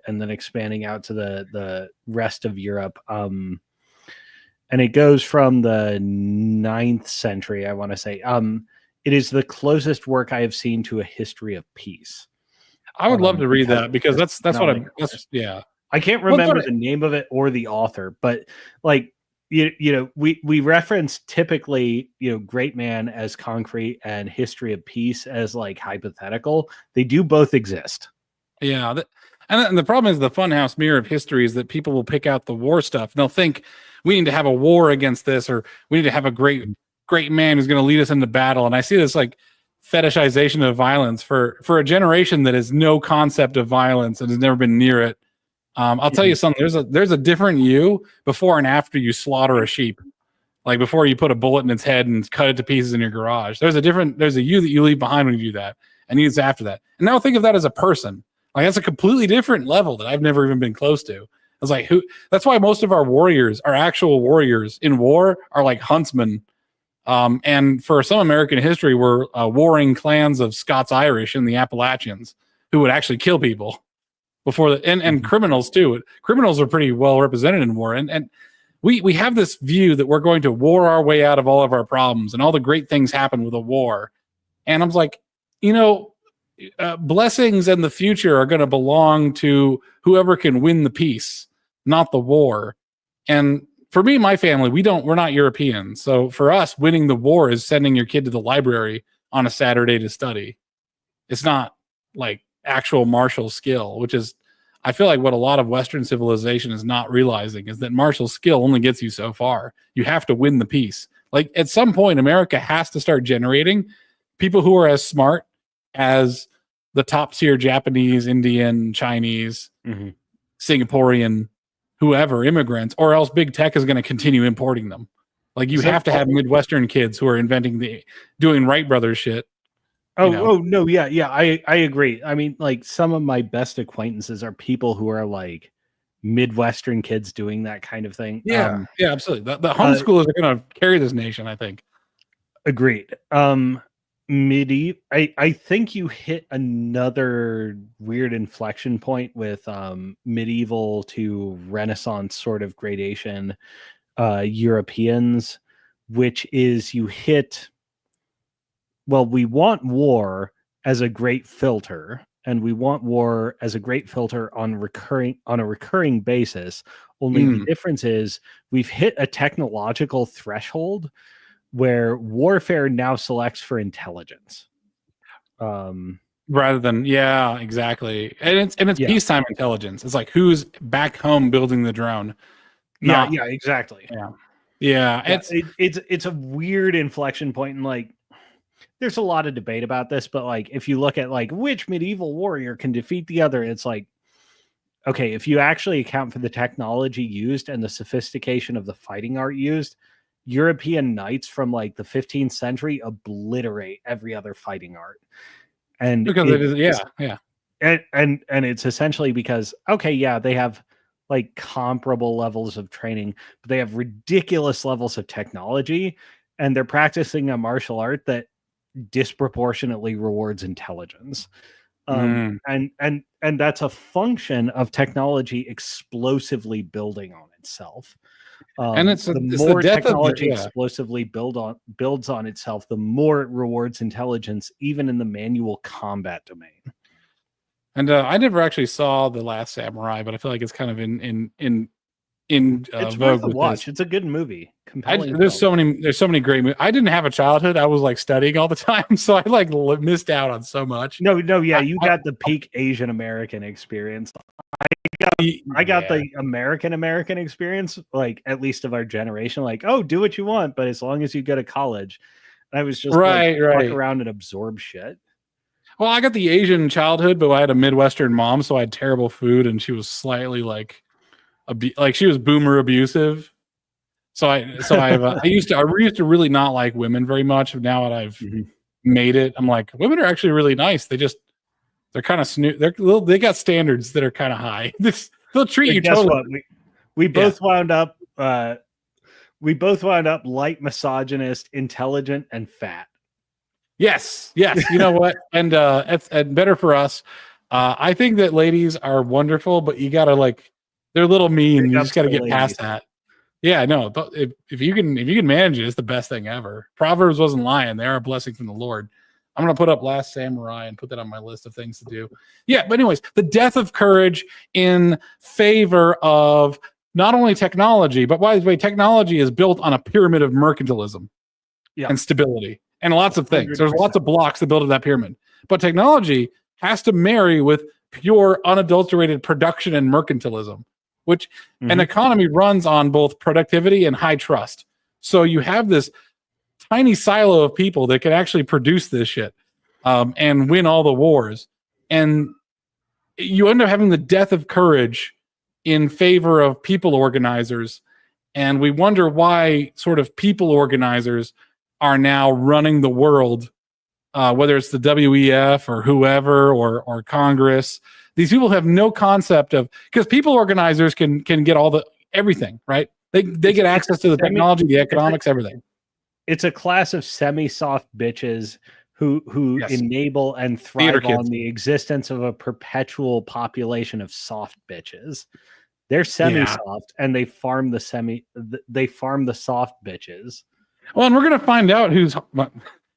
and then expanding out to the rest of Europe. And it goes from the 9th century, I want to say. It is the closest work I have seen to a history of peace. I would love to read that because that's what I'm. Yeah. I can't remember the name of it or the author, but like we reference typically Great Man as concrete and History of Peace as like hypothetical. They do both exist. Yeah, and the problem is the funhouse mirror of history is that people will pick out the war stuff and they'll think we need to have a war against this, or we need to have a great man who's going to lead us into battle. And I see this like fetishization of violence for a generation that has no concept of violence and has never been near it. I'll tell you something. There's a different you before and after you slaughter a sheep, like before you put a bullet in its head and cut it to pieces in your garage. There's a you that you leave behind when you do that, and you after that. And now think of that as a person. Like that's a completely different level that I've never even been close to. I was like, that's why most of our warriors, our actual warriors in war, are like huntsmen. And for some American history, were warring clans of Scots-Irish in the Appalachians who would actually kill people before and criminals too. Criminals are pretty well represented in war. And we have this view that we're going to war our way out of all of our problems and all the great things happen with a war. And I'm like, blessings and the future are going to belong to whoever can win the peace, not the war. And for me, my family, we're not Europeans. So for us, winning the war is sending your kid to the library on a Saturday to study. It's not like actual martial skill, which is, I feel like what a lot of Western civilization is not realizing is that martial skill only gets you so far. You have to win the peace. Like at some point, America has to start generating people who are as smart as the top tier Japanese, Indian, Chinese, Singaporean, whoever immigrants, or else big tech is going to continue importing them. Like you have to have Midwestern kids who are doing Wright Brothers shit. No, yeah, I agree. I mean, like some of my best acquaintances are people who are like Midwestern kids doing that kind of thing. Yeah, absolutely. The homeschoolers are going to carry this nation, I think. Agreed. I think you hit another weird inflection point with medieval to Renaissance sort of gradation Europeans, which is you hit. Well, we want war as a great filter, and we want war as a great filter on a recurring basis. Only the difference is we've hit a technological threshold where warfare now selects for intelligence. Rather than, yeah, exactly. And it's peacetime intelligence. It's like who's back home building the drone. Yeah, exactly. Yeah. It's a weird inflection point, and like there's a lot of debate about this, but like if you look at like which medieval warrior can defeat the other, it's like, okay, if you actually account for the technology used and the sophistication of the fighting art used, European knights from like the 15th century obliterate every other fighting art. And because and it's essentially because, okay, yeah, they have like comparable levels of training, but they have ridiculous levels of technology, and they're practicing a martial art that disproportionately rewards intelligence. And that's a function of technology explosively building on itself. And it's the more technology explosively builds on itself, the more it rewards intelligence, even in the manual combat domain. And I never actually saw The Last Samurai, but I feel like it's kind of in it's worth a watch. It's a good movie. Compelling. There's so many great movies. I didn't have a childhood. I was like studying all the time, so I like missed out on so much. You got the peak Asian American experience. I got the American experience, like at least of our generation. Like, oh, do what you want, but as long as you go to college. I was just right. walk around and absorb shit. Well, I got the Asian childhood, but I had a Midwestern mom, so I had terrible food, and she was slightly like she was boomer abusive. So I used to really not like women very much. Now that I've made it, I'm like, women are actually really nice. They're kind of they got standards that are kind of high. They'll treat you totally. We both wound up light misogynist, intelligent, and fat. Yes. You know what? And better for us. I think that ladies are wonderful, but you gotta they're a little mean. You just gotta get past that. Yeah, no. If you can manage it, it's the best thing ever. Proverbs wasn't lying. They are a blessing from the Lord. I'm gonna put up Last Samurai and put that on my list of things to do. Yeah, but anyways, the death of courage in favor of not only technology, but by the way, technology is built on a pyramid of mercantilism and stability and lots of things. 100%. There's lots of blocks that build up that pyramid. But technology has to marry with pure, unadulterated production and mercantilism, which an economy runs on both productivity and high trust. So you have this tiny silo of people that can actually produce this shit and win all the wars. And you end up having the death of courage in favor of people organizers. And we wonder why sort of people organizers are now running the world, whether it's the WEF or whoever or Congress. These people have no concept of, because people organizers can get everything, right? They get access to the technology, the economics, everything. It's a class of semi-soft bitches who enable and thrive on the existence of a perpetual population of soft bitches. They're semi-soft and they farm the soft bitches. Well, and we're gonna find out who's.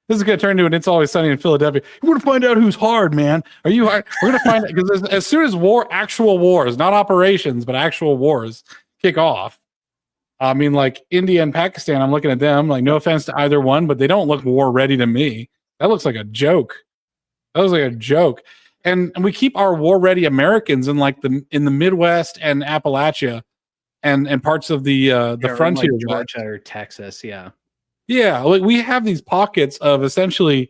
This is going to turn into an It's Always Sunny in Philadelphia. We're going to find out who's hard, man. Are you hard? We're going to find out, because as soon as actual wars, not operations, but actual wars kick off. I mean, like India and Pakistan, I'm looking at them, like, no offense to either one, but they don't look war ready to me. That looks like a joke. And we keep our war ready Americans in the Midwest and Appalachia and parts of the frontier, like Georgia or Texas. Yeah, like we have these pockets of essentially,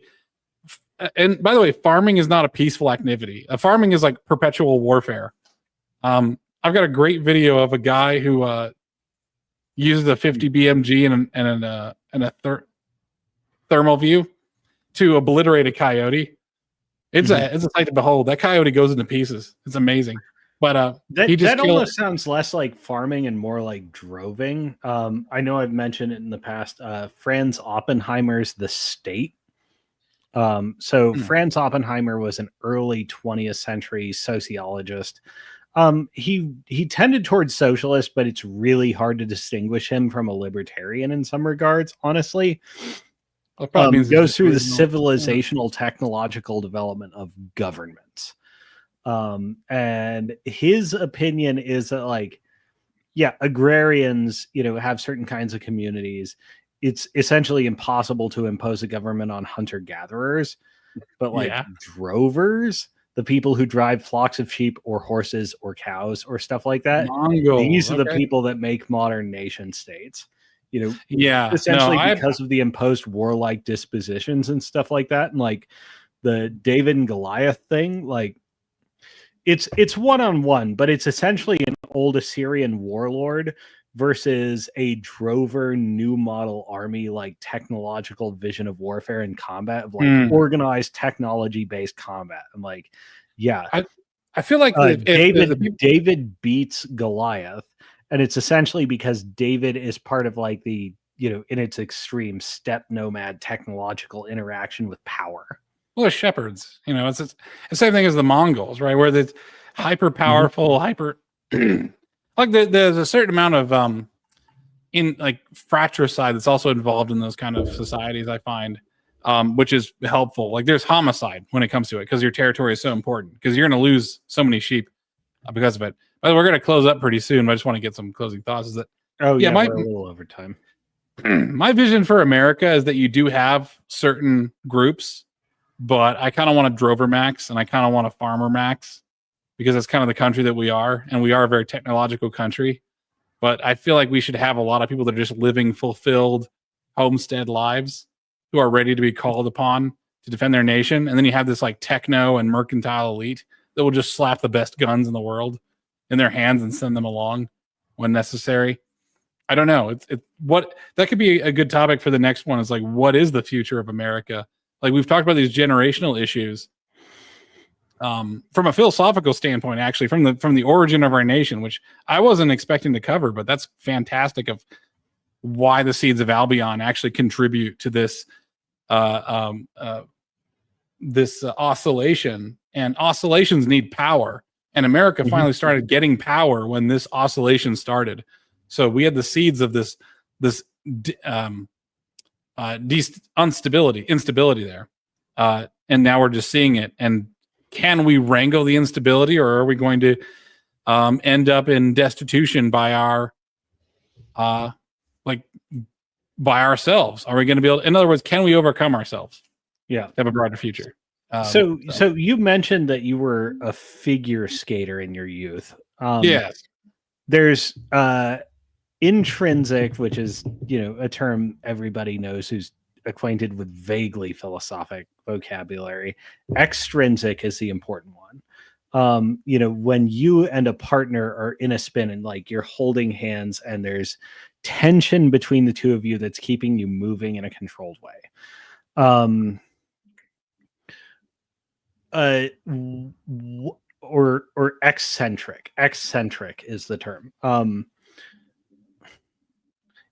and by the way, farming is not a peaceful activity. Farming is like perpetual warfare. I've got a great video of a guy who uses a 50 BMG and a thermal view to obliterate a coyote. It's a sight to behold. That coyote goes into pieces. It's amazing. But that almost sounds less like farming and more like droving. I know I've mentioned it in the past. Franz Oppenheimer's The State. Franz Oppenheimer was an early 20th century sociologist. He tended towards socialist, but it's really hard to distinguish him from a libertarian in some regards, honestly. Goes through the civilizational technological development of governments. And his opinion is that agrarians, have certain kinds of communities. It's essentially impossible to impose a government on hunter-gatherers, but drovers, the people who drive flocks of sheep or horses or cows or stuff like that, these are the people that make modern nation states. Essentially because of the imposed warlike dispositions and stuff like that. And like the David and Goliath thing, it's one-on-one, but it's essentially an old Assyrian warlord versus a drover new model army, like technological vision of warfare and combat, of organized technology-based combat. And I feel like David beats Goliath, and it's essentially because David is part of in its extreme steppe nomad technological interaction with power. Well, they're shepherds, it's the same thing as the Mongols, right? Where it's hyper powerful, there's a certain amount of fratricide that's also involved in those kind of societies, I find, which is helpful. Like there's homicide when it comes to it because your territory is so important, because you're going to lose so many sheep because of it. But we're going to close up pretty soon. But I just want to get some closing thoughts. Is that we're a little over time. My vision for America is that you do have certain groups, but I kind of want a drover max and I kind of want a farmer max, because that's kind of the country that we are, and we are a very technological country. But I feel like we should have a lot of people that are just living fulfilled homestead lives, who are ready to be called upon to defend their nation, and then you have this like techno and mercantile elite that will just slap the best guns in the world in their hands and send them along when necessary. I don't know. What that could be a good topic for the next one. Is like, what is the future of America? Like we've talked about these generational issues from a philosophical standpoint, actually from the origin of our nation, which I wasn't expecting to cover, but that's fantastic of why the seeds of Albion actually contribute to this this oscillation, and oscillations need power, and America finally started getting power when this oscillation started. So we had the seeds of this instability there, and now we're just seeing it. And can we wrangle the instability, or are we going to end up in destitution by our by ourselves? Are we going to be able? In other words, can we overcome ourselves? Yeah, have a brighter future. So you mentioned that you were a figure skater in your youth. Yes. There's intrinsic, which is, a term everybody knows who's acquainted with vaguely philosophic vocabulary. Extrinsic is the important one. When you and a partner are in a spin and like you're holding hands and there's tension between the two of you that's keeping you moving in a controlled way. Or eccentric. Eccentric is the term.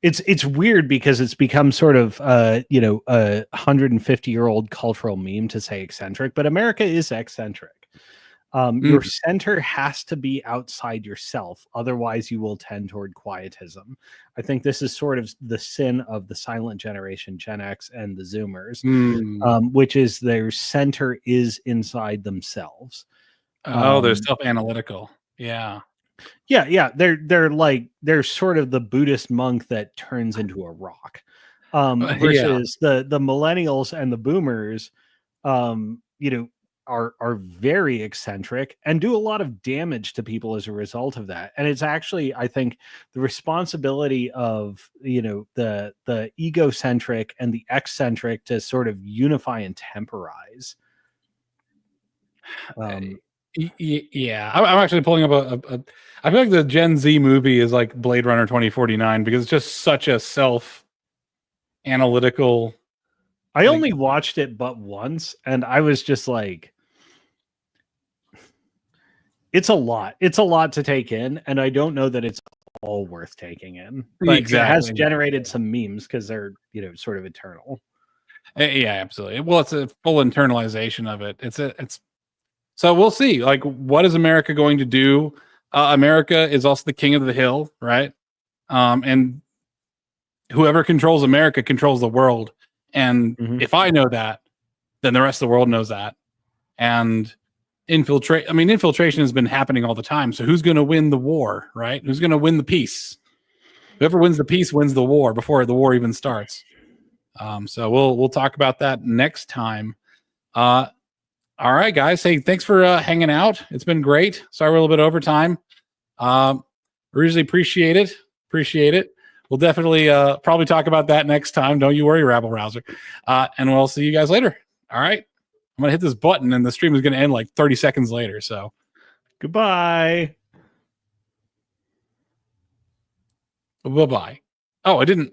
It's weird because it's become sort of a 150-year-old cultural meme to say eccentric, but America is eccentric. Your center has to be outside yourself, otherwise you will tend toward quietism. I think this is sort of the sin of the silent generation, Gen X and the Zoomers, which is their center is inside themselves. They're self-analytical. Yeah. They're sort of the Buddhist monk that turns into a rock. Versus the millennials and the boomers, are very eccentric and do a lot of damage to people as a result of that. And it's actually, I think, the responsibility of the egocentric and the eccentric to sort of unify and temporize. Yeah, I'm actually pulling up I feel like the Gen Z movie is like Blade Runner 2049 because it's just such a self-analytical. I only watched it but once, and I was just like, it's a lot. It's a lot to take in, and I don't know that it's all worth taking in. But exactly. It has generated some memes because they're sort of eternal. Yeah, absolutely. Well, it's a full internalization of it. So we'll see. Like, what is America going to do? America is also the king of the hill, right? And whoever controls America controls the world. And if I know that, then the rest of the world knows that. And infiltration has been happening all the time. So who's going to win the war, right? Who's going to win the peace? Whoever wins the peace wins the war before the war even starts. So we'll talk about that next time. All right, guys. Hey, thanks for hanging out. It's been great. Sorry we're a little bit over time. Really appreciate it. We'll definitely probably talk about that next time. Don't you worry, Rabble Rouser. And we'll see you guys later. All right. I'm going to hit this button and the stream is going to end like 30 seconds later. So goodbye. Bye-bye. Oh, I didn't.